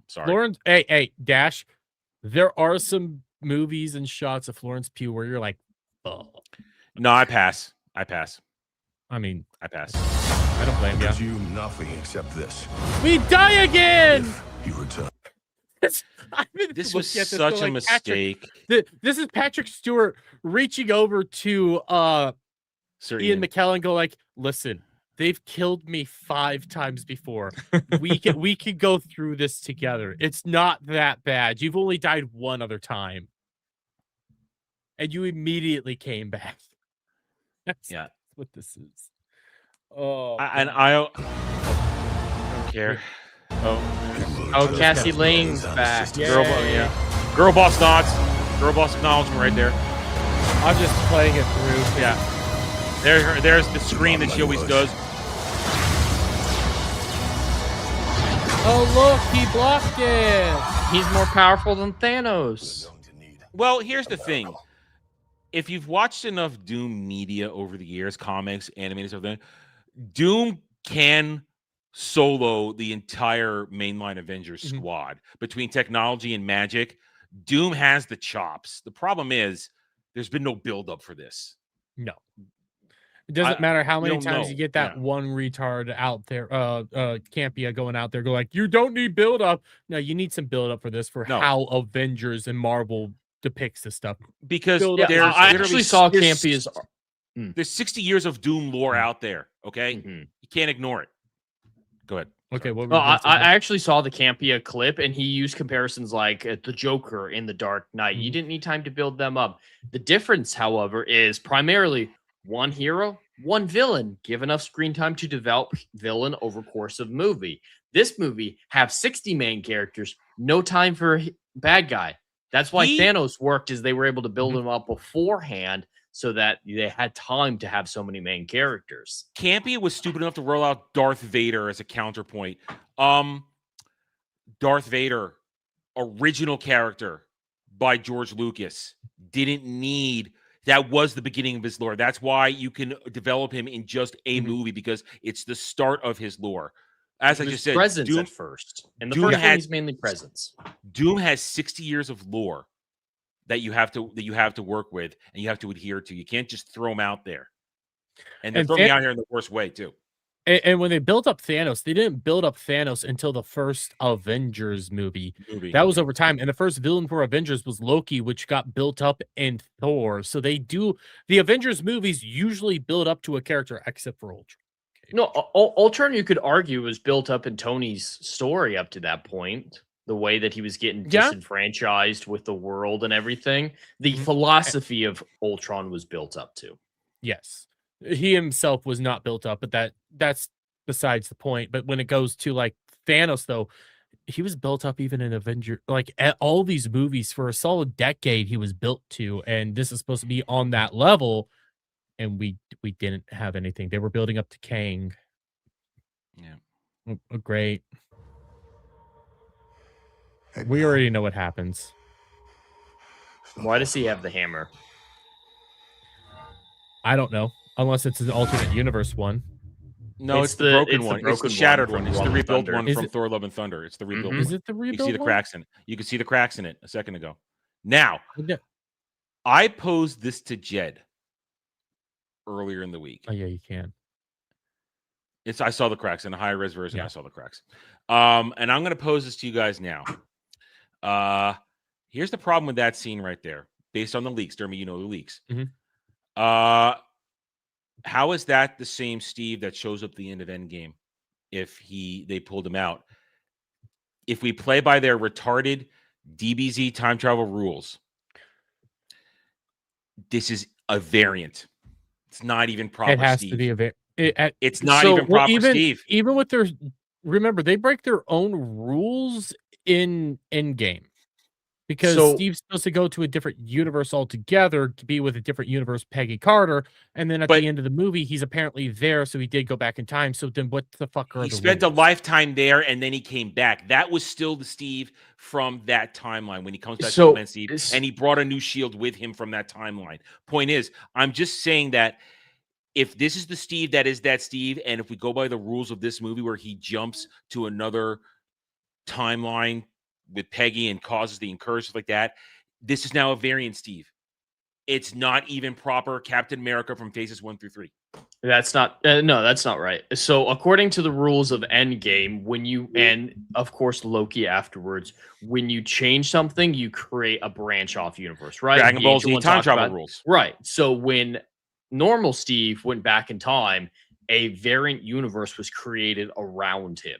Sorry. Florence, hey, Dash. There are some movies and shots of Florence Pugh where you're like, oh. No, I pass. I mean, I pass. I don't blame Gives you. you nothing except this. We die again. If you return. This was such a mistake. This is Patrick Stewart reaching over to Sir Ian McKellen, go like, listen, they've killed me 5 times before. we can go through this together. It's not that bad. You've only died one other time, and you immediately came back. That's what this is. Oh, I don't care. Oh, Cassie Lang's back. Girl boss nods. Girl boss acknowledgement right there. I'm just playing it through. Yeah. There's the scream that she always does. Oh, look, he blocked it. He's more powerful than Thanos. Well, here's the thing. If you've watched enough Doom media over the years, comics, animated stuff, Doom can solo the entire mainline Avengers squad. Between technology and magic, Doom has the chops. The problem is there's been no build-up for this. No. It doesn't matter how many don't times know. you get that one retard out there, Campia going out there, go like, you don't need build up. No, you need some build up for this, for how Avengers and Marvel depicts this stuff. Because I actually saw Campia's. There's 60 years of Doom lore out there. Okay, you can't ignore it. Go ahead. Okay, well, I actually saw the Campia clip, and he used comparisons like the Joker in The Dark Knight. You didn't need time to build them up. The difference, however, is primarily one hero, one villain. Give enough screen time to develop villain over course of movie. This movie have 60 main characters, no time for a bad guy. That's why Thanos worked, is they were able to build him up beforehand so that they had time to have so many main characters. Campia was stupid enough to roll out Darth Vader as a counterpoint. Darth Vader, original character by George Lucas, didn't need. That was the beginning of his lore. That's why you can develop him in just a movie, because it's the start of his lore. As I just said, presence Doom, at first. And the first one is mainly presence. Doom has 60 years of lore that you have to work with and you have to adhere to. You can't just throw them out there. And they're throwing me out here in the worst way too. And when they built up Thanos, they didn't build up Thanos until the first Avengers movie. That was over time. And the first villain for Avengers was Loki, which got built up in Thor. So the Avengers movies usually build up to a character except for Ultron. No, Ultron, you could argue, was built up in Tony's story up to that point. The way that he was getting disenfranchised with the world and everything. The philosophy of Ultron was built up to. Yes. He himself was not built up, but that's besides the point. But when it goes to like Thanos, though, he was built up even in Avenger, like at all these movies for a solid decade. He was built to, and this is supposed to be on that level, and we didn't have anything. They were building up to Kang. Yeah, great. We already know what happens. Why does he have the hammer? I don't know. Unless it's an alternate universe one. No, it's the broken one. It's the shattered one. It's the rebuilt one from Thor: Love and Thunder. It's the rebuilt one. Is it the rebuilt one? You can see the cracks in it. You can see the cracks in it a second ago. Now, I posed this to Jed earlier in the week. Oh yeah, you can. I saw the cracks in a higher res version. I saw the cracks. And I'm going to pose this to you guys now. Here's the problem with that scene right there, based on the leaks. Dermy, you know the leaks. How is that the same Steve that shows up at the end of Endgame if they pulled him out? If we play by their retarded DBZ time travel rules, this is a variant. It's not even proper. It has Steve. to be a variant. It's not even proper, Steve. Even with remember, they break their own rules in Endgame. Because Steve's supposed to go to a different universe altogether, to be with a different universe, Peggy Carter, and then at the end of the movie, he's apparently there, so he did go back in time. So then, what the fuck are he spent rules? a lifetime there, and then he came back. That was still the Steve from that timeline when he comes back to Steve, and he brought a new shield with him from that timeline. Point is, I'm just saying that if this is the Steve that is that Steve, and if we go by the rules of this movie where he jumps to another timeline with Peggy and causes the incursions like that, this is now a variant Steve. It's not even proper Captain America from phases 1 through 3. That's not no, that's not right. So according to the rules of Endgame, and of course Loki afterwards, when you change something, you create a branch off universe, right? Dragon Ball Z time travel rules. Right. So when normal Steve went back in time, a variant universe was created around him.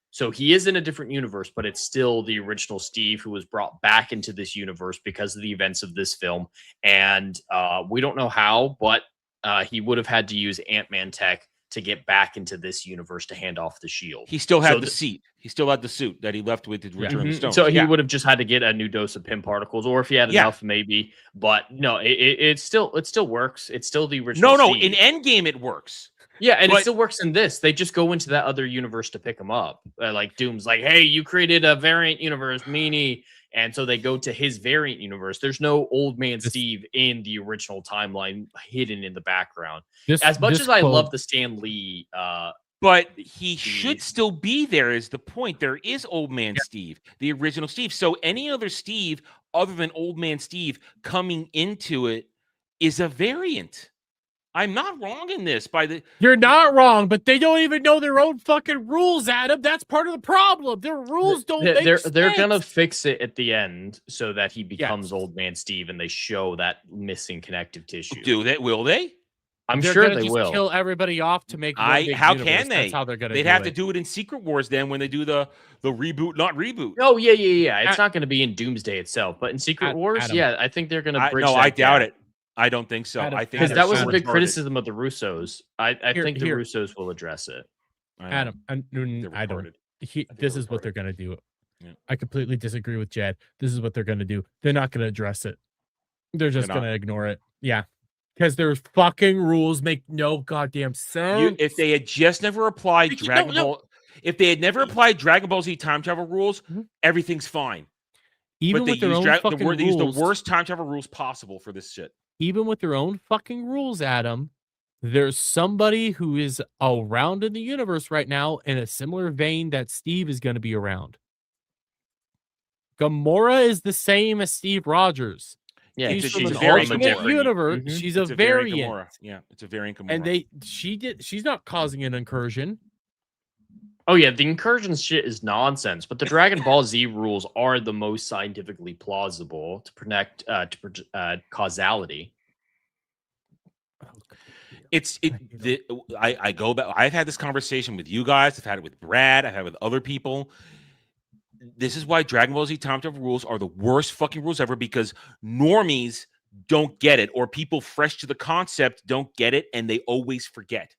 So he is in a different universe, but it's still the original Steve who was brought back into this universe because of the events of this film. And we don't know how, but he would have had to use Ant-Man tech to get back into this universe to hand off the shield. He still had the seat. He still had the suit that he left with to return the stone. So he would have just had to get a new dose of Pym particles, or if he had enough, maybe. But no, it still works. It's still the original. No, Steve. in Endgame it works. Yeah, and it still works in this. They just go into that other universe to pick him up. Like Doom's like, hey, you created a variant universe, meanie. And so they go to his variant universe. There's no old man Steve in the original timeline hidden in the background. As much as I love the Stan Lee but he should still be there is the point. There is old man Steve, the original Steve. So any other Steve other than old man Steve coming into it is a variant. I'm not wrong in this. You're not wrong, but they don't even know their own fucking rules, Adam. That's part of the problem. Their rules don't make sense. They're gonna fix it at the end so that he becomes old man Steve, and they show that missing connective tissue. Do they? Will they? I'm sure they just will kill everybody off to make. How can they? That's how they're gonna. They'd have to do it in Secret Wars then when they do the reboot, not reboot. Oh yeah. It's not going to be in Doomsday itself, but in Secret Wars, Adam. I think they're going to bridge. No, that I doubt gap. it. I don't think so. I think because that was a big criticism of the Russos. I think the Russos will address it. Adam, I don't. This is what they're going to do. Yeah. I completely disagree with Jed. This is what they're going to do. They're not going to address it. They're just going to ignore it. Yeah. Because their fucking rules make no goddamn sense. If they had just never applied Dragon Ball, if they had never applied Dragon Ball Z time travel rules, everything's fine. Even with their own fucking rules, they use the worst time travel rules possible for this shit. Even with their own fucking rules, Adam, there's somebody who is around in the universe right now in a similar vein that Steve is going to be around. Gamora is the same as Steve Rogers. Yeah, She's It's from she's an a variant alternate Gamora. universe. Mhm. She's a It's a variant variant, Gamora. Yeah, it's a variant Gamora. and she's not causing an incursion. Oh yeah, the incursion shit is nonsense. But the Dragon Ball Z rules are the most scientifically plausible to protect causality. I go back. I've had this conversation with you guys. I've had it with Brad. I've had it with other people. This is why Dragon Ball Z Time Travel rules are the worst fucking rules ever, because normies don't get it, or people fresh to the concept don't get it, and they always forget.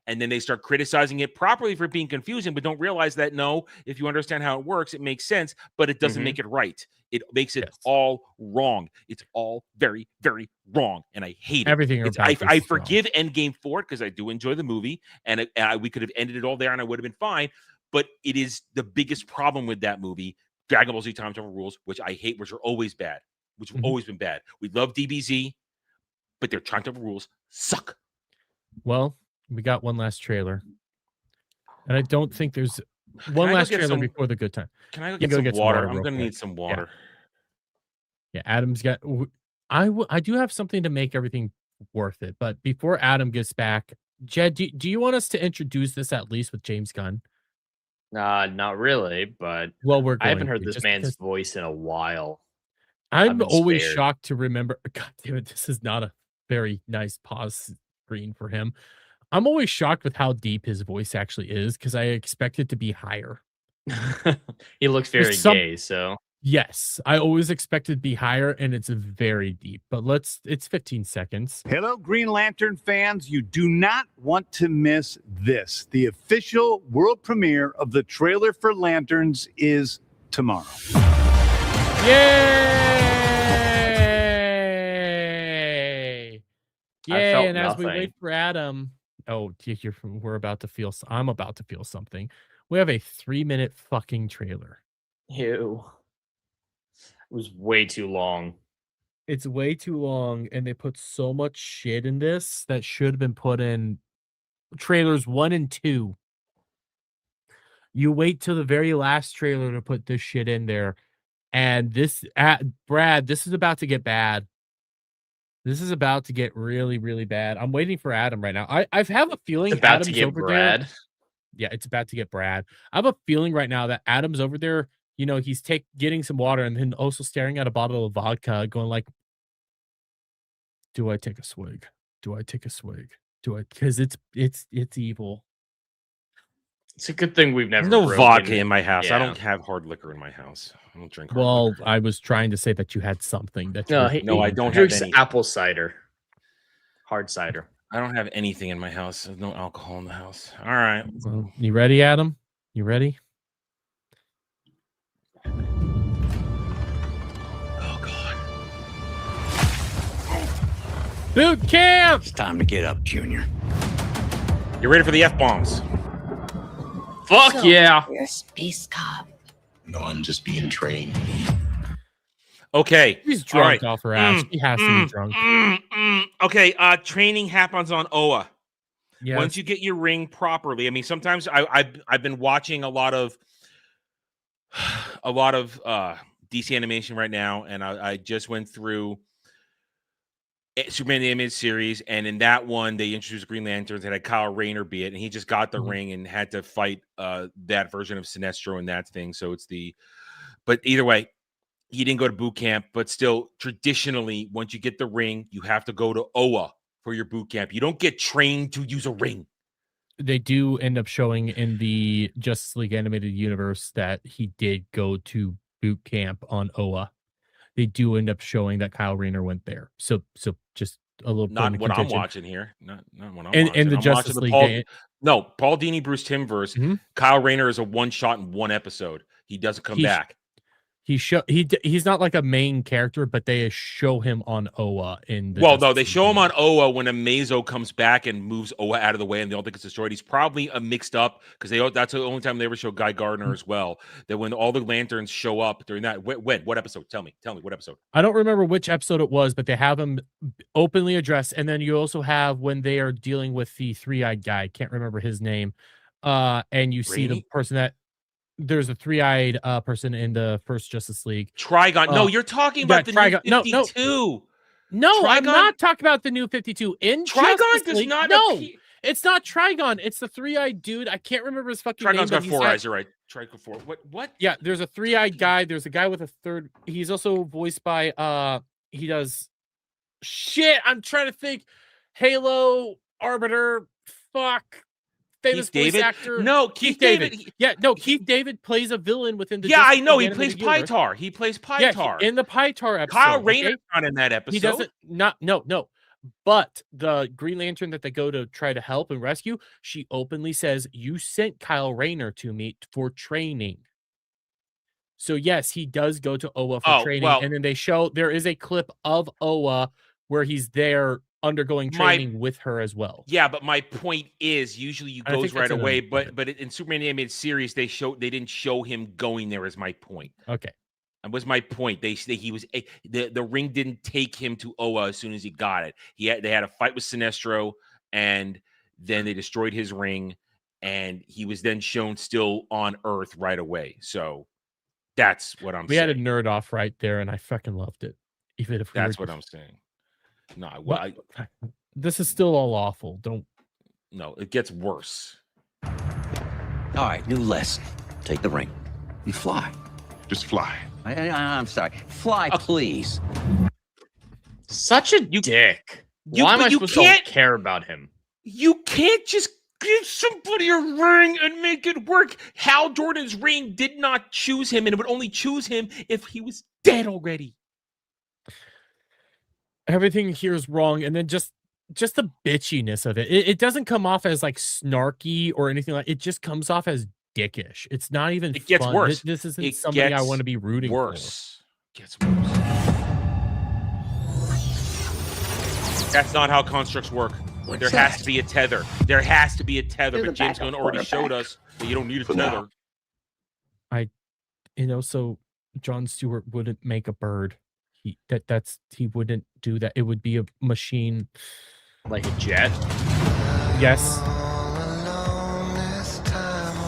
And then they start criticizing it properly for being confusing, but don't realize that no, if you understand how it works, it makes sense, but it doesn't make it right. It makes it all wrong. It's all very, very wrong, and I hate it. Everything It's, about I this is wrong. forgive Endgame for it because I do enjoy the movie, and we could have ended it all there, and I would have been fine. But it is the biggest problem with that movie, Dragon Ball Z Time Travel rules, which I hate, which are always bad, which have always been bad. We love DBZ, but their Time Travel rules suck. Well, we got one last trailer, and I don't think there's one last trailer before the good time. Can I go get some water? I'm going to need some water. Yeah, Adam's got. I do have something to make everything worth it, but before Adam gets back, Jed, do you want us to introduce this at least with James Gunn? Not really, but well, I haven't heard this man's voice in a while. I'm always shocked to remember. God damn it, this is not a very nice pause screen for him. I'm always shocked with how deep his voice actually is because I expect it to be higher. He looks very gay, so yes, I always expect it to be higher, and it's very deep. But it's 15 seconds. Hello, Green Lantern fans. You do not want to miss this. The official world premiere of the trailer for Lanterns is tomorrow. Yay! Yay! And as we wait for Adam, we're about to feel. I'm about to feel something. We have a 3-minute fucking trailer. Ew. It was way too long. It's way too long, and they put so much shit in this that should have been put in trailers 1 and 2. You wait till the very last trailer to put this shit in there, and Brad, this is about to get bad. This is about to get really, really bad. I'm waiting for Adam right now. I have a feeling it's about Adam's to get over Brad. there. Yeah, it's about to get Brad. I have a feeling right now that Adam's over there. You know, he's getting some water and then also staring at a bottle of vodka, going like, "Do I take a swig? Do I take a swig? Do I?" Because it's evil. It's a good thing we've never. There's no vodka in my house. Yeah. I don't have hard liquor in my house. I don't drink. Well, I was trying to say that you had something that. No, I don't drinks have any. apple cider, hard cider. I don't have anything in my house. There's no alcohol in the house. All right. Well, you ready, Adam? You ready? Oh God. Boot camp. It's time to get up, Junior. You ready for the F-bombs? Fuck yeah. You're a space cop. No, I'm just being trained. Okay. He's drunk off her ass. He has to be drunk. Okay. Training happens on Oa. Yes. Once you get your ring properly. I mean, sometimes I've been watching a lot of DC animation right now, and I just went through Superman the Animated Series, and in that one they introduced Green Lanterns and had Kyle Rayner be it, and he just got the ring and had to fight that version of Sinestro and that thing. So but either way, he didn't go to boot camp, but still traditionally, once you get the ring, you have to go to Oa for your boot camp. You don't get trained to use a ring. They do end up showing in the Justice League animated universe that he did go to boot camp on Oa. They do end up showing that Kyle Rayner went there. So just a little. Not what I'm watching here. Not what I'm watching. In the I'm Justice League. Paul Dini, Bruce Timmverse. Kyle Rayner is a one shot in one episode. He doesn't come back. He's not like a main character, but they show him on Oa in the they show him on Oa when Amazo comes back and moves Oa out of the way and they all think it's destroyed. He's probably mixed up because that's the only time they ever show Guy Gardner as well. That when all the lanterns show up during that, what episode? Tell me what episode? I don't remember which episode it was, but they have him openly addressed, and then you also have when they are dealing with the 3-eyed guy. I can't remember his name, and you see the person that there's a three-eyed person in the first Justice League. Trigon. No, you're talking about the Trigon. new 52. No, I'm Trigon- not talking about the new 52. In Trigon Justice does League, not no. appear. It's not Trigon. It's the three-eyed dude. I can't remember his fucking name. Trigon's got but 4 eyes. You're right. Trigon 4. What? Yeah, there's a three-eyed guy. There's a guy with a third. He's also voiced by he does shit. I'm trying to think. Halo, Arbiter, fuck. Famous Keith voice David? actor. No, Keith David. Keith David plays a villain within the. Yeah, Justice I know. League He plays animated universe. Pytar. He plays Yeah, Pytar. in the Pytar episode. Kyle Rayner's okay? not in that episode. He doesn't. No. But the Green Lantern that they go to try to help and rescue, she openly says, "You sent Kyle Rayner to me for training." So yes, he does go to Oa for training, and then they show there is a clip of Oa where he's there undergoing training with her as well. Yeah, but my point is, usually you I think goes that's right in away. the- But in Superman animated series, they didn't show him going there. Is my point. Okay. That was my point. He was the ring didn't take him to Oa as soon as he got it. They had a fight with Sinestro, and then they destroyed his ring, and he was then shown still on Earth right away. So that's what I'm We saying. had a nerd off right there, and I fucking loved it. Even if That's what I'm saying. No, well, this is still all awful. No, it gets worse. All right, new lesson. Take the ring. You fly. Just fly. I'm sorry. Fly, please. Such a dick. Why am I supposed to care about him? You can't just give somebody a ring and make it work. Hal Jordan's ring did not choose him, and it would only choose him if he was dead already. Everything here is wrong, and then just the bitchiness of it. It doesn't come off as like snarky or anything like. It just comes off as dickish. It's not even. It gets fun. worse. This isn't somebody I want to be rooting for. Gets worse. That's not how constructs work. There has to be a tether. There has to be a tether. But James Gunn already showed us that you don't need a tether. So Jon Stewart wouldn't make a bird. He wouldn't do that. It would be a machine, like a jet. Yes.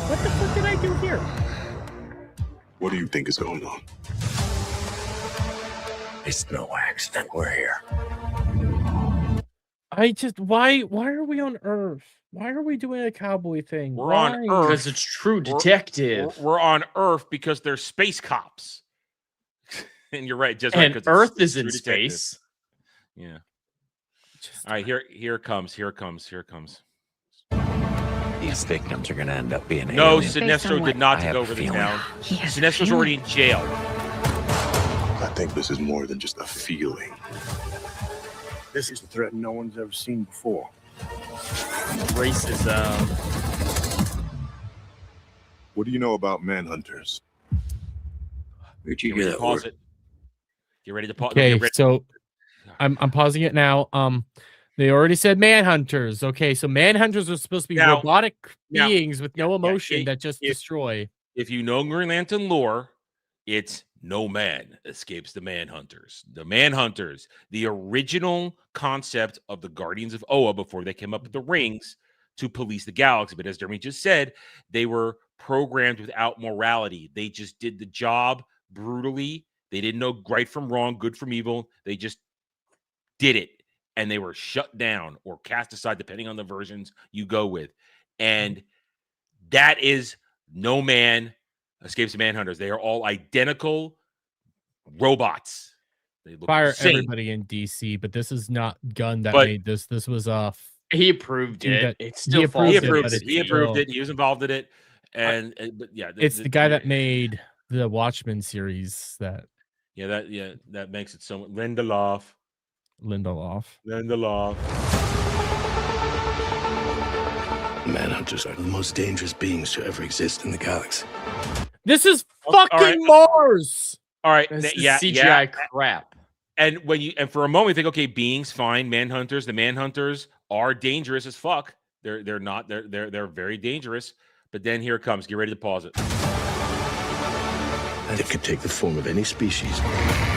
What the fuck did I do here? What do you think is going on? It's no accident we're here. Why are we on Earth? Why are we doing a cowboy thing? We're on Earth because it's True Detective. We're on Earth because they're space cops. And you're right, just and right, Earth is True in Detective. space. Yeah. All right, here it comes. These victims are going to end up being No, aliens. Sinestro did not I take have a over the feeling. town. He has a Sinestro's feeling. already in jail. I think this is more than just a feeling. This is a threat no one's ever seen before. Racism. What do you know about manhunters? Where'd you Get ready hear to that pause word? it. Get ready to pause. Okay, so I'm pausing it now. They already said manhunters. Okay, so manhunters are supposed to be Now- robotic now- beings with no emotion yeah, that just destroy. If you know Green Lantern lore, it's no man escapes the manhunters. The manhunters, the original concept of the Guardians of Oa before they came up with the rings to police the galaxy. But as Jeremy just said, they were programmed without morality. They just did the job brutally. They didn't know right from wrong, good from evil. They just did it. And they were shut down or cast aside, depending on the versions you go with. And that is no man escapes the manhunters. They are all identical robots. They look Fire the same. everybody in DC, but this is not Gunn that But- made this. This was He approved Dude, it. that- It he still approved falls. He it, approved but it. it's He approved still- it. He was involved in it. But yeah, it's the guy that made the Watchmen series that that makes it so Lindelof. Manhunters are the most dangerous beings to ever exist in the galaxy. This is all right. fucking Mars. All right, This is yeah, CGI crap. And for a moment you think, okay, beings fine, manhunters. The manhunters are dangerous as fuck. They're very dangerous. But then here it comes. Get ready to pause it. It could take the form of any species.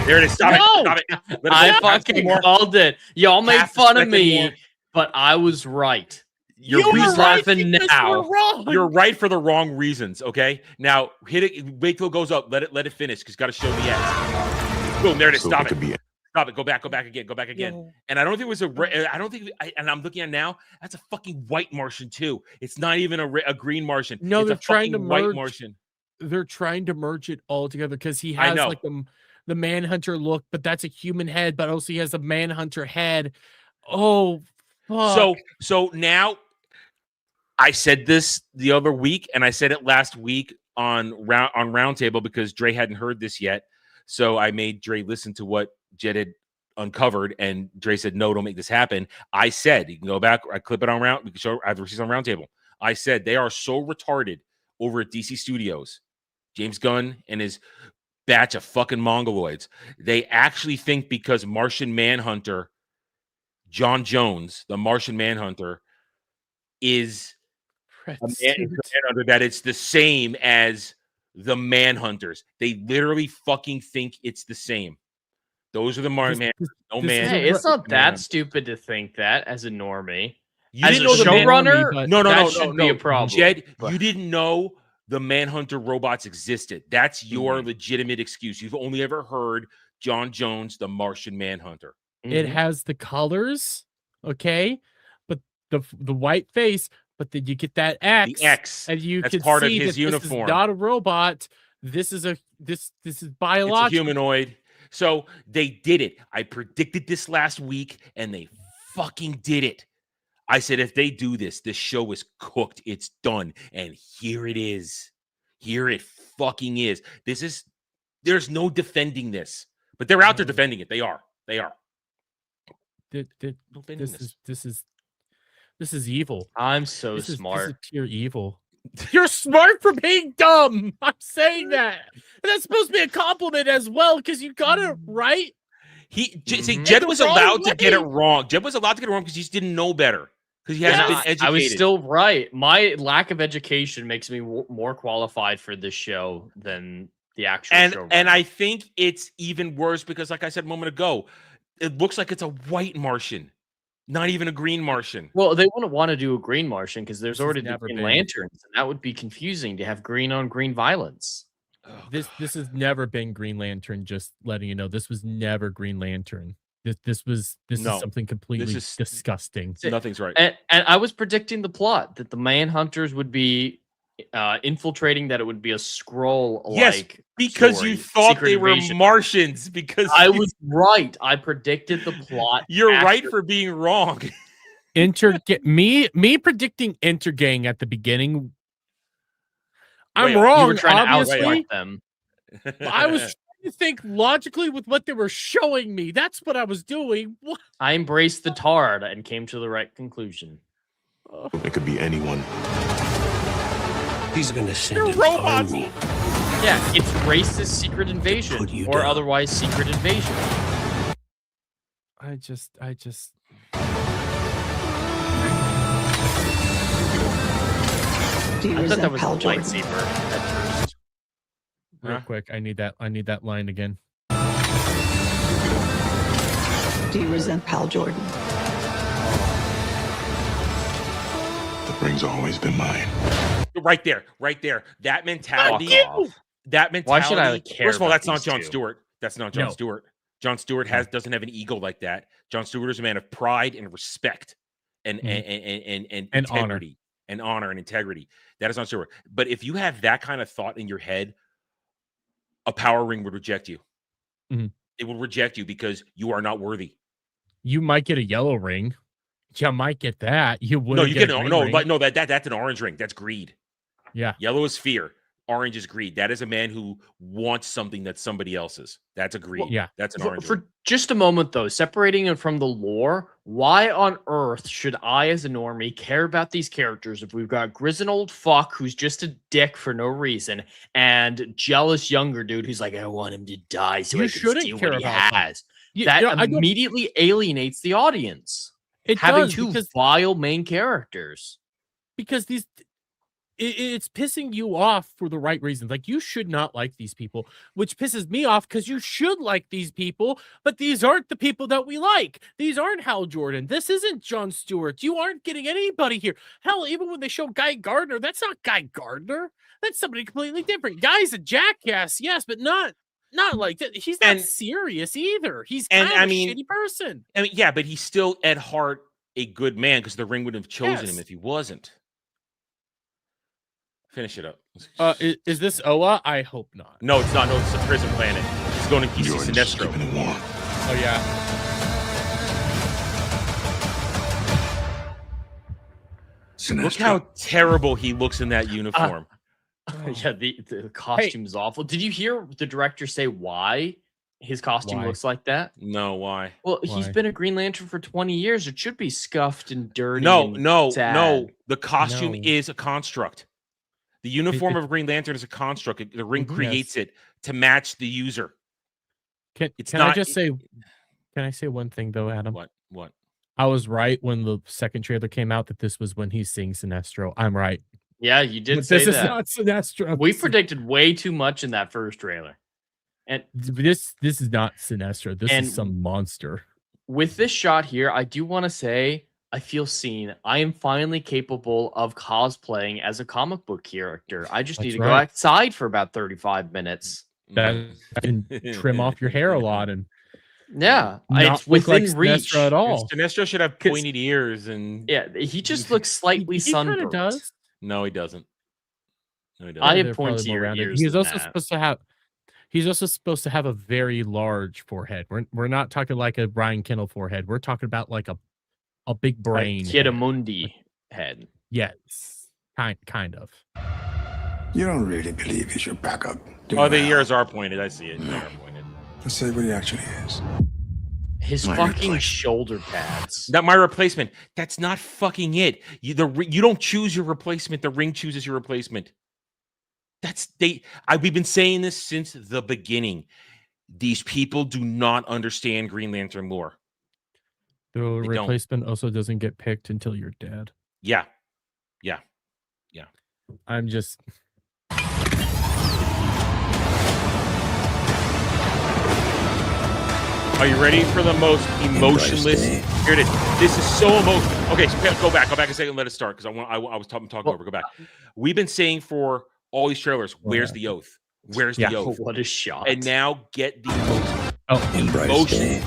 There it is. Stop No! it. Stop it. Let it I go. Half fucking more. called it. Y'all made Half a fun of second me, more. but I was right. You're Who's right laughing because now? we're wrong. You're right for the wrong reasons. Okay, now hit it. Wait till it goes up. Let it finish because got to show the ads. Boom, there it is. So Stop it it. could be Stop it. Go back again. Go back again. No. And I don't think it was I don't think. And I'm looking at it now. That's a fucking white Martian too. It's not even a green Martian. No, it's they're a trying to fucking white merge. Martian. They're trying to merge it all together because he I has know. like the Manhunter look, but that's a human head, but also he has a Manhunter head. Oh, fuck. So now, I said this the other week, and I said it last week on Roundtable because Dre hadn't heard this yet. So I made Dre listen to what Jed had uncovered, and Dre said, "No, don't make this happen." I said, "You can go back. I clip it on Round. We can show. I have the receipts on Roundtable." I said they are so retarded over at DC Studios, James Gunn and his batch of fucking mongoloids. They actually think because Martian Manhunter, John Jones, the Martian Manhunter, is Manhunter, that it's the same as the Manhunters. They literally fucking think it's the same. Those are the man. No man. Hey, it's not that stupid to think that as a normie. You As didn't a know the showrunner, no, that should be a problem. Jed, but- you didn't know the Manhunter robots existed. That's your legitimate excuse. You've only ever heard John Jones, the Martian Manhunter. It has the colors, okay, but the white face, but then you get that X, The X, and you that's can part of see his that uniform. This is not a robot. This is this is It's biological. a humanoid. So they did it. I predicted this last week, and they fucking did it. I said, if they do this, this show is cooked. It's done. And here it is. Here it fucking is. There's no defending this. But they're out there defending it. They are. This is evil. I'm so This smart. is pure evil. You're smart for being dumb. I'm saying that. And that's supposed to be a compliment as well because you got it right. Jed was allowed to get it wrong. Jed was allowed to get it wrong because he just didn't know better. Because he hasn't been educated. I was still right. My lack of education makes me more qualified for this show than the actual show. And I think it's even worse because, like I said a moment ago, it looks like it's a white Martian, not even a green Martian. Well, they wouldn't want to do a green Martian because there's already the never Green been. Lanterns, and that would be confusing to have green on green violence. This has never been Green Lantern. Just letting you know, this was never Green Lantern. This is something completely disgusting. Nothing's right. And I was predicting the plot that the Manhunters would be infiltrating, that it would be a scroll. Yes, because you thought they were Martians. Because I was right. I predicted the plot. You're right for being wrong. Me predicting Intergang at the beginning. I'm Wait, wrong. You were trying obviously. to outsmart them. I was trying to think logically with what they were showing me. That's what I was doing. What? I embraced the tard and came to the right conclusion. It could be anyone. He's gonna send They're an robots. army. Yeah, it's racist secret invasion or down. otherwise secret invasion. I just. I thought that was a lightsaber at first. Real quick, I need that line again. Do you resent Pal Jordan? The ring's always been mine. Right there. That mentality. That mentality. Why should I care? First of all, about that's not these Jon two? Stewart. That's not Jon No. Stewart. Jon Stewart doesn't have an ego like that. Jon Stewart is a man of pride and respect and And integrity and honor and integrity. That is not Stewart. But if you have that kind of thought in your head, a power ring would reject you. Mhm. It will reject you because you are not worthy. You might get a yellow ring. You might get that. You would. No, you get a green no, ring. but no, that's an orange ring. That's greed. Yeah. Yellow is fear. Orange is greed. That is a man who wants something that's somebody else's. That's a greed. Yeah. That's an orange ring. For just a moment, though, separating it from the lore, why on earth should I, as a normie, care about these characters if we've got grizzled old fuck who's just a dick for no reason and jealous younger dude who's like, I want him to die so You I can shouldn't steal care what he about that. has. You That know, I don't- immediately alienates the audience. It having does, two because vile main characters. because it's pissing you off for the right reasons. Like, you should not like these people, which pisses me off because you should like these people, but these aren't the people that we like. These aren't Hal Jordan. This isn't Jon Stewart. You aren't getting anybody here. Hell, even when they show Guy Gardner, that's not Guy Gardner. That's somebody completely different. Guy's a jackass, yes, but not like that. He's not serious either. He's kind of a shitty person. I mean, yeah, but he's still at heart a good man because the ring would have chosen him if he wasn't. Finish it up. Is this Oa? I hope not. No, it's not. No, it's a prison planet. It's going to PC Sinestro. Oh, yeah. Sinestro. Look how terrible he looks in that uniform. Yeah, the costume's awful. Did you hear the director say why his costume looks like that? No, why? Well, he's been a Green Lantern for 20 years. It should be scuffed and dirty. No. Sad. The costume is a construct. The uniform of Green Lantern is a construct. The ring creates it to match the user. Can I say one thing though, Adam? What? I was right when the second trailer came out that this was when he's seeing Sinestro. I'm right. Yeah, you did say that. This is not Sinestro. We predicted way too much in that first trailer. And this is not Sinestro. This is some monster. With this shot here, I do want to say I feel seen. I am finally capable of cosplaying as a comic book character. I just need to go outside for about 35 minutes. That can trim off your hair a lot and it's within reach at all. Sinestro should have pointed ears and he just looks slightly sunburned. He does. No, he doesn't. I have pointy ears. He's also supposed to have. He's also supposed to have a very large forehead. We're not talking like a Brian Kendall forehead. We're talking about like a big brain, like Kidamundi head. Yes, kind of. You don't really believe he's your backup. The ears are pointed. I see it. They are pointed. Let's say what he actually is. His fucking shoulder pads. Not my replacement. That's not fucking it. You don't choose your replacement. The ring chooses your replacement. We've been saying this since the beginning. These people do not understand Green Lantern lore. The replacement also doesn't get picked until you're dead. Yeah. I'm just. Are you ready for the most emotionless? Here it is. This is so emotional. Okay, so go back a second and let it start because I was talking over. Go back. We've been saying for all these trailers, where's the oath? Where's the oath? What a shot. And now get the most emotion.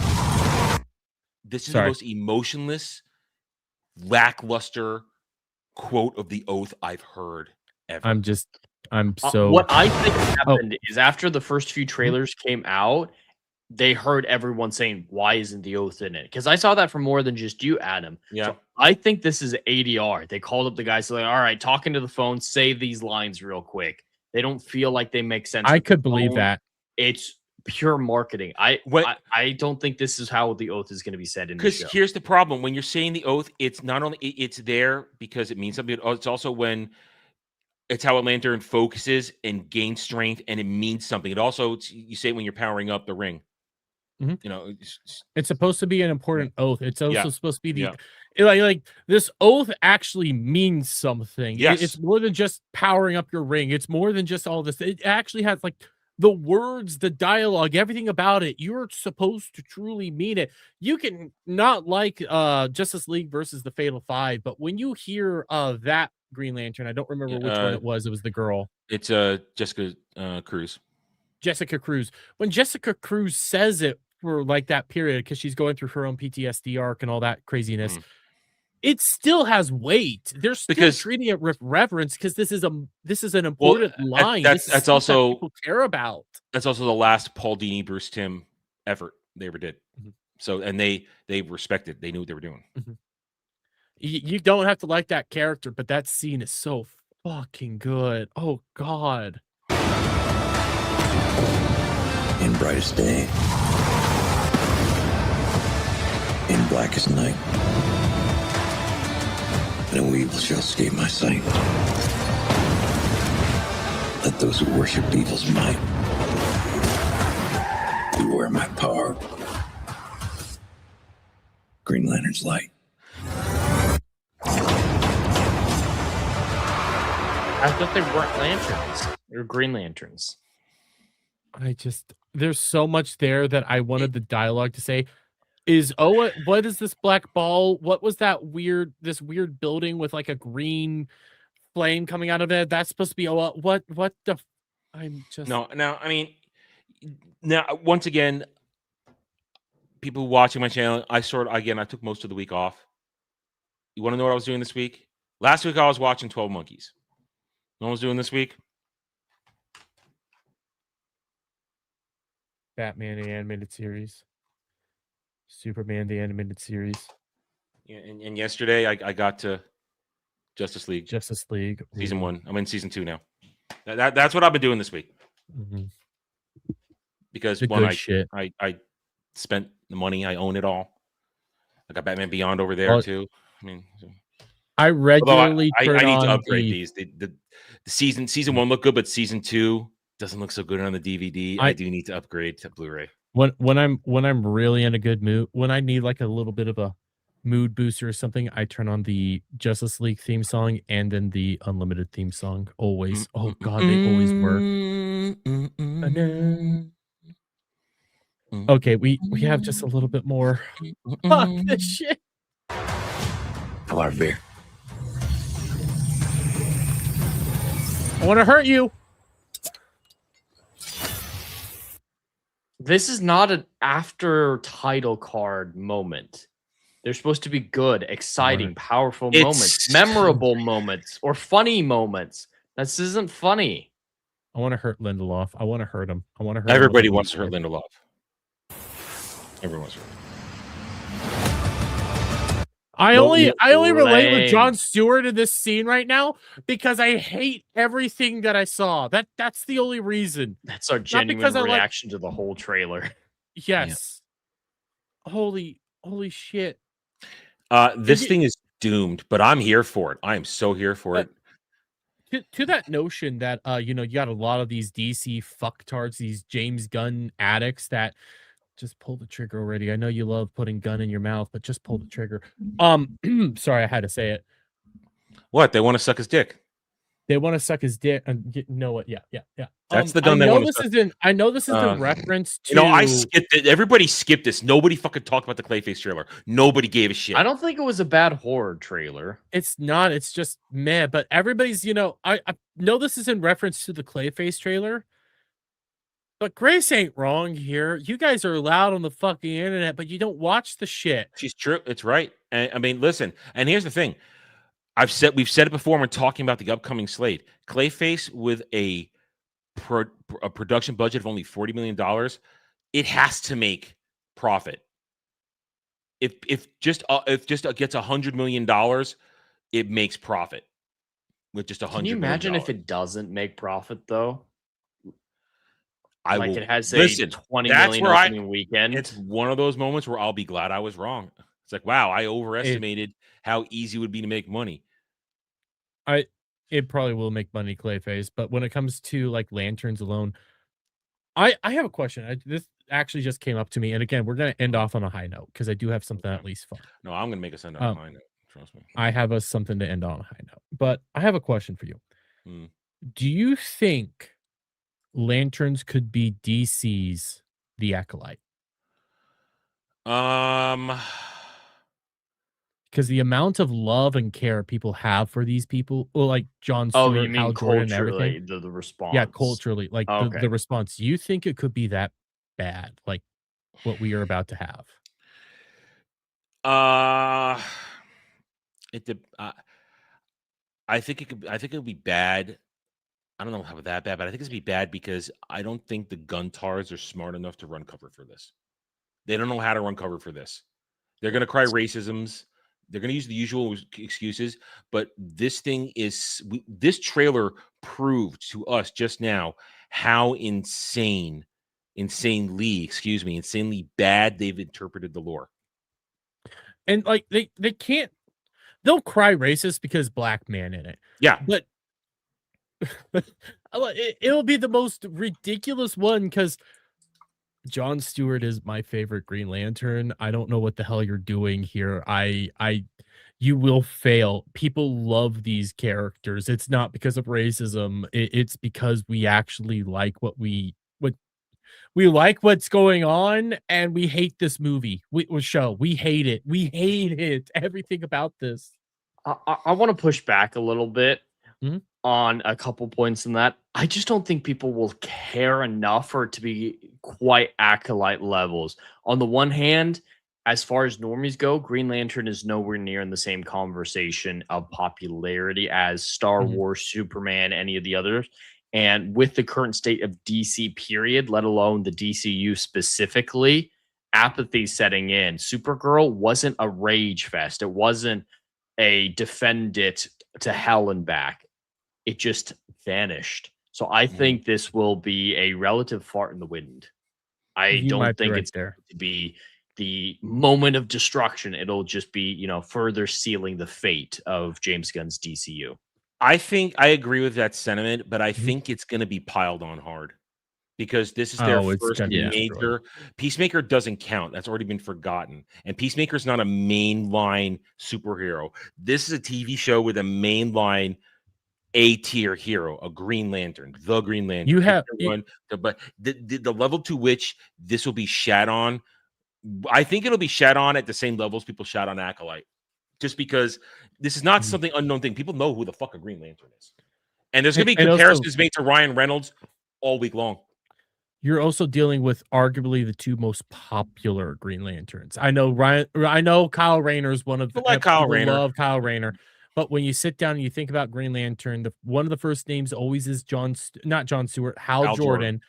This is the most emotionless, lackluster quote of the oath I've heard ever. I'm so. What I think happened is after the first few trailers came out, they heard everyone saying, why isn't the oath in it? Because I saw that from more than just you, Adam. Yeah. So I think this is ADR. They called up the guys, so like, all right, talking to the phone, say these lines real quick. They don't feel like they make sense. I could believe that. It's pure marketing. I don't think this is how the oath is going to be said in the show. Because here's the problem. When you're saying the oath, it's not only it's there because it means something. It's also when it's how a lantern focuses and gains strength, and it means something. It also, you say it when you're powering up the ring. Mm-hmm. You know, it's supposed to be an important oath. It's also supposed to be like this oath actually means something. Yes. It's more than just powering up your ring. It's more than just all this. It actually has like the words, the dialogue, everything about it. You're supposed to truly mean it. You can not like Justice League versus the Fatal Five, but when you hear that Green Lantern, I don't remember which one it was. It was the girl. It's Jessica Cruz. Jessica Cruz. When Jessica Cruz says it for like that period, because she's going through her own PTSD arc and all that craziness, it still has weight. They're still treating it with reverence because this is an important line. That's also that people care about. That's also the last Paul Dini, Bruce Timm effort they ever did. Mm-hmm. So, and they respected. They knew what they were doing. Mm-hmm. You don't have to like that character, but that scene is so fucking good. Oh God. In brightest day, in blackest night, no evil shall escape my sight. Let those who worship evil's might beware my power. Green Lantern's light. I thought they weren't lanterns. They were Green Lanterns. There's so much there that I wanted the dialogue to say. What is this black ball? What was this weird building with like a green flame coming out of it? That's supposed to be Oa. What the? I'm just No. Now, I mean, now once again, people watching my channel, I took most of the week off. You want to know what I was doing this week? Last week I was watching 12 Monkeys. You know what I was doing this week? Batman the animated series, Superman the animated series. Yeah, and yesterday I got to Justice League season 1. I'm in season 2 now. That's what I've been doing this week. Mm-hmm. Because when I spent the money, I own it all. I got Batman Beyond over there too. I mean, I regularly I need to on upgrade these. The season 1 looked good, but season 2 doesn't look so good on the DVD. I do need to upgrade to Blu-ray. When I'm really in a good mood, when I need like a little bit of a mood booster or something, I turn on the Justice League theme song and then the Unlimited theme song. Always. Oh God, they always work. Okay, we have just a little bit more. Fuck this shit. How about a beer? I want to hurt you. This is not an after title card moment. They're supposed to be good, exciting, powerful moments, memorable moments, or funny moments. This isn't funny. I want to hurt Lindelof. I want to hurt him. I want to hurt Everybody wants to hurt Lindelof. Everyone wants to hurt him. I only relate with Jon Stewart in this scene right now because I hate everything that I saw. That's the only reason. That's our genuine reaction to the whole trailer. Yes. Yeah. Holy shit. This thing is doomed, but I'm here for it. I am so here for it. To that notion that you got a lot of these DC fucktards, these James Gunn addicts that just pull the trigger already. I know you love putting gun in your mouth, but just pull the trigger. Sorry, I had to say it. What? They want to suck his dick. They want to suck his dick. You know what? Yeah. That's the gun they want to suck. I know this is in reference to. I skipped it. Everybody skipped this. Nobody fucking talked about the Clayface trailer. Nobody gave a shit. I don't think it was a bad horror trailer. It's not. It's just meh. But everybody's, I know this is in reference to the Clayface trailer. But Grace ain't wrong here. You guys are loud on the fucking internet, but you don't watch the shit. She's true. It's right. And, I mean, listen. And here's the thing. We've said it before when we're talking about the upcoming slate. Clayface with a production budget of only $40 million, it has to make profit. If just gets $100 million, it makes profit with just $100 million. Can you imagine if it doesn't make profit though? It has a $20 million opening weekend. It's one of those moments where I'll be glad I was wrong. It's like, wow, I overestimated how easy it would be to make money. It probably will make money, Clayface, but when it comes to like lanterns alone, I have a question. This actually just came up to me, and again, we're gonna end off on a high note because I do have something at least fun. No, I'm gonna make us end on a high note. Trust me. I have something to end on a high note, but I have a question for you. Do you think lanterns could be DC's The Acolyte? Because the amount of love and care people have for these people, well, like Jon Stewart, you mean Hal Jordan, and culturally, everything. the response? Yeah, culturally, like Okay. the response. You think it could be that bad, like what we are about to have? I think it would be bad. I don't know how that bad, but I think it's be bad because I don't think the Guntards are smart enough to run cover for this. They don't know how to run cover for this. They're going to cry racisms. They're going to use the usual excuses, but this trailer proved to us just now how insanely bad they've interpreted the lore. And like they can't, they'll cry racist because black man in it. Yeah, but it'll be the most ridiculous one because Jon Stewart is my favorite Green Lantern. I don't know what the hell you're doing here. you will fail. People love these characters. It's not because of racism. It's because we actually like what we like what's going on, and we hate this movie. Show. We hate it. We hate it. Everything about this. I want to push back a little bit Mhm. on a couple points in that. I just don't think people will care enough for it to be quite acolyte levels. On the one hand, as far as normies go, Green Lantern is nowhere near in the same conversation of popularity as Star Mhm. Wars, Superman, any of the others. And with the current state of DC, period, let alone the DCU specifically, apathy setting in. Supergirl wasn't a rage fest. It wasn't a defend it to hell and back. It just vanished. So I think this will be a relative fart in the wind. I You don't might be think right it's there. going to be the moment of destruction. It'll just be, further sealing the fate of James Gunn's DCU. I think I agree with that sentiment, but I Mhm. think it's going to be piled on hard because this is their Oh, it's first gonna be destroyed. major. Peacemaker doesn't count. That's already been forgotten. And Peacemaker's not a mainline superhero. This is a TV show with a mainline A-tier hero, a Green Lantern, the Green Lantern. You have Pick your one, but the level to which this will be shat on, I think it'll be shat on at the same levels people shat on Acolyte. Just because this is not something unknown thing. People know who the fuck a Green Lantern is. And there's going to be And also comparisons made to Ryan Reynolds all week long. you're also dealing with arguably the two most popular Green Lanterns. I know Kyle Rayner is one of the I like Kyle people Rayner. love Kyle Rayner, but when you sit down and you think about Green Lantern, one of the first names always is not John Stewart, Hal Jordan.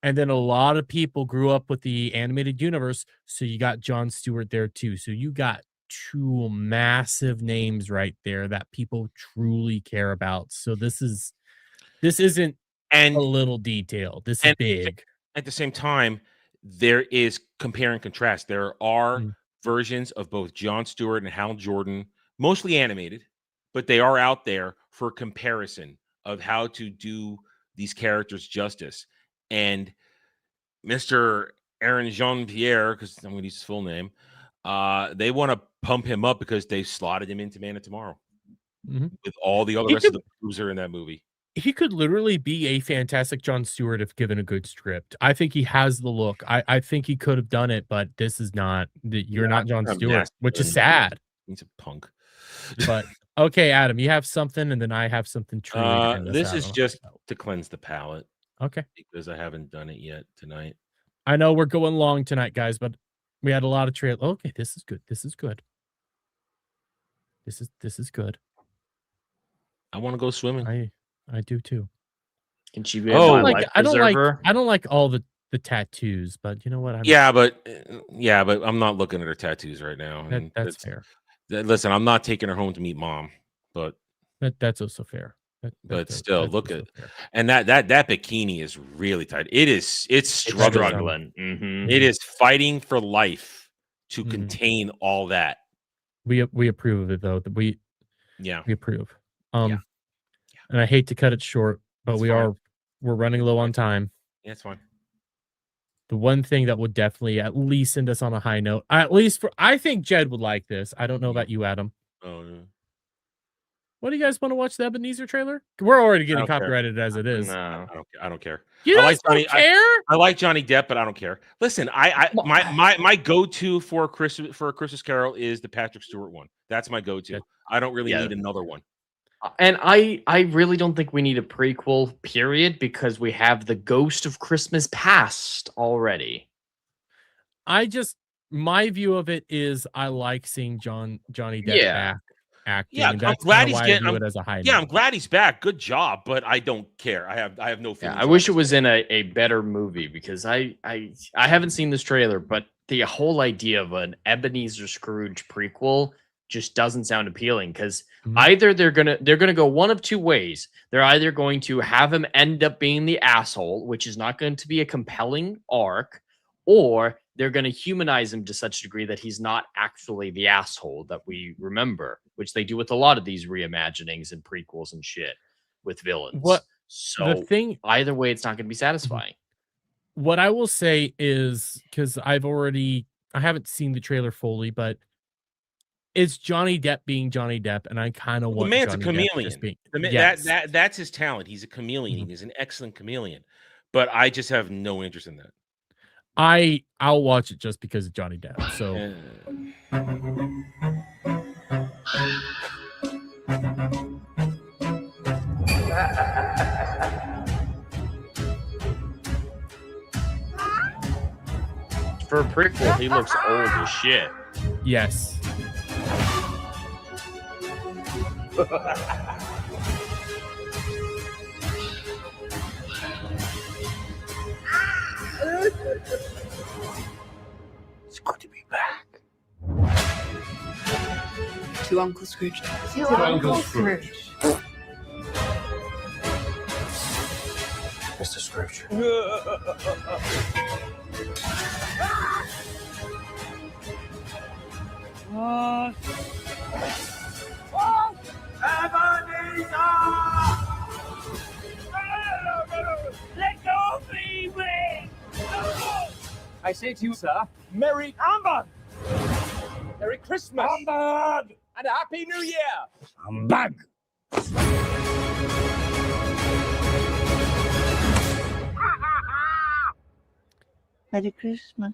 And then a lot of people grew up with the animated universe, so you got John Stewart there too. So you got two massive names right there that people truly care about. So this isn't a little detail. This is And big. at the same time, there is compare and contrast. There are Mm. versions of both John Stewart and Hal Jordan, mostly animated, but they are out there for comparison of how to do these characters justice. And Mr. Aaron Jean-Pierre, because I'm going to use his full name, they want to pump him up because they slotted him into Man of Tomorrow Mhm. with all the other He rest of could the loser in that movie. he could literally be a fantastic John Stewart if given a good script. I think he has the look. I think he could have done it, but this is not you're not John Stewart, which is sad. He's a punk. But okay, Adam, you have something, and then I have something truly to end This out is on a high just note. to cleanse the palate. Okay. Because I haven't done it yet tonight. I know we're going long tonight, guys, but we had a lot of trail. Okay, this is good. This is good. This is good. I want to go swimming. I do too. Can she be I my don't life like preserver? I don't like all the tattoos, but you know what? Yeah, but I'm not looking at her tattoos right now. And That's fair. Listen, I'm not taking her home to meet mom, but That's also fair. but still, that's look also at fair. and that bikini is really tight. It's struggling. Mhm. It is fighting for life to Mhm. contain all that. We approve of it though. We approve. Yeah. And I hate to cut it short, but That's we're fine. running low on time. Yeah, it's fine. The one thing that would definitely at least send us on a high note, I think Jed would like this. I don't know about you, Adam. Oh, yeah. What do you guys want to watch the Ebenezer trailer? We're already getting don't care. copyrighted as it is. No. I don't care. You I guys like Johnny. don't care? I like Johnny Depp, but I don't care. Listen, my go-to for a Christmas Carol is the Patrick Stewart one. That's my go-to. I don't really need another one. And I really don't think we need a prequel, period, because we have the Ghost of Christmas Past already. My view of it is I like seeing Johnny Depp back acting. Yeah, and I'm that's glad kinda he's why I getting. view it as a high Yeah, note. I'm glad he's back. Good job, but I don't care. I have no feelings. Yeah, I wish it was in a better movie because I haven't seen this trailer, but the whole idea of an Ebenezer Scrooge prequel just doesn't sound appealing because either they're gonna go one of two ways. They're either going to have him end up being the asshole, which is not going to be a compelling arc, or they're going to humanize him to such a degree that he's not actually the asshole that we remember, which they do with a lot of these reimaginings and prequels and shit with villains. Either way, it's not going to be satisfying. What I will say is, because I haven't seen the trailer fully, but It's Johnny Depp being Johnny Depp, and I kind of The want man's Johnny a Depp chameleon. just being That that's his talent. He's a chameleon. Mhm. He's an excellent chameleon. But I just have no interest in that. I'll watch it just because of Johnny Depp. So For a prequel, he looks old as shit. yes. It's good to be back. To Uncle Scrooge. To Uncle Scrooge. Mr. Scrooge. Let go of me, man! I say to you, sir, Merry Humbug! Merry Christmas! Humbug! And a Happy New Year! Humbug! Merry Christmas.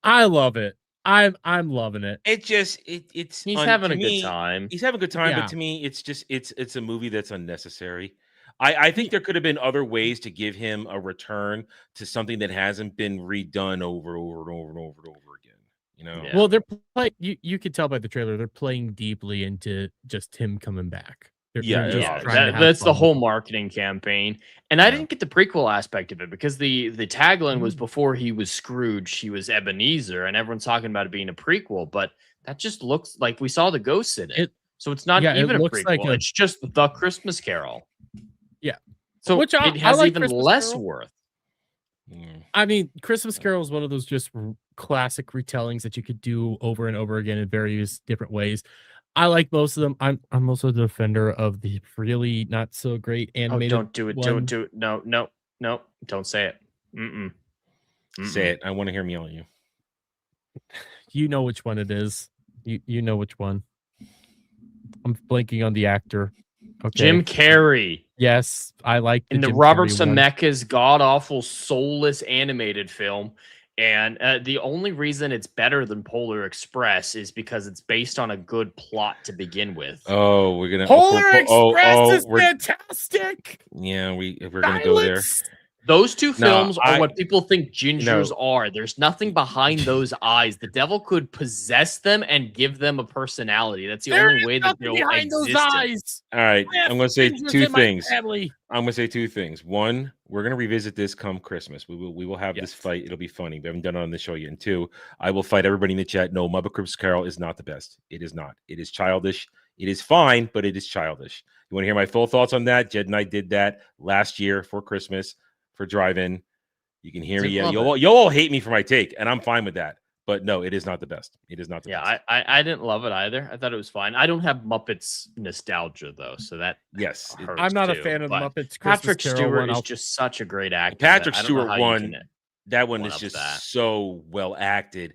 I love it. I'm loving it. It's He's to having a me, good time. He's having a good time, Yeah. but to me, it's a movie that's unnecessary. I think there could have been other ways to give him a return to something that hasn't been redone over and over and over and over and over again. You know? Yeah. Well, they're playing. You could tell by the trailer they're playing deeply into just him coming back. They're just Yeah, trying to have that's the fun. whole marketing campaign. And I didn't get the prequel aspect of it because the tagline was before he was Scrooge, he was Ebenezer, and everyone's talking about it being a prequel, but that just looks like we saw the ghosts in it. So it's not yeah, it even a looks prequel. like a- It's just the Christmas Carol. Yeah. So Which it has like even Christmas less Carol. worth. I mean, Christmas Carol is one of those just classic retellings that you could do over and over again in various different ways. I like most of them. I'm also a defender of the really not so great Oh, animated. don't do it. one. Don't do it. No, no, no. Don't say it. Mm-mm. Say it. I want to hear him yell at you. You know which one it is. You know which one. I'm blanking on the actor. Okay. Jim Carrey. Yes, I like In the Jim Robert Carrey one. Zemeckis god awful soulless animated film. And the only reason it's better than Polar Express is because it's based on a good plot to begin with. Oh, we're gonna Polar Express is we're- fantastic. Yeah, we're gonna go there. Silence. Those two No, films are I- what people think gingers No. are. There's nothing behind those eyes. The devil could possess them and give them a personality. That's the There only is way that nothing they'll behind exist. those eyes. All right, I have I'm gonna say gingers two in my things. family. I'm gonna say two things. One, we're gonna revisit this come Christmas. We will have this fight. It'll be funny. We haven't done it on the show yet. And two, I will fight everybody in the chat. No, Muppet Christmas Carol is not the best. It is not. It is childish. It is fine, but it is childish. You want to hear my full thoughts on that? Jed and I did that last year for Christmas for drive-in. You can hear me. Yeah, you'll all hate me for my take, and I'm fine with that. But no, it is not the best. It is not the best. I didn't love it either. I thought it was fine. I don't have Muppets nostalgia though, so that yes, hurts I'm not a too, fan of the but Muppets Patrick Christmas Carol Stewart one. is I'll- just such a great actor. Patrick that I don't know Stewart how you won. can That one one is up just that. so well acted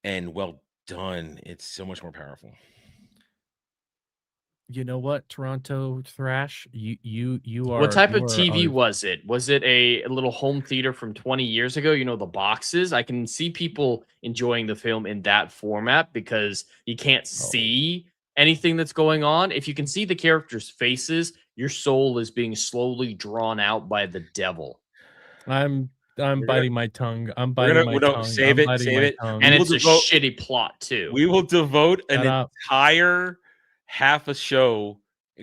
and well done. It's so much more powerful. You know what, Toronto Thrash? You are. What type you of are TV a- was it? Was it a little home theater from 20 years ago? You know, the boxes? I can see people enjoying the film in that format because you can't see anything that's going on. If you can see the characters' faces, your soul is being slowly drawn out by the devil. I'm gonna- biting my tongue. I'm We're biting gonna my no, tongue. save I'm it, biting save my it. tongue. And We it's will a devote- shitty plot, too. We will devote an Shut up. entire half a show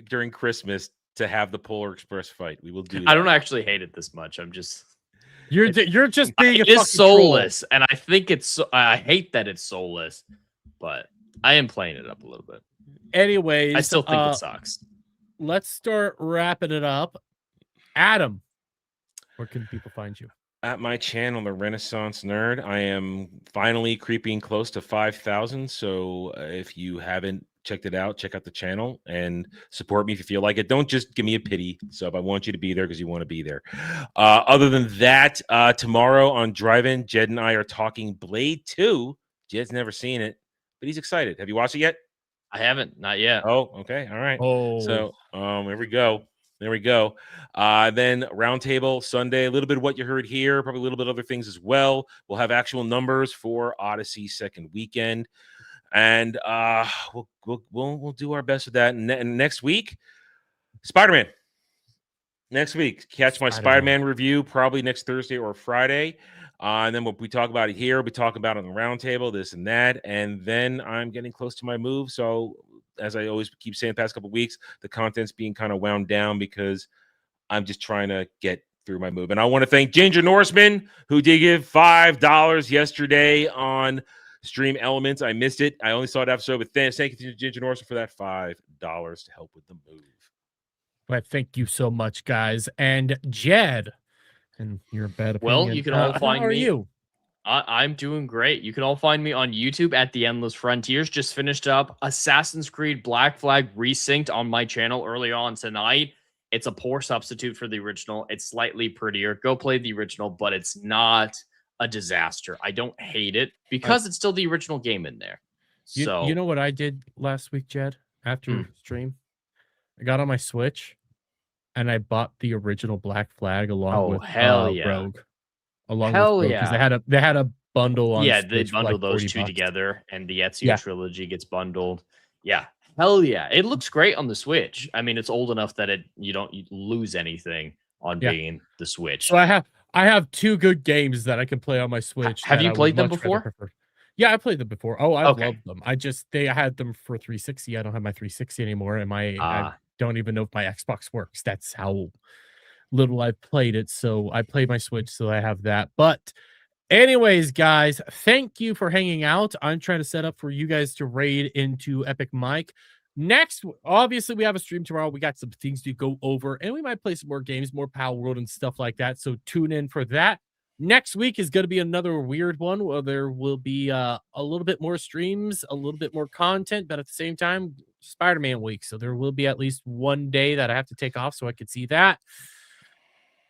during Christmas to have the Polar Express fight. We will do that. I don't actually hate it this much. I'm just... You're just being a It is fucking soulless, and I think it's... I hate that it's soulless, but I am playing it up a little bit. troll. Anyways, I still think it sucks. Let's start wrapping it up. Adam, where can people find you? At my channel, The Renaissance Nerd, I am finally creeping close to 5,000. So if you haven't checked it out, check out the channel and support me if you feel like it. Don't just give me a pity sub. I want you to be there because you want to be there. Other than that, tomorrow on Drive-In, Jed and I are talking Blade 2. Jed's never seen it, but he's excited. Have you watched it yet? I haven't, not yet. Oh, okay. All right. Oh. So there we go. There we go. Then Roundtable Sunday, a little bit of what you heard here, probably a little bit of other things as well. We'll have actual numbers for Odyssey second weekend. And we'll do our best with that. And next week, Spider-Man. Next week, catch my Spider-Man review probably next Thursday or Friday. And then we talk about it here. We talk about it on the roundtable, this and that. And then I'm getting close to my move. So as I always keep saying the past couple of weeks, the content's being kind of wound down because I'm just trying to get through my move. And I want to thank Ginger Norseman, who did give $5 yesterday on Stream Elements. I missed it. I only saw that episode, but thank you to Ginger Norseman for that $5 to help with the move. Well, thank you so much, guys. And Jed, and your bad opinion. Well, you can all find how are me. You? I'm doing great. You can all find me on YouTube at The Endless Frontiers. Just finished up Assassin's Creed Black Flag Resynced on my channel early on tonight. It's a poor substitute for the original. It's slightly prettier. Go play the original, but it's not a disaster. I don't hate it because it's still the original game in there. So You know what I did last week, Jed, after stream? I got on my Switch and I bought the original Black Flag along with Rogue. Along with Rogue, because they had a bundle on they Switch bundle like those two together, and the Ezio trilogy gets bundled. Yeah, hell yeah, it looks great on the Switch. I mean, it's old enough that you don't lose anything on being the Switch. So I have two good games that I can play on my Switch. Have you played them before? Yeah, I played them before. Oh, I love them. I had them for 360. I don't have my 360 anymore, and I don't even know if my Xbox works. That's how little I've played it. So I played my Switch, so I have that. But anyways, guys, thank you for hanging out. I'm trying to set up for you guys to raid into Epic Mike. Next, obviously, we have a stream tomorrow. We got some things to go over, and we might play some more games, more Power World and stuff like that. So tune in for that. Next week is going to be another weird one where there will be a little bit more streams, a little bit more content, but at the same time, Spider-Man week. So there will be at least one day that I have to take off so I could see that.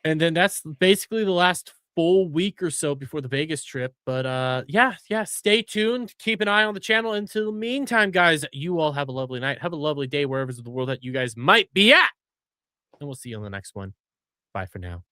And then that's basically the last full week or so before the Vegas trip. But yeah, stay tuned. Keep an eye on the channel. Until the meantime, guys, you all have a lovely night. Have a lovely day wherever in the world that you guys might be at. And we'll see you on the next one. Bye for now.